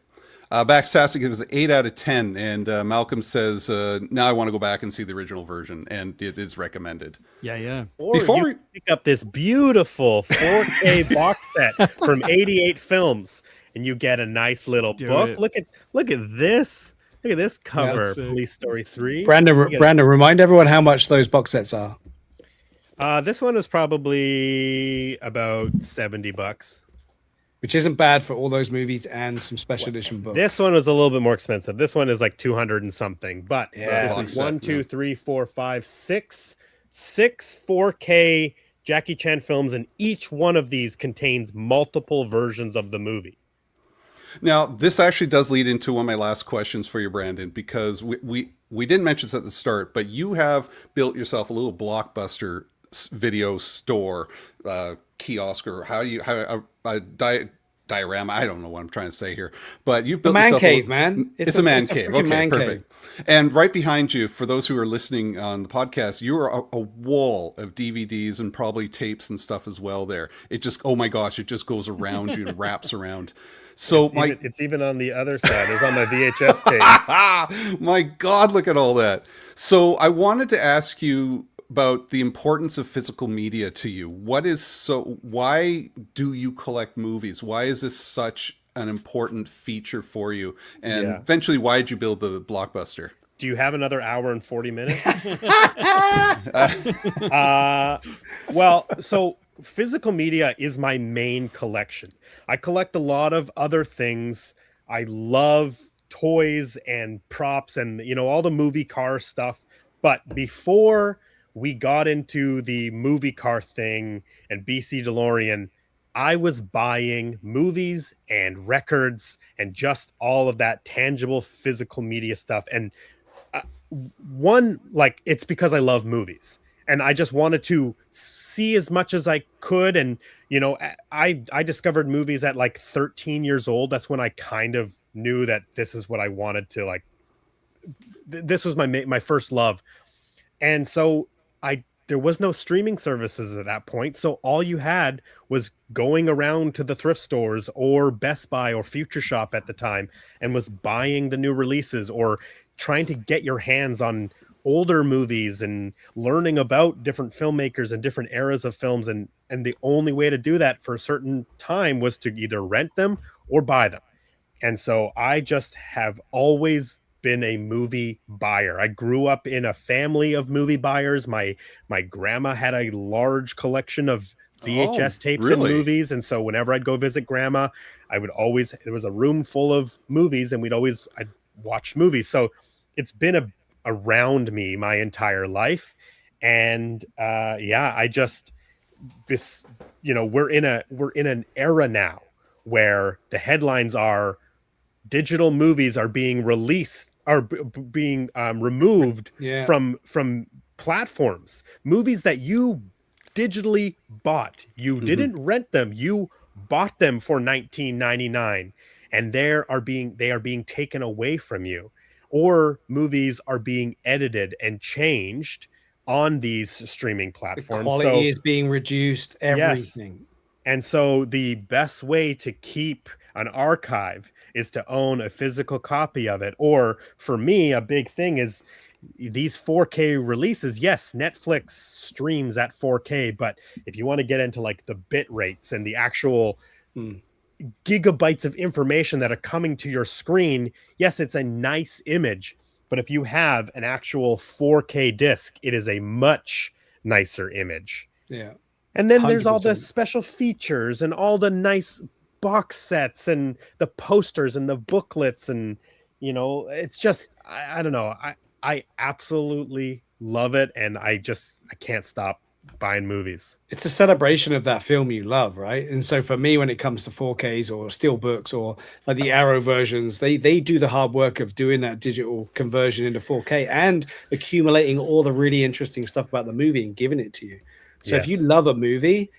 Backstastic gives it 8 out of 10, and Malcolm says, now I want to go back and see the original version, and it is recommended. Yeah. Or before you pick up this beautiful 4K box set from 88 Films, and you get a nice little book. Look at this. Look at this cover, Police Story 3. Brandon, remind everyone how much those box sets are. This one is probably about $70. Which isn't bad for all those movies and some special edition books. This one was a little bit more expensive. This one is like 200 and something. But this is 6 4K Jackie Chan films, and each one of these contains multiple versions of the movie. Now, this actually does lead into one of my last questions for you, Brandon, because we didn't mention this at the start, but you have built yourself a little Blockbuster video store, kiosk, or diorama. I don't know what I'm trying to say here, but you've built man yourself cave, man. It's a man cave. Okay, man perfect. Cave. And right behind you, for those who are listening on the podcast, you are a wall of DVDs and probably tapes and stuff as well. There, it just, oh my gosh, it just goes around you and wraps around. So it's even on the other side. It's on my VHS tape. My God, look at all that. So I wanted to ask you, about the importance of physical media to you. Why do you collect movies? Why is this such an important feature for you? And Yeah. eventually, why did you build the Blockbuster? Do you have another hour and 40 minutes? Well, so physical media is my main collection. I collect a lot of other things. I love toys and props and, all the movie car stuff. But before we got into the movie car thing and BC DeLorean, I was buying movies and records and just all of that tangible physical media stuff. And it's because I love movies and I just wanted to see as much as I could. And, I discovered movies at like 13 years old. That's when I kind of knew that this is what I wanted to like. This was my first love. And so there was no streaming services at that point. So all you had was going around to the thrift stores or Best Buy or Future Shop at the time and was buying the new releases or trying to get your hands on older movies and learning about different filmmakers and different eras of films. And the only way to do that for a certain time was to either rent them or buy them. And so I just have always been a movie buyer. I grew up in a family of movie buyers. My grandma had a large collection of VHS tapes and movies. And so whenever I'd go visit grandma, there was a room full of movies and I'd watch movies. So it's been around me my entire life. And we're in an era now where the headlines are digital movies are being released, are being removed from platforms. Movies that you digitally bought, you didn't rent them, you bought them for $19.99, and they are being taken away from you. Or movies are being edited and changed on these streaming platforms. The quality is being reduced, everything. Yes. And so the best way to keep an archive is to own a physical copy of it. Or for me, a big thing is these 4K releases. Yes, Netflix streams at 4K, but if you want to get into like the bit rates and the actual gigabytes of information that are coming to your screen, yes, it's a nice image, but if you have an actual 4K disc, it is a much nicer image. Yeah. And then there's all the special features and all the nice box sets and the posters and the booklets. And, it's just, I don't know. I absolutely love it. And I can't stop buying movies. It's a celebration of that film you love, right? And so for me, when it comes to 4Ks or steelbooks or like the Arrow versions, they do the hard work of doing that digital conversion into 4K and accumulating all the really interesting stuff about the movie and giving it to you. So if you love a movie,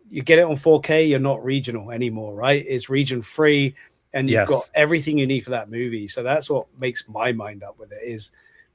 you get it on 4K, you're not regional anymore, right? It's region free and you've got everything you need for that movie. So that's what makes my mind up with it is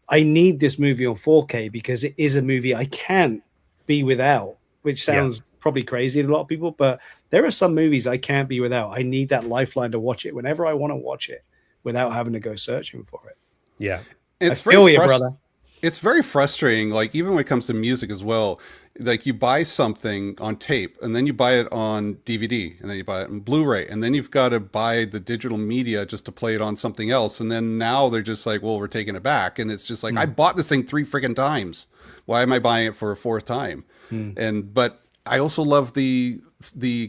I need this movie on 4K because it is a movie I can't be without, which sounds probably crazy to a lot of people, but there are some movies I can't be without. I need that lifeline to watch it whenever I want to watch it without having to go searching for it. Yeah. It's brother. It's very frustrating. Like even when it comes to music as well, like you buy something on tape and then you buy it on DVD and then you buy it on Blu-ray and then you've got to buy the digital media just to play it on something else. And then now they're just like, well, we're taking it back. And it's just like, I bought this thing 3 freaking times. Why am I buying it for a 4th time? But I also love the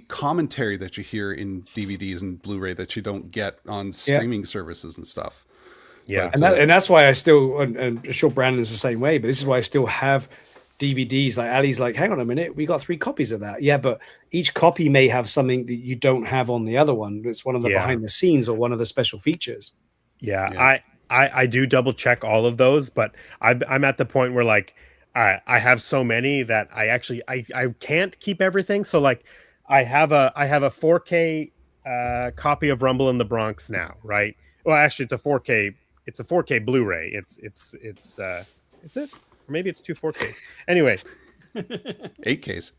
commentary that you hear in DVDs and Blu-ray that you don't get on streaming services and stuff. Yeah. But, and that's why I still, and I'm sure Brandon's the same way, but this is why I still have DVDs. Like Ali's like, hang on a minute, we got 3 copies of that. Yeah, but each copy may have something that you don't have on the other one. It's one of the behind the scenes or one of the special features. Yeah. I do double check all of those, but I'm at the point where like, I have so many that I can't keep everything. So like I have a 4K copy of Rumble in the Bronx now, right? Well, actually it's a 4K Blu-ray. Is it? Or maybe it's 2 4Ks. Anyway, 8Ks.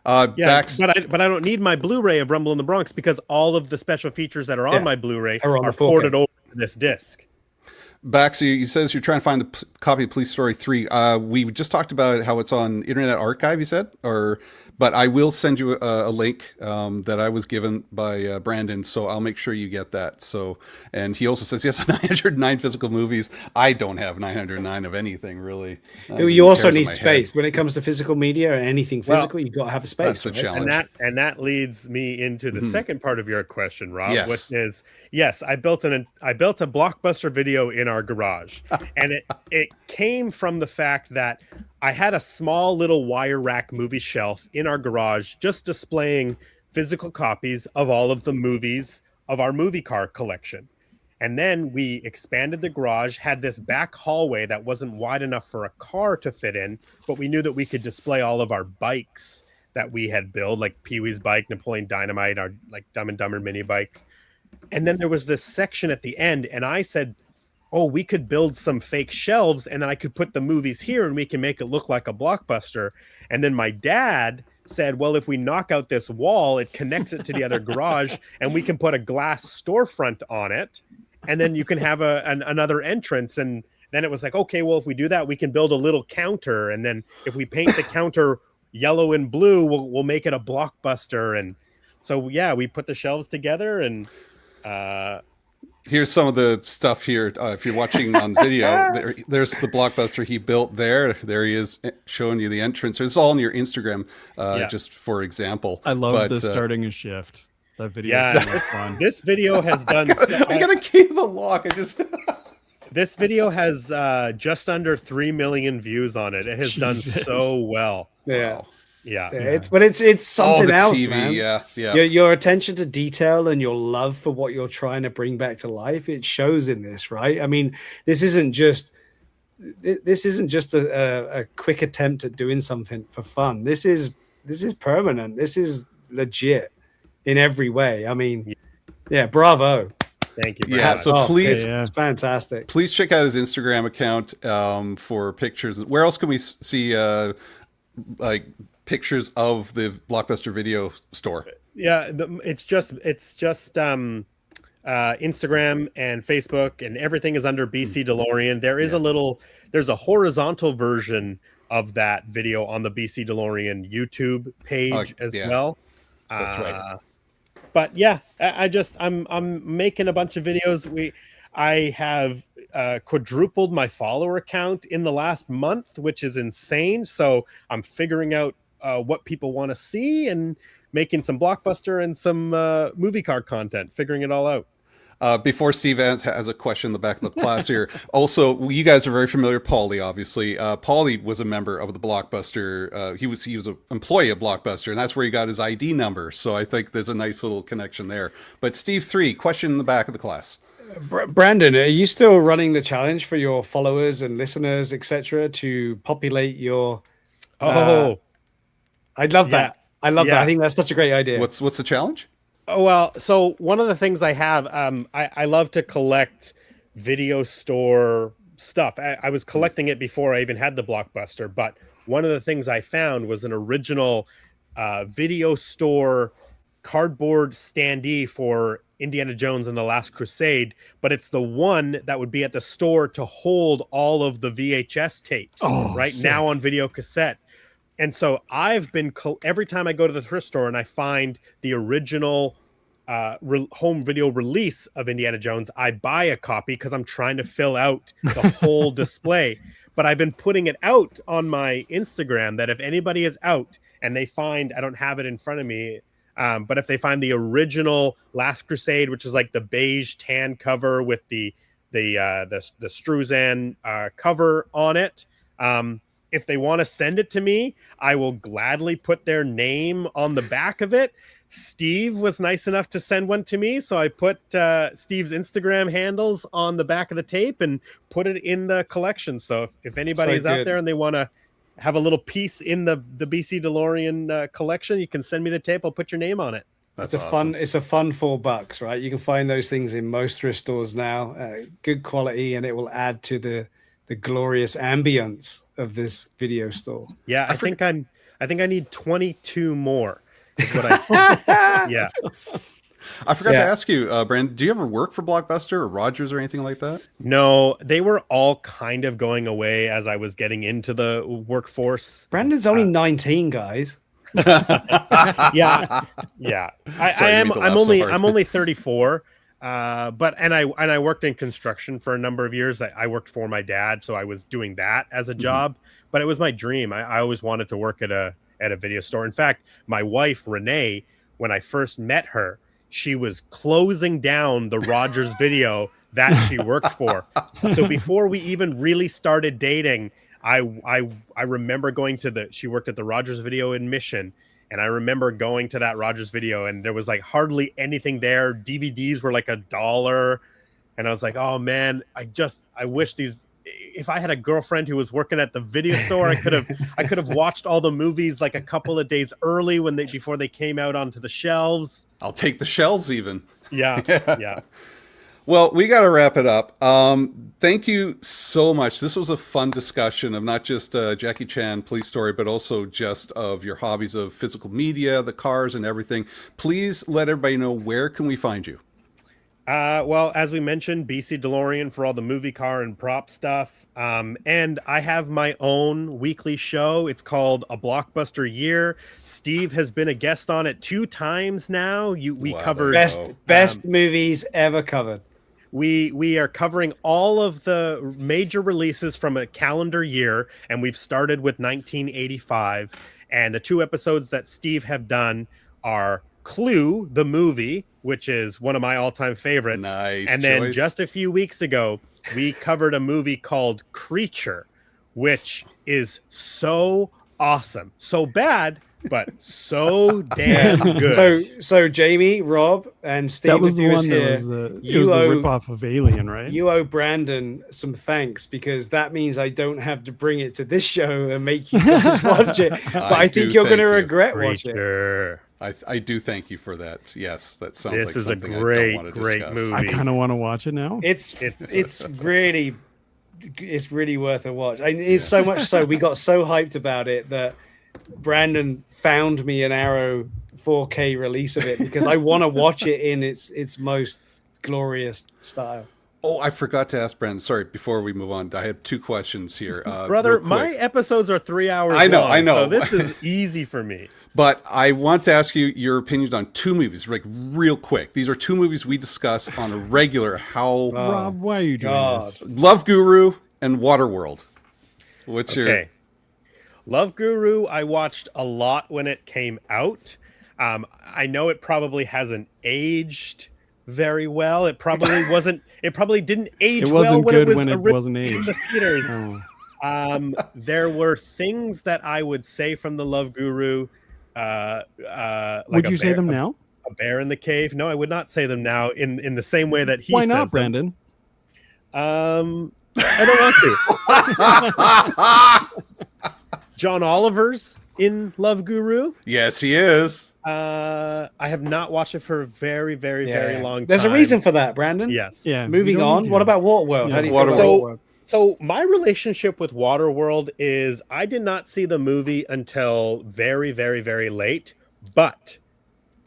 But I don't need my Blu-ray of Rumble in the Bronx because all of the special features that are on my Bluray are ported over to this disc. Bax, you says you're trying to find a copy of Police Story 3. We just talked about how it's on Internet Archive, you said? But I will send you a link that I was given by Brandon, so I'll make sure you get that. So, and he also says he has 909 physical movies. I don't have 909 of anything, really. You also need space. When it comes to physical media or anything physical, you've got to have a space. That's the challenge. And that leads me into the second part of your question, Rob, Yes. which is, yes, I built a Blockbuster video in our garage. And it came from the fact that I had a small little wire rack movie shelf in our garage just displaying physical copies of all of the movies of our movie car collection. And then we expanded the garage, had this back hallway that wasn't wide enough for a car to fit in, but we knew that we could display all of our bikes that we had built, like Pee-wee's bike, Napoleon Dynamite, our like Dumb and Dumber mini bike. And then there was this section at the end, and I said, oh, we could build some fake shelves, and then I could put the movies here, and we can make it look like a Blockbuster. And then my dad said, well, if we knock out this wall, it connects it to the other garage, and we can put a glass storefront on it, and then you can have another entrance. And then it was like, okay, well, if we do that, we can build a little counter, and then if we paint the counter yellow and blue, we'll make it a Blockbuster. And so, yeah, we put the shelves together, and here's some of the stuff here. If you're watching on video, there's the Blockbuster he built there. There he is showing you the entrance. It's all on your Instagram, just for example. I love the starting a shift. That video yeah, is so much fun. This video has done... I got to key the lock. This video has just under 3 million views on it. It has done so well. Yeah. Wow. Yeah. It's something else, TV, man. Yeah. Your attention to detail and your love for what you're trying to bring back to life, it shows in this, right? I mean, this isn't just a quick attempt at doing something for fun. This is permanent. This is legit in every way. I mean, yeah, bravo. Thank you. Yeah, so please, it's fantastic. Please check out his Instagram account for pictures. Where else can we see like pictures of the Blockbuster video store? Yeah, it's just Instagram and Facebook, and everything is under BC DeLorean. There is there's a horizontal version of that video on the BC DeLorean YouTube page as well. That's right. But yeah, I'm making a bunch of videos. I have quadrupled my follower count in the last month, which is insane. So I'm figuring out what people want to see and making some Blockbuster and some movie car content, figuring it all out. Before Steve has a question in the back of the class here. Also, you guys are very familiar with Paulie, obviously. Paulie was a member of the Blockbuster. He was an employee of Blockbuster, and that's where he got his ID number. So I think there's a nice little connection there. But Steve 3, question in the back of the class. Brandon, are you still running the challenge for your followers and listeners, etc., to populate your? I'd love that. I love that. I think that's such a great idea. What's the challenge? Oh, well, so one of the things I have, I love to collect video store stuff. I was collecting it before I even had the Blockbuster, but one of the things I found was an original video store cardboard standee for Indiana Jones and the Last Crusade, but it's the one that would be at the store to hold all of the VHS tapes now on video cassette. And so I've been every time I go to the thrift store and I find the original home video release of Indiana Jones, I buy a copy because I'm trying to fill out the whole display. But I've been putting it out on my Instagram that if anybody is out and they find, I don't have it in front of me, but if they find the original Last Crusade, which is like the beige tan cover with the Struzan cover on it, if they want to send it to me, I will gladly put their name on the back of it. Steve was nice enough to send one to me, so I put Steve's Instagram handles on the back of the tape and put it in the collection. So if anybody's out there and they want to have a little piece in the BC DeLorean collection, you can send me the tape. I'll put your name on it. It's a fun $4, right? You can find those things in most thrift stores now, good quality, and it will add to the glorious ambience of this video store. Yeah, I think I need 22 more. Is what I think. Yeah. I forgot to ask you, Brandon, do you ever work for Blockbuster or Rogers or anything like that? No, they were all kind of going away as I was getting into the workforce. Brandon's only 19, guys. Yeah. I'm only 34. But I worked in construction for a number of years. I worked for my dad, so I was doing that as a job. But it was my dream. I always wanted to work at a video store. In fact, my wife Renee, when I first met her, she was closing down the Rogers Video that she worked for. So before we even really started dating, I remember going to she worked at the Rogers Video in Mission. And I remember going to that Rogers Video, and there was like hardly anything there. DVDs were like $1. And I was like, oh man, I wish if I had a girlfriend who was working at the video store, I could have watched all the movies like a couple of days early before they came out onto the shelves. I'll take the shelves even. Yeah. Well, we got to wrap it up. Thank you so much. This was a fun discussion of not just Jackie Chan police story, but also just of your hobbies of physical media, the cars and everything. Please let everybody know, where can we find you? Well, as we mentioned, BC DeLorean for all the movie car and prop stuff. And I have my own weekly show. It's called A Blockbuster Year. Steve has been a guest on it 2 times now. We covered best movies ever covered. We are covering all of the major releases from a calendar year, and we've started with 1985. And the 2 episodes that Steve have done are Clue, the movie, which is one of my all-time favorites. Nice And then choice. just a few weeks ago, we covered a movie called Creature, which is so awesome. So bad, but so damn good. So Jamie, Rob, and Steve, That was the one here, that was the ripoff of Alien, right? you owe Brandon some thanks, because that means I don't have to bring it to this show and make you guys watch it. But I think you're going to regret watching it. I do thank you for that. Yes, that sounds like This is a something I great, don't want to great discuss. movie. I kind of want to watch it now. It's really worth a watch. It's so much so we got so hyped about it that Brandon found me an Arrow 4K release of it, because I want to watch it in its most glorious style. Oh, I forgot to ask Brandon. Sorry, before we move on, I have 2 questions here. Brother, real quick. my episodes are 3 hours I know. So this is easy for me. But I want to ask you your opinion on 2 movies, like real quick. These are 2 movies we discuss on a regular. Rob, why are you doing this? Love Guru and Waterworld. What's your... Love Guru, I watched a lot when it came out. I know it probably hasn't aged very well. It probably wasn't. It probably didn't age well when it was wasn't aged in the theaters. There were things that I would say from the Love Guru. Would you say them now? A bear in the cave? No, I would not say them now in the same way that he. Why says not, them. Brandon? I don't want to. John Oliver's in Love Guru. Yes, he is. I have not watched it for a very, very, very long time. There's a reason for that, Brandon. Yes. Yeah. Moving on. What about Waterworld? How do you feel about Waterworld? So my relationship with Waterworld is I did not see the movie until very, very, very late, but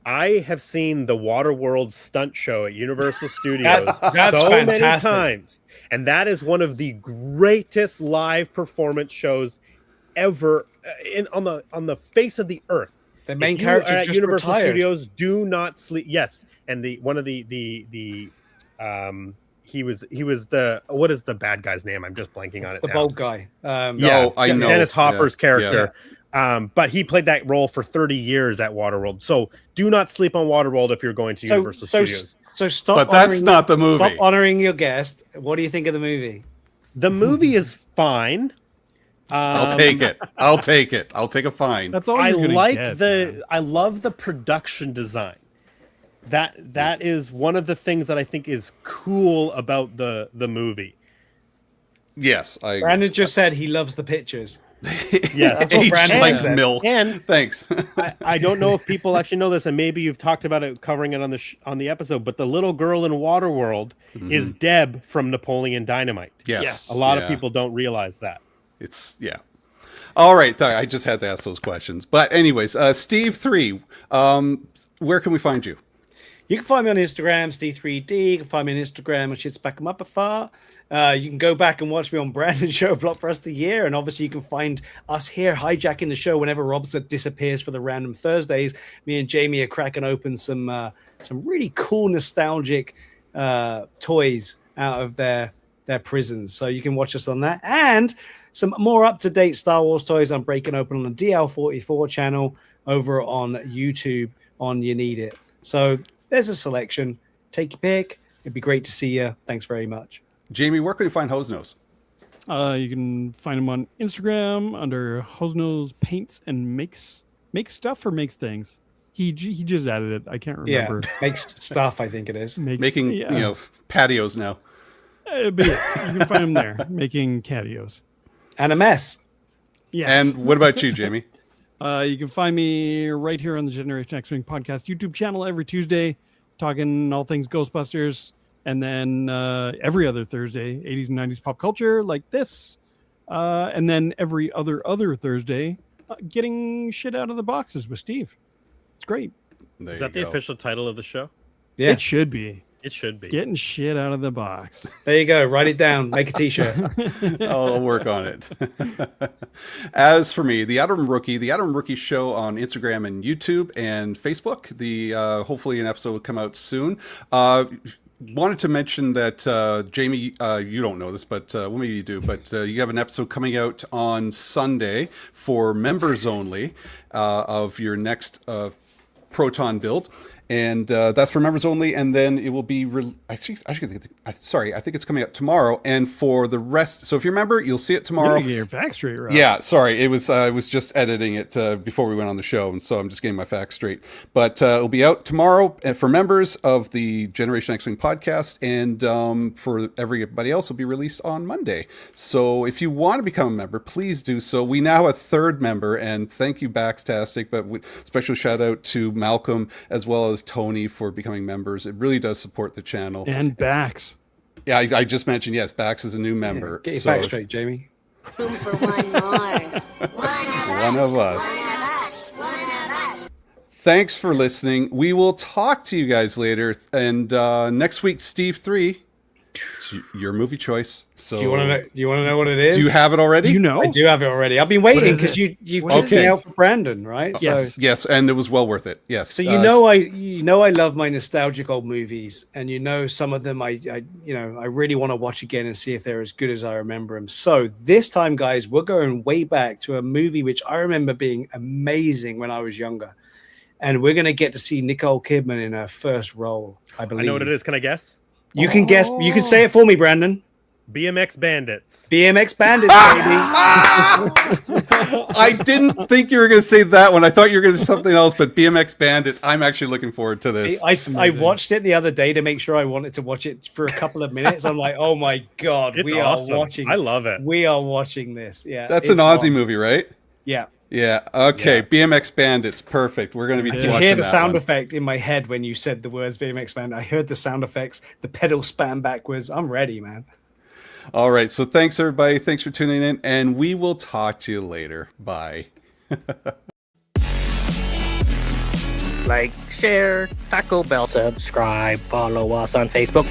I have seen the Waterworld stunt show at Universal Studios that's so fantastic. many times. And that is one of the greatest live performance shows ever on the face of the earth. The main character at just Universal retired. Studios do not sleep. Yes, and he was the, what is the bad guy's name? I'm just blanking on it. The now. bald guy. I know Dennis Hopper's character. Yeah. But he played that role for 30 years at Waterworld. So do not sleep on Waterworld if you're going to Universal Studios. So stop. But that's not the movie. Stop honoring your guest. What do you think of the movie? The movie is fine. I'll take it. I'll take it. I'll take a fine. That's all I you're gonna like get, man. I love the production design. That is one of the things that I think is cool about the movie. Yes, I agree. Brandon just said he loves the pictures. Yes, That's what Brandon like said. milk. And Thanks. I don't know if people actually know this, and maybe you've talked about it, covering it on the episode. But the little girl in Waterworld is Deb from Napoleon Dynamite. Yes. A lot of people don't realize that. All right. I just had to ask those questions. But anyways, Steve 3, where can we find you? You can find me on Instagram, Steve3D. You can find me on Instagram on Shit's Back 'em Up a Far. You can go back and watch me on Brandon's show, Blockbuster Year. And obviously, you can find us here hijacking the show whenever Robson disappears for the random Thursdays. Me and Jamie are cracking open some really cool, nostalgic toys out of their prisons. So you can watch us on that. And some more up-to-date Star Wars toys I'm breaking open on the DL44 channel over on YouTube on You Need It. So there's a selection. Take your pick. It'd be great to see you. Thanks very much. Jamie, where can you find Hose Nose? You can find him on Instagram under Hosnose Paints and makes stuff or makes things. He just added it. I can't remember. Yeah, makes stuff, I think it is. Making patios now. But yeah, you can find him there making catios. And a mess. Yes. And what about you, Jamie? You can find me right here on the Generation X-Wing podcast YouTube channel every Tuesday, talking all things Ghostbusters, and then every other Thursday, 80s and 90s pop culture like this, and then every other Thursday, getting shit out of the boxes with Steve. It's great. Is that the official title of the show? Yeah, it should be. It should be. Getting shit out of the box. There you go. Write it down. Make a t-shirt. I'll work on it. As for me, the Adam Rookie show on Instagram and YouTube and Facebook. Hopefully an episode will come out soon. Wanted to mention that Jamie, you don't know this, but well, maybe you do. But you have an episode coming out on Sunday for members only of your next Proton build. And that's for members only, and then it will be. I think it's coming out tomorrow. And for the rest, so if you remember, you'll see it tomorrow. You get your facts straight, right? Yeah, sorry, it was. I was just editing it before we went on the show, and so I'm just getting my facts straight. But it'll be out tomorrow for members of the Generation X-Wing podcast, and for everybody else, it'll be released on Monday. So if you want to become a member, please do so. We now have a third member, and thank you, Baxtastic. But special shout out to Malcolm as well as Tony for becoming members. It really does support the channel. And Bax. Yeah, I just mentioned, yes, Bax is a new member. Get your facts straight, Jamie. Room for one more. One of us. Thanks for listening. We will talk to you guys later. And next week, Steve 3, it's your movie choice. So Do you want to know what it is? Do you have it already? You know? I do have it already. I've been waiting because you kicked me out for Brandon, right? Yes. Yes, and it was well worth it. Yes. So I love my nostalgic old movies, and some of them I really want to watch again and see if they're as good as I remember them. So this time, guys, we're going way back to a movie which I remember being amazing when I was younger, and we're going to get to see Nicole Kidman in her first role. I believe. I know what it is. Can I guess? You can guess. You can say it for me, Brandon. BMX Bandits. BMX Bandits, baby. I didn't think you were going to say that one. I thought you were going to say something else, but BMX Bandits. I'm actually looking forward to this. I watched it the other day to make sure I wanted to watch it for a couple of minutes. I'm like, oh my God, It's we awesome. are watching. I love it. We are watching this. Yeah. That's an Aussie movie, right? Yeah. Yeah. Okay. Yeah. BMX Bandits. Perfect. We're going to be I watching could hear the that sound one. effect in my head when you said the words BMX Bandit. I heard the sound effects, the pedal span backwards. I'm ready, man. All right. So thanks, everybody. Thanks for tuning in, and we will talk to you later. Bye. Like, share, Taco Bell, subscribe, follow us on Facebook.